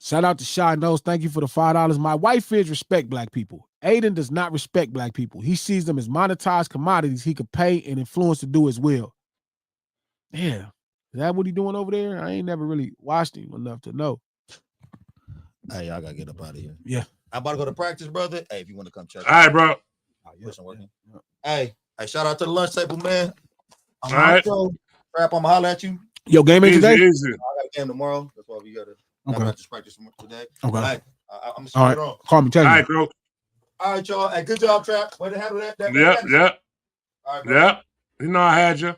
Shout out to Shy Nose. Thank you for the $5. My white fears respect black people. Aiden does not respect black people. He sees them as monetized commodities he could pay and influence to do his will. Yeah. Is that what he doing over there? I ain't never really watched him enough to know. Hey, I gotta get up out of here. Yeah. I'm about to go to practice, brother. Hey, if you want to come check. All right, bro. Working. Hey, shout out to the lunch table, man. I'm all right. Trap, I'm gonna holler at you. Yo, game in today? Easy. I got a game tomorrow. That's why we gotta practice today. Okay. Right. I'm all right. on. Call me. Tell you. All right, bro. All right, y'all. Hey, good job, Trap. Way to handle that. Yep. All right, yep. You know I had you.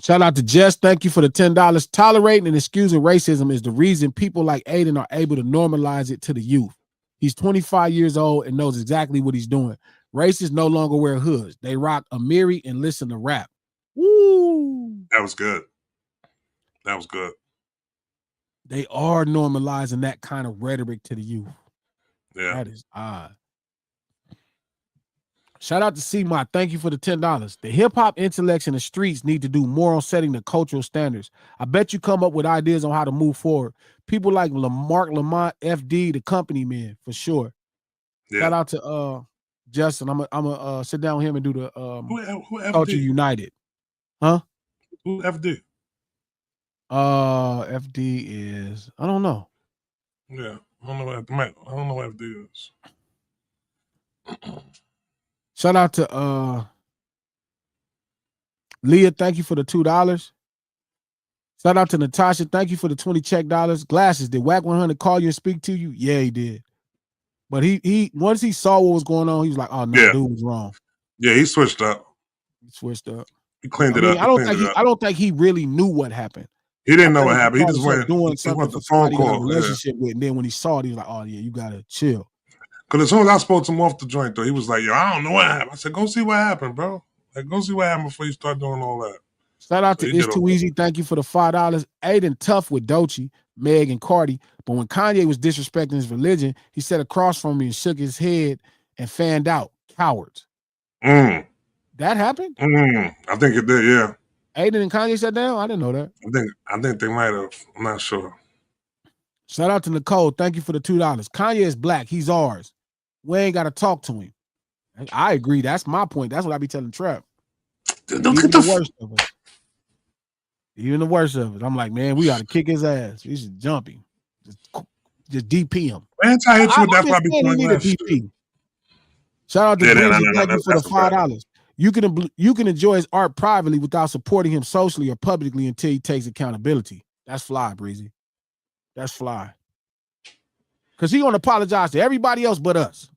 Shout out to Jess. Thank you for the $10. Tolerating and excusing racism is the reason people like Aiden are able to normalize it to the youth. He's 25 years old and knows exactly what he's doing. Racists no longer wear hoods. They rock Amiri and listen to rap. Woo! That was good. That was good. They are normalizing that kind of rhetoric to the youth. Yeah. That is odd. Shout out to C-Mod. Thank you for the $10. The hip-hop intellects in the streets need to do more on setting the cultural standards. I bet you come up with ideas on how to move forward. People like Mark Lamont, FD, the company man, for sure. Yeah. Shout out to Justin. I'm gonna sit down with him and do the who Culture FD? United. Huh? Who FD? FD is, I don't know. Yeah. I don't know what FD is. Shout out to Leah, thank you for the $2. Shout out to Natasha, thank you for the 20 check dollars. Glasses, did Wack 100 call you and speak to you? Yeah, he did. But he once he saw what was going on, he was like, oh no, dude was wrong. Yeah, he switched up. He switched up. He cleaned it up. I don't think he really knew what happened. He didn't know what happened. He just went doing something the phone call. Relationship with, and then when he saw it, he was like, oh yeah, you gotta chill. Because as soon as I spoke to him off the joint, though, he was like, yo, I don't know what happened. I said, go see what happened, bro. Like, go see what happened before you start doing all that. Shout out to It's Too Easy. Thank you for the $5. Aiden tough with Doechii, Meg, and Cardi. But when Kanye was disrespecting his religion, he sat across from me and shook his head and fanned out. Cowards. That happened? I think it did, yeah. Aiden and Kanye sat down? I didn't know that. I think they might have. I'm not sure. Shout out to Nicole. Thank you for the $2. Kanye is black. He's ours. We ain't got to talk to him. I agree. That's my point. That's what I be telling Trap. Even the worst of us. Even the worst of it. I'm like, man, we got to kick his ass. We should jump him. Just DP him. Anti hit you with that probably DP. Shout out to Breezy. Thank you for the $5. You can enjoy his art privately without supporting him socially or publicly until he takes accountability. That's fly, Breezy. That's fly. Because he gonna apologize to everybody else but us.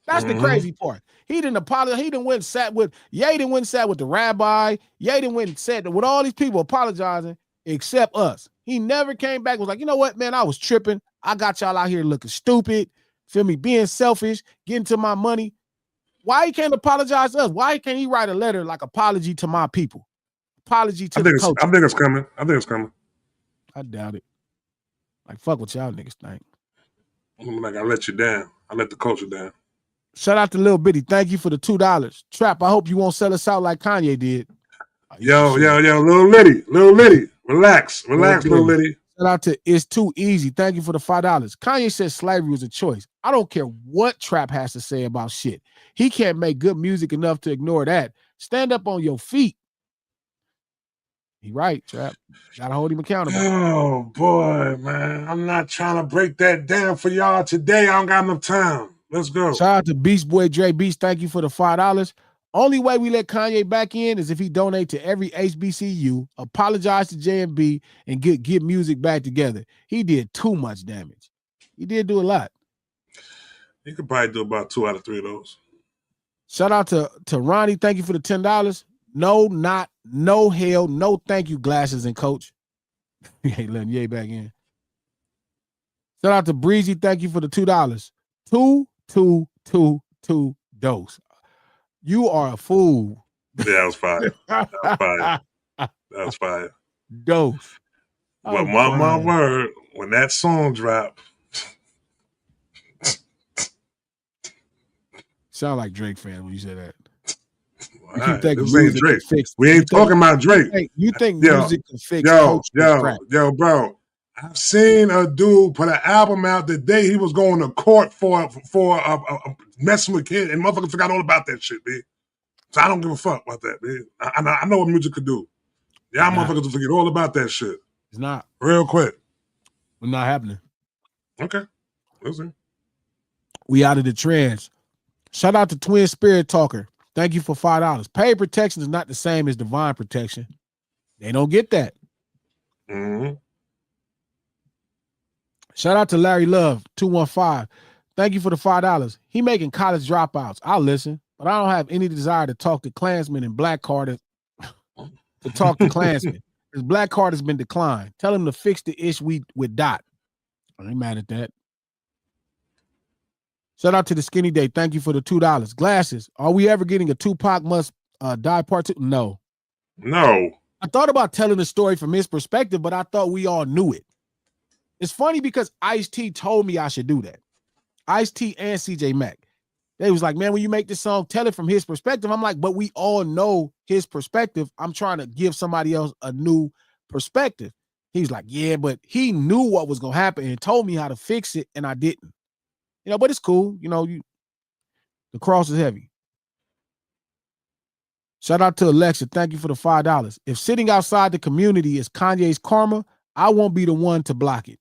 That's the crazy part. He didn't apologize. He didn't went and sat with Yaden went and sat with the rabbi. Yaden went and sat with all these people apologizing except us. He never came back and was like, you know what, man, I was tripping. I got y'all out here looking stupid. Feel me? Being selfish, getting to my money. Why he can't apologize to us? Why can't he write a letter like apology to my people? Apology to the culture. I think it's coming. I doubt it. Like, fuck what y'all niggas think. I'm like, I let you down. I let the culture down. Shout out to Lil Bitty. Thank you for the $2. Trap, I hope you won't sell us out like Kanye did. Yo, Lil Liddy. Relax, Lil Liddy. Shout out to It's Too Easy. Thank you for the $5. Kanye said slavery was a choice. I don't care what Trap has to say about shit. He can't make good music enough to ignore that. Stand up on your feet. He right, Trap. Gotta hold him accountable. Oh boy, man. I'm not trying to break that down for y'all today. I don't got enough time. Let's go. Shout out to Beast Boy Dre Beast. Thank you for the $5. Only way we let Kanye back in is if he donate to every HBCU, apologize to J&B, and get music back together. He did too much damage. He did do a lot. He could probably do about 2 out of 3 of those. Shout out to Ronnie. Thank you for the $10. No hell, no thank you, Glasses and Coach. He ain't letting Ye back in. Shout out to Breezy. Thank you for the $2. 2 dose. You are a fool. Yeah, that was fire. That was fire. That was fire. Dose. But my word, when that song dropped. Sound like Drake fan when you say that. Right. This ain't Drake. We ain't talking about Drake. You think music can fix crap. Yo, bro. I've seen a dude put an album out the day he was going to court for messing with kids, and motherfuckers forgot all about that shit, man. So I don't give a fuck about that, man. I know what music could do. Y'all motherfuckers will forget all about that shit. It's not. Real quick. It's not happening. Okay. We'll see. We out of the trends. Shout out to Twin Spirit Talker. Thank you for $5. Paid protection is not the same as divine protection. They don't get that. Mm-hmm. Shout out to Larry Love, 215. Thank you for the $5. He making college dropouts. I'll listen, but I don't have any desire to talk to Klansmen and Black Card to talk to Klansmen. His Black Card has been declined. Tell him to fix the issue with Dot. I ain't mad at that. Shout out to the Skinny Day. Thank you for the $2. Glasses. Are we ever getting a Tupac Must Die Part 2? No. I thought about telling the story from his perspective, but I thought we all knew it. It's funny because Ice-T told me I should do that. Ice-T and CJ Mack. They was like, man, when you make this song, tell it from his perspective. I'm like, but we all know his perspective. I'm trying to give somebody else a new perspective. He's like, yeah, but he knew what was going to happen and told me how to fix it, and I didn't. But it's cool. The cross is heavy. Shout out to Alexa. Thank you for the $5. If sitting outside the community is Kanye's karma, I won't be the one to block it.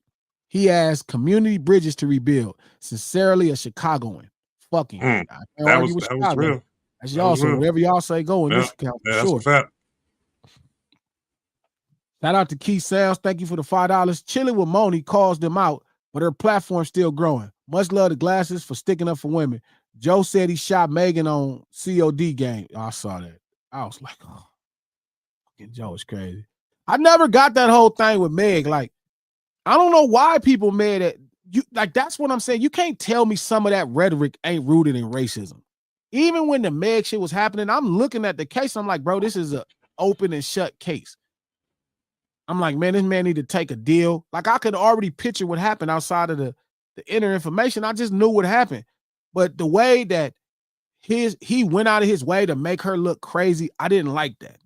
He has community bridges to rebuild. Sincerely, a Chicagoan. Fucking. That was real. That's y'all. So whatever y'all say, go in this account. Yeah, that's a fact. Shout out to Key Sounds. Thank you for the $5. Chilling with Moni calls them out, but her platform's still growing. Much love to Glasses for sticking up for women. Joe said he shot Megan on COD game. I saw that. I was like, oh, fucking Joe is crazy. I never got that whole thing with Meg. Like, I don't know why people mad at you. Like, that's what I'm saying. You can't tell me some of that rhetoric ain't rooted in racism. Even when the Meg shit was happening, I'm looking at the case. I'm like, bro, this is an open and shut case. I'm like, man, this man need to take a deal. Like, I could already picture what happened outside of the inner information. I just knew what happened. But the way that he went out of his way to make her look crazy, I didn't like that.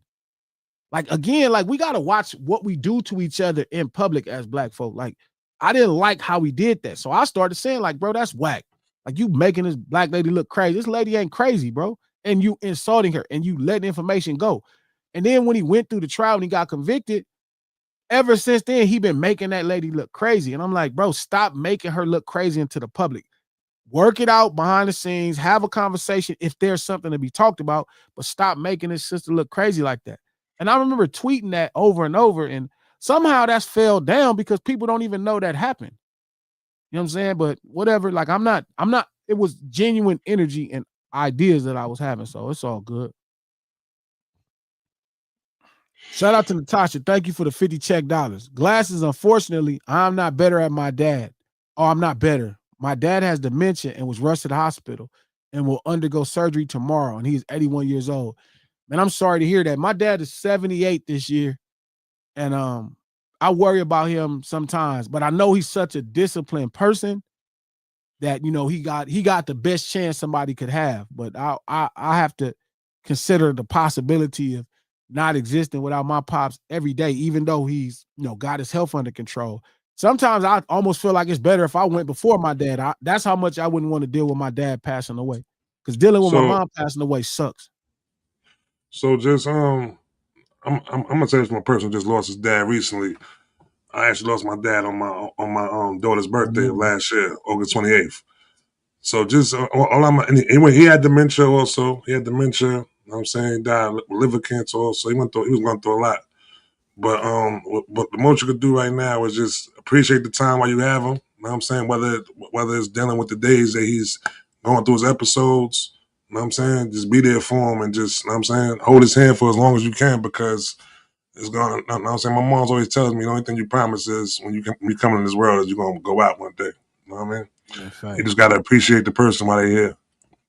Like, again, like, we got to watch what we do to each other in public as Black folk. Like, I didn't like how he did that. So I started saying, like, bro, that's whack. Like, you making this Black lady look crazy. This lady ain't crazy, bro. And you insulting her and you letting information go. And then when he went through the trial and he got convicted, ever since then, he been making that lady look crazy. And I'm like, bro, stop making her look crazy into the public. Work it out behind the scenes. Have a conversation if there's something to be talked about, but stop making this sister look crazy like that. And I remember tweeting that over and over, and somehow that's fell down because people don't even know that happened. You know what I'm saying? But whatever, like, I'm not, it was genuine energy and ideas that I was having, so it's all good. Shout out to Natasha. Thank you for the 50 check dollars. Glasses, unfortunately, I'm not better at my dad. Oh, I'm not better. My dad has dementia and was rushed to the hospital and will undergo surgery tomorrow, and he's 81 years old. Man, I'm sorry to hear that. My dad is 78 this year, and I worry about him sometimes, but I know he's such a disciplined person that, he got the best chance somebody could have. But I have to consider the possibility of not existing without my pops every day, even though he's, got his health under control. Sometimes I almost feel like it's better if I went before my dad. That's how much I wouldn't want to deal with my dad passing away, because dealing with my mom passing away sucks. So just I'm gonna say this from a person who just lost his dad recently. I actually lost my dad on my daughter's birthday of last year, August 28th. So just he had dementia also. He had dementia. know what I'm saying? He died with liver cancer also. He was going through a lot. But the most you could do right now is just appreciate the time while you have him. You know what I'm saying? Whether it's dealing with the days that he's going through his episodes, you know what I'm saying? Just be there for him and just, you know what I'm saying, hold his hand for as long as you can, because it's going, you know what I'm saying? My mom's always tells me the only thing you promise is when you come in this world is you're going to go out one day. You know what I mean? Yeah, you just got to appreciate the person while they're here.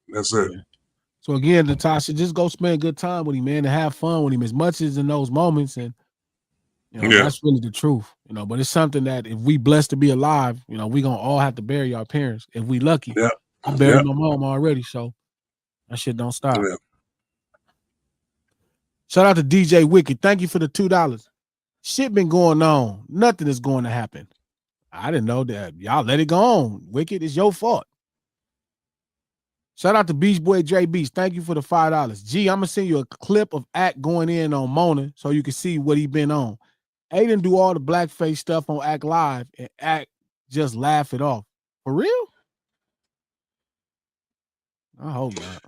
That's it. Yeah. So again, Natasha, just go spend a good time with him, man, and have fun with him as much as in those moments. And that's really the truth, but it's something that if we blessed to be alive, we gonna all have to bury our parents if we lucky. Yeah. I buried my mom already, so that shit don't stop. Yeah. Shout out to DJ Wicked. Thank you for the $2. Shit been going on. Nothing is going to happen. I didn't know that. Y'all let it go on. Wicked, it's your fault. Shout out to Beach Boy Dre Beach. Thank you for the $5. G, I'm gonna send you a clip of Act going in on Mona so you can see what he been on. Aiden do all the blackface stuff on Act Live and Act just laugh it off. For real? I hope not.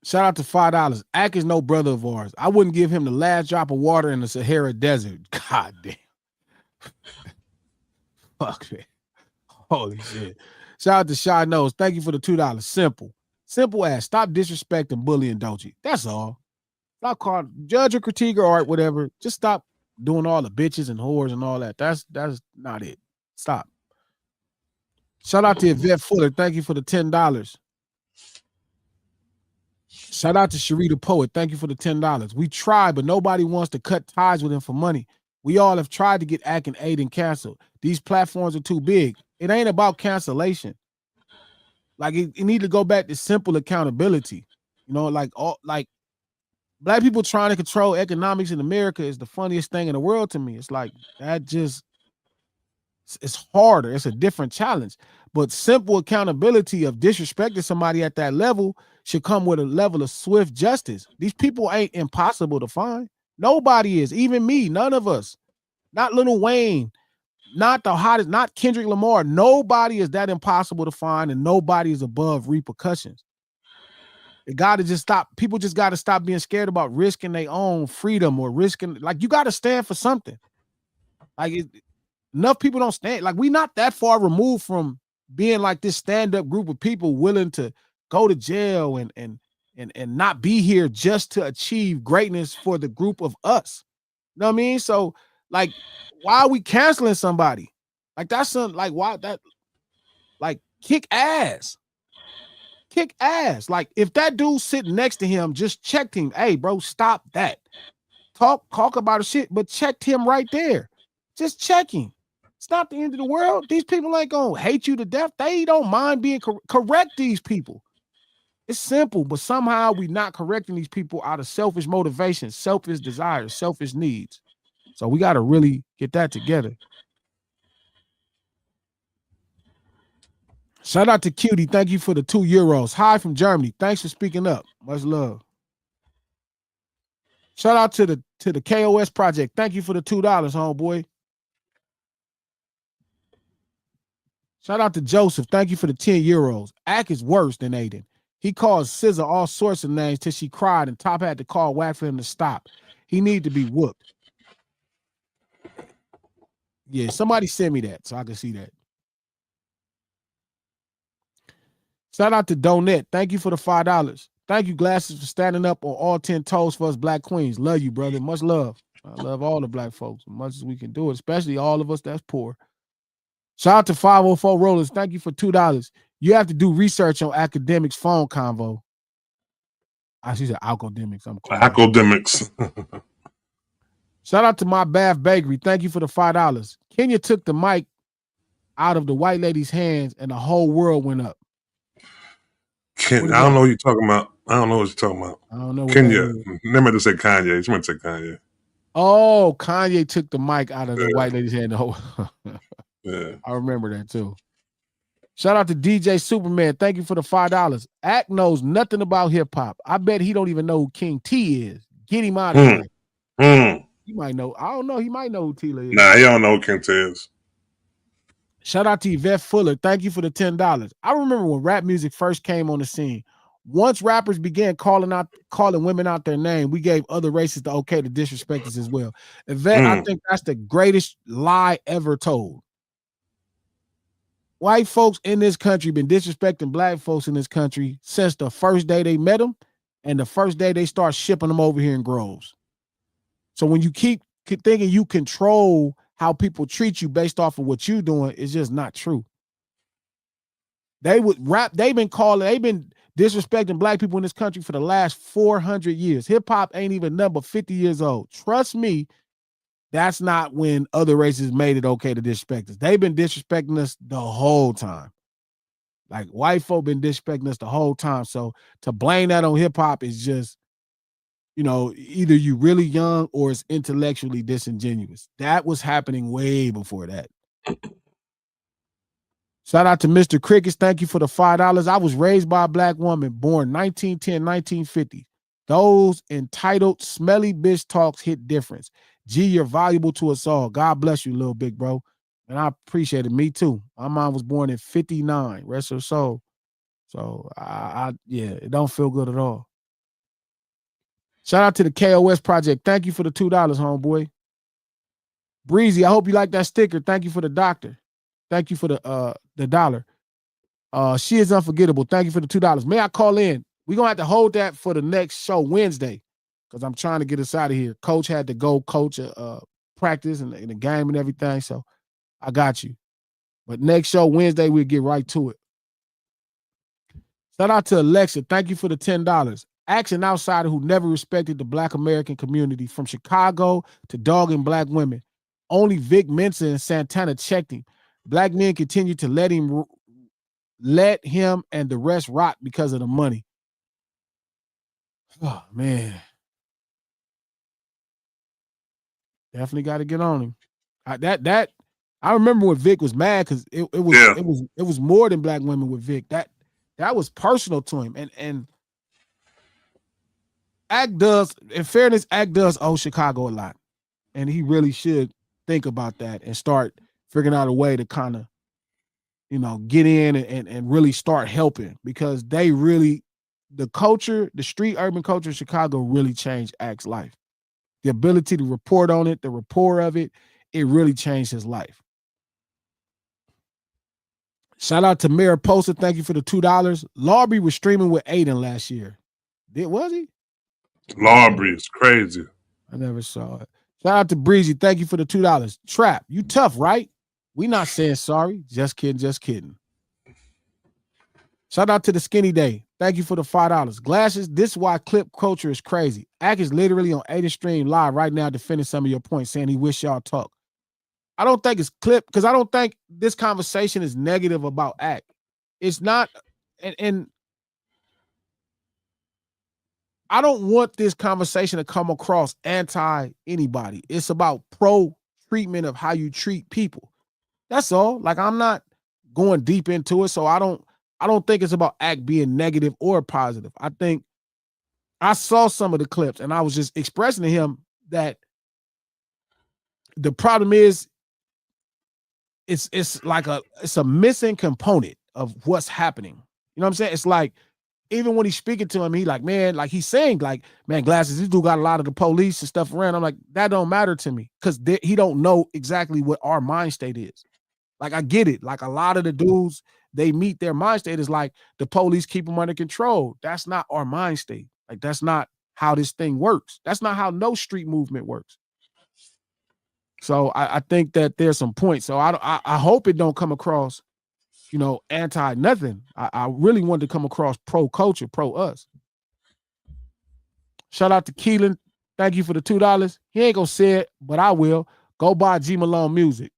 Shout out to $5. Ack is no brother of ours. I wouldn't give him the last drop of water in the Sahara Desert. God damn. Fuck, man. Holy shit. Shout out to Shy Nose. Thank you for the $2. Simple. Simple as. Stop disrespecting, bullying Doechii. That's all. Stop calling, judge or critique or art, whatever. Just stop doing all the bitches and whores and all that. That's not it. Stop. Shout out to Yvette Fuller. Thank you for the $10. Shout out to Sharita Poet. Thank you for the $10. We tried, but nobody wants to cut ties with him for money. We all have tried to get Ack and Aiden canceled. These platforms are too big. It ain't about cancellation. Like it need to go back to simple accountability. Like black people trying to control economics in America is the funniest thing in the world to me. It's like that just it's harder. It's a different challenge. But simple accountability of disrespecting somebody at that level should come with a level of swift justice. These people ain't impossible to find. Nobody is, even me, none of us. Not Lil Wayne, not the hottest, not Kendrick Lamar. Nobody is that impossible to find, and nobody is above repercussions. It got to just stop. People just got to stop being scared about risking their own freedom or risking, like, you got to stand for something. Like, enough people don't stand. Like, we not that far removed from being like this stand-up group of people willing to go to jail and not be here just to achieve greatness for the group of us. You know what I mean? So, like, why are we canceling somebody? Like, that's something, like, why that, like, kick ass. Kick ass. Like, if that dude sitting next to him just checked him, hey, bro, stop that. Talk about a shit, but checked him right there. Just check him. It's not the end of the world. These people ain't gonna hate you to death. They don't mind being correct these people. It's simple, but somehow we not correcting these people out of selfish motivation, selfish desires, selfish needs. So we got to really get that together. Shout out to Cutie. Thank you for the €2. Hi from Germany. Thanks for speaking up. Much love. Shout out to the KOS Project. Thank you for the $2, homeboy. Shout out to Joseph. Thank you for the €10. Ack is worse than Aiden. He called SZA all sorts of names till she cried, and Top had to call Wack for him to stop. He need to be whooped. Yeah, somebody send me that so I can see that. Shout out to Donette. Thank you for the $5. Thank you, Glasses, for standing up on all 10 toes for us black queens. Love you, brother. Much love. I love all the black folks as much as we can do it, especially all of us that's poor. Shout out to 504 Rollers. Thank you for $2. You have to do research on academics phone convo. She said academics. I'm close. Academics. Shout out to My Bath Bakery. Thank you for the $5. Kenya took the mic out of the white lady's hands and the whole world went up. I don't know what you're talking about. I don't know what you're talking about. I don't know what Kenya. Never to say Kanye. She meant to say Kanye. Oh, Kanye took the mic out of the white lady's hand. Yeah. I remember that too. Shout out to DJ Superman. Thank you for the $5. Ack knows nothing about hip hop. I bet he don't even know who King T is. Get him out of here. He might know. I don't know. He might know who Tila is. Nah, he don't know who King T is. Shout out to Yvette Fuller. Thank you for the $10. I remember when rap music first came on the scene. Once rappers began calling women out their name, we gave other races the okay to disrespect us as well. Yvette, I think that's the greatest lie ever told. White folks in this country been disrespecting black folks in this country since the first day they met them and the first day they start shipping them over here in groves. So when you keep thinking you control how people treat you based off of what you're doing, it's just not true. They've been disrespecting black people in this country for the last 400 years. Hip hop ain't even number 50 years old. Trust me, that's not when other races made it okay to disrespect us. They've been disrespecting us the whole time. Like white folk been disrespecting us the whole time. So to blame that on hip hop is just, either you really young or it's intellectually disingenuous. That was happening way before that. Shout out to Mr. Crickets. Thank you for the $5. I was raised by a black woman, born 1910, 1950. Those entitled, smelly bitch talks hit difference. G, you're valuable to us all. God bless you, little big bro. And I appreciate it. Me too. My mom was born in 59. Rest her soul. So, it don't feel good at all. Shout out to the KOS Project. Thank you for the $2, homeboy. Breezy, I hope you like that sticker. Thank you for the doctor. Thank you for the dollar. She is unforgettable. Thank you for the $2. May I call in? We're going to have to hold that for the next show Wednesday because I'm trying to get us out of here. Coach had to go coach practice and the game and everything, so I got you. But next show Wednesday, we'll get right to it. Shout out to Alexa. Thank you for the $10. Ask an outsider who never respected the Black American community from Chicago to dogging black women. Only Vic Mensa and Santana checked him. Black men continue to let him and the rest rot because of the money. Oh, man. Definitely got to get on him. I remember when Vic was mad because it was more than black women with Vic. That was personal to him. And Act does, in fairness, Act does owe Chicago a lot. And he really should think about that and start figuring out a way to kind of, get in and really start helping because they really, the street urban culture of Chicago really changed Act's life. The ability to report on it, the rapport of it, it really changed his life. Shout out to Mariposa. Thank you for the $2. Larby was streaming with Aiden last year. Was he? Larby is crazy. I never saw it. Shout out to Breezy. Thank you for the $2. Trap, you tough, right? We not saying sorry. Just kidding, just kidding. Shout out to the Skinny Day. Thank you for the $5. Glasses, this is why clip culture is crazy. Ack is literally on Aiden Stream live right now defending some of your points, saying he wish y'all talk. I don't think it's clip because I don't think this conversation is negative about Ack. It's not, and I don't want this conversation to come across anti anybody. It's about pro treatment of how you treat people. That's all. Like I'm not going deep into it, so I don't think it's about Act being negative or positive. I think I saw some of the clips and I was just expressing to him that the problem is it's a missing component of what's happening. You know what I'm saying? It's like even when he's speaking to him, he like, man, like he's saying like, man, Glasses, this dude got a lot of the police and stuff around. I'm like, that don't matter to me because he don't know exactly what our mind state is. Like I get it. Like a lot of the dudes, they meet their mind state is like the police keep them under control. That's not our mind state. Like that's not how this thing works. That's not how no street movement works. So I think that there's some points. So I hope it don't come across, anti nothing. I really want to come across pro culture, pro us. Shout out to Keelan. Thank you for the $2. He ain't gonna say it, but I will. Go buy G Malone music.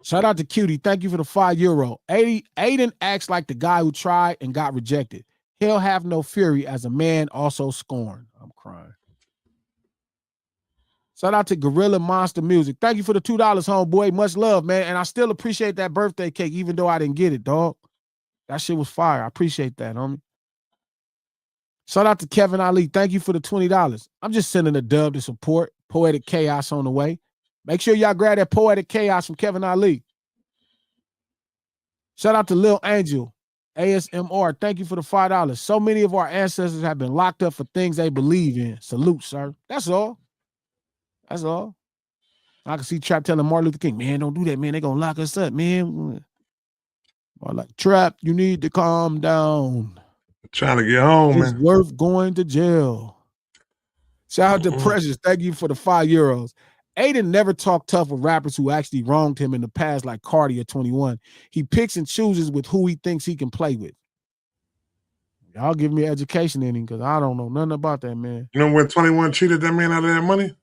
Shout out to Cutie. Thank you for the €5. Aiden acts like the guy who tried and got rejected. He'll have no fury as a man also scorned. I'm crying. Shout out to Gorilla Monster Music. Thank you for the $2, homeboy. Much love, man. And I still appreciate that birthday cake, even though I didn't get it, dog. That shit was fire. I appreciate that, homie. Shout out to Kevin Ali. Thank you for the $20. I'm just sending a dub to support Poetic Chaos on the way. Make sure y'all grab that Poetic Chaos from Kevin Ali. Shout out to Lil Angel. ASMR, thank you for the $5. So many of our ancestors have been locked up for things they believe in. Salute, sir. That's all. That's all. I can see Trap telling Martin Luther King, man, don't do that, man. They're going to lock us up, man. Or like, Trap, you need to calm down. I'm trying to get home, It's man. worth going to jail. Shout out to Precious. Thank you for the €5. Aiden never talked tough with rappers who actually wronged him in the past, like Cardi or 21. He picks and chooses with who he thinks he can play with. Y'all give me education in him because I don't know nothing about that, man. You know when 21 cheated that man out of that money?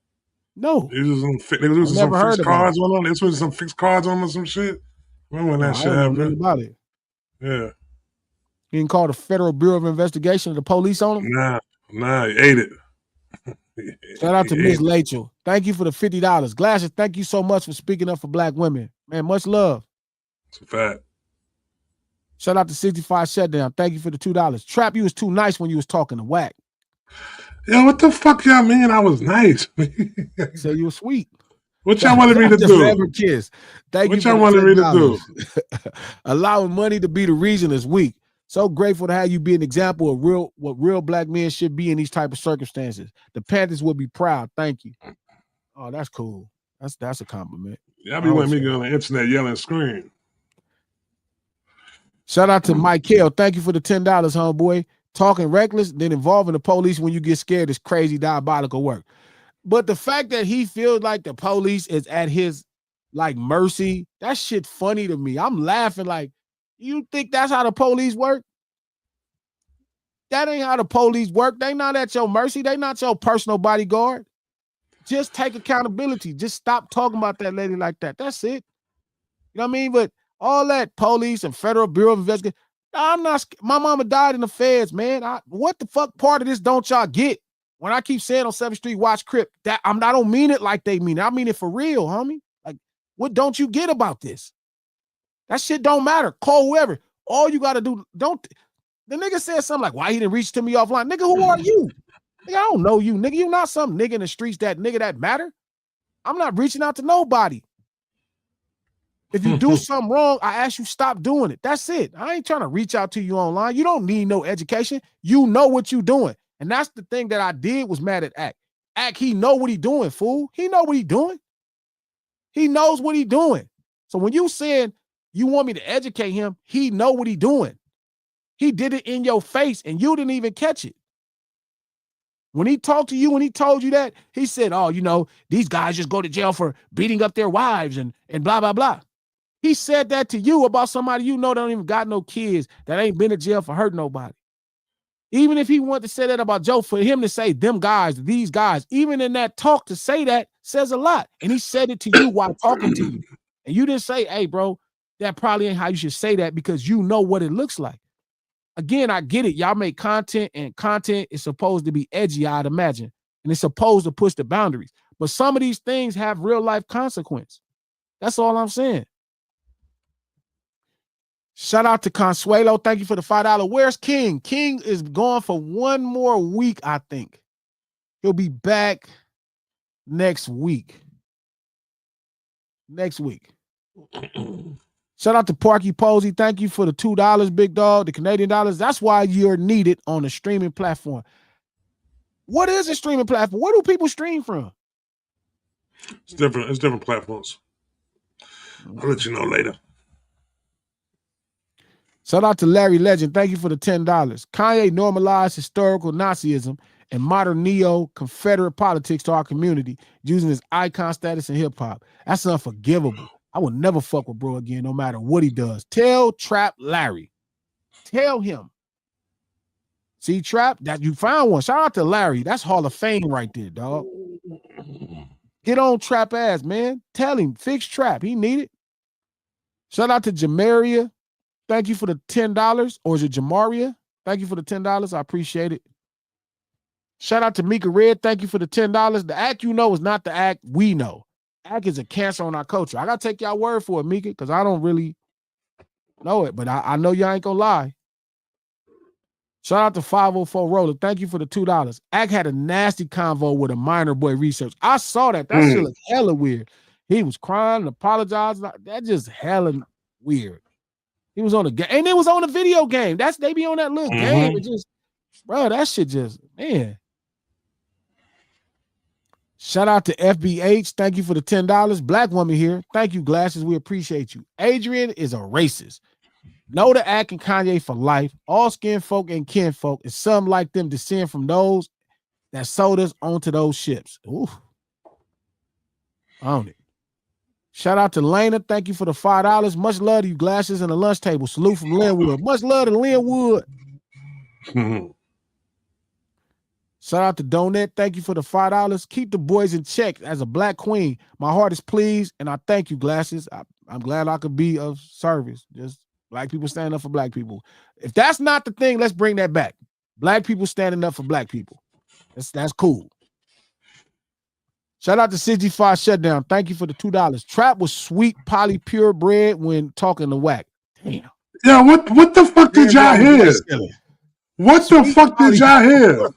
No. They was using some fixed cards on him. They was using some fixed cards on him or some shit. Remember when that shit happened? I don't know about it. Yeah. He didn't call the Federal Bureau of Investigation or the police on him? Nah, he ate it. Shout out to Miss Rachel. Thank you for the $50. Glasses, thank you so much for speaking up for Black women. Man, much love. It's a fact. Shout out to 65 Shutdown. Thank you for the $2. Trap, you was too nice when you was talking to Whack. Yo, what the fuck y'all mean I was nice? Say you were sweet. What y'all wanted me to do? Kiss. Thank what you y'all wanted me to do? Allowing money to be the reason is weak. So grateful to have you be an example of what real Black men should be in these type of circumstances. The Panthers will be proud. Thank you. Oh, that's cool. That's a compliment. Y'all be wanting me to go on the internet yelling and scream. Shout out to Michael. Thank you for the $10, homeboy. Talking reckless, then involving the police when you get scared is crazy, diabolical work. But the fact that he feels like the police is at his mercy, that shit funny to me. I'm laughing like, you think that's how the police work? That ain't how the police work. They not at your mercy. They not your personal bodyguard. Just take accountability. Just stop talking about that lady like that. That's it. You know what I mean? But all that police and Federal Bureau of Investigation, I'm not. My mama died in the feds, man. What the fuck part of this don't y'all get? When I keep saying on 7th Street, watch Crip, I don't mean it like they mean it. I mean it for real, homie. Like, what don't you get about this? That shit don't matter. Call whoever. All you got to do, the nigga said something like, why he didn't reach to me offline? Nigga, who are you? Nigga, I don't know you. Nigga, you not some nigga in the streets that matter. I'm not reaching out to nobody. If you do something wrong, I ask you stop doing it. That's it. I ain't trying to reach out to you online. You don't need no education. You know what you doing. And that's the thing that I did was mad at Ack. Ack, he know what he doing, fool. He know what he doing. He knows what he doing. So when you saying you want me to educate him, he know what he doing. He did it in your face and you didn't even catch it. When he talked to you, when he told you that, he said, oh, these guys just go to jail for beating up their wives and blah, blah, blah. He said that to you about somebody you know that don't even got no kids, that ain't been to jail for hurting nobody. Even if he wanted to say that about Joe, for him to say them guys, these guys, even in that talk to say that says a lot. And he said it to you while talking to you. And you didn't say, hey, bro, that probably ain't how you should say that because you know what it looks like. Again, I get it. Y'all make content and content is supposed to be edgy, I'd imagine. And it's supposed to push the boundaries. But some of these things have real life consequence. That's all I'm saying. Shout out to Consuelo. Thank you for the $5. Where's King? King is gone for one more week, I think. He'll be back next week. Shout out to Parky Posey. Thank you for the $2, big dog, the Canadian dollars. That's why you're needed on a streaming platform. What is a streaming platform? Where do people stream from? It's different. It's different platforms. I'll let you know later. Shout out to Larry Legend. Thank you for the $10. Kanye normalized historical Nazism and modern neo-Confederate politics to our community using his icon status in hip-hop. That's unforgivable. I will never fuck with bro again, no matter what he does. Tell Trap Larry. Tell him. See, Trap, that you found one. Shout out to Larry. That's Hall of Fame right there, dog. Get on Trap ass, man. Tell him. Fix Trap. He need it. Shout out to Jamaria. Thank you for the $10. Or is it Jamaria? Thank you for the $10. I appreciate it. Shout out to Mika Red. Thank you for the $10. The act you know is not the act we know. Act is a cancer on our culture. I got to take y'all word for it, Mika, because I don't really know it, but I know y'all ain't going to lie. Shout out to 504 Roller. Thank you for the $2. Act had a nasty convo with a minor boy research. I saw that. That shit looked hella weird. He was crying and apologizing. That's just hella weird. He was on the game, and it was on a video game. They be on that little game. It just, bro, that shit just, man. Shout out to FBH. Thank you for the $10. Black woman here. Thank you, Glasses. We appreciate you. Adrian is a racist. Know the Ack and Kanye for life. All skin folk and kin folk, and some like them descend from those that sold us onto those ships. Ooh. Own it. Shout out to Lena. Thank you for the $5. Much love to you, Glasses, and the lunch table. Salute from Linwood. Much love to Linwood. Shout out to Donette. Thank you for the $5. Keep the boys in check. As a black queen, my heart is pleased, and I thank you, Glasses. I'm glad I could be of service. Just black people standing up for black people. If that's not the thing, let's bring that back. Black people standing up for black people. That's cool. Shout out to 65 Shutdown. Thank you for the $2. Trap was sweet poly purebred when talking to Wack. Damn. Yeah, what the fuck did y'all hear? What the fuck did y'all hear?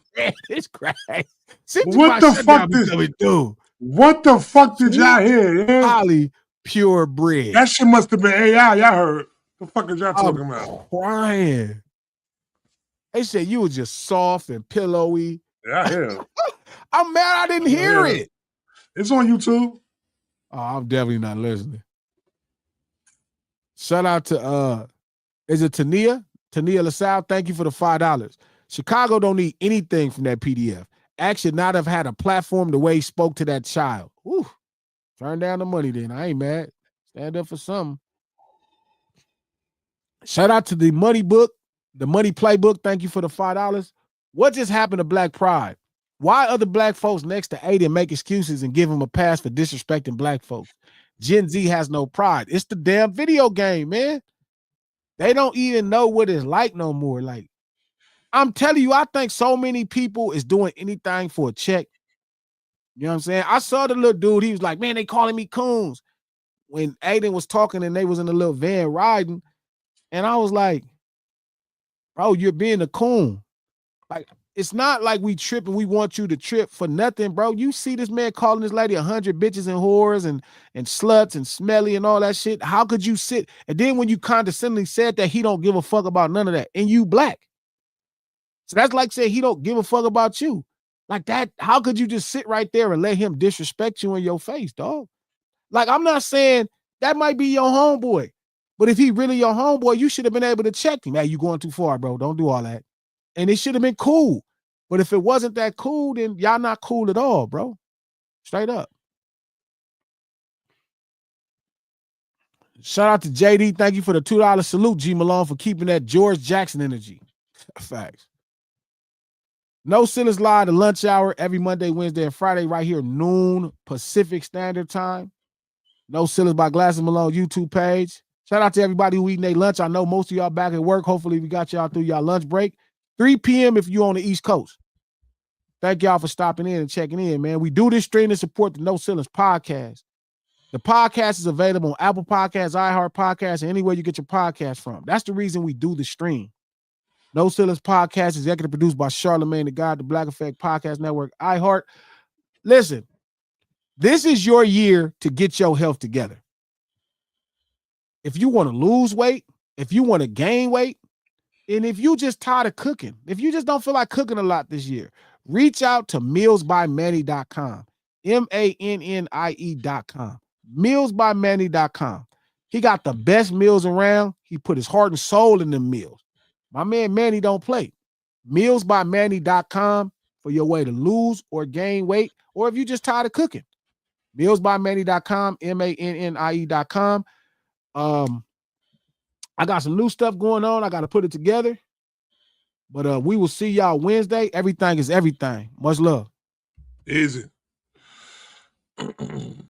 It's crazy. What the fuck did y'all hear? Yeah? Poly purebred. That shit must have been AI. Y'all heard. The fuck is y'all talking about? Crying. They said you were just soft and pillowy. Yeah, I hear. I'm mad I didn't hear it. It's on YouTube. Oh, I'm definitely not listening. Shout out to is it Tania? Tania LaSalle, thank you for the $5. Chicago don't need anything from that PDF. Ack should not have had a platform the way he spoke to that child. Whew. Turn down the money then. I ain't mad. Stand up for something. Shout out to the Money Book, the Money Playbook. Thank you for the $5. What just happened to Black Pride? Why other black folks next to Aiden make excuses and give him a pass for disrespecting black folks? Gen Z has no pride. It's the damn video game, man. They don't even know what it's like no more. Like, I'm telling you, I think so many people is doing anything for a check. You know what I'm saying? I saw the little dude. He was like, man, they calling me coons. When Aiden was talking and they was in a little van riding. And I was like, bro, you're being a coon. Like, it's not like we trip and we want you to trip for nothing, bro. You see this man calling this lady 100 bitches and whores and sluts and smelly and all that shit. How could you sit? And then when you condescendingly said that he don't give a fuck about none of that, and you black. So that's like saying he don't give a fuck about you. Like that, how could you just sit right there and let him disrespect you in your face, dog? Like, I'm not saying that might be your homeboy, but if he really your homeboy, you should have been able to check him. Hey, you going too far, bro. Don't do all that. And it should have been cool. But if it wasn't that cool, then y'all not cool at all, bro. Straight up. Shout out to JD. Thank you for the $2 salute, G Malone, for keeping that George Jackson energy. Facts. No Sillis Live, the lunch hour, every Monday, Wednesday, and Friday, right here, noon Pacific Standard Time. No Sillis by Glasses Malone YouTube page. Shout out to everybody who eating their lunch. I know most of y'all back at work. Hopefully we got y'all through y'all lunch break. 3 p.m. if you're on the East Coast. Thank y'all for stopping in and checking in, man. We do this stream to support the No Ceilings podcast. The podcast is available on Apple Podcasts, iHeart Podcasts, and anywhere you get your podcast from. That's the reason we do the stream. No Ceilings podcast is executive produced by Charlamagne the God, the Black Effect Podcast Network, iHeart. Listen, this is your year to get your health together. If you want to lose weight, if you want to gain weight, and if you just tired of cooking, if you just don't feel like cooking a lot this year, reach out to mealsbymanny.com, MANNIE.com, mealsbymanny.com. He got the best meals around. He put his heart and soul in them meals. My man Manny don't play. Mealsbymanny.com for your way to lose or gain weight, or if you just tired of cooking. Mealsbymanny.com, MANNIE.com. I got some new stuff going on. I got to put it together. But we will see y'all Wednesday. Everything is everything. Much love. Easy.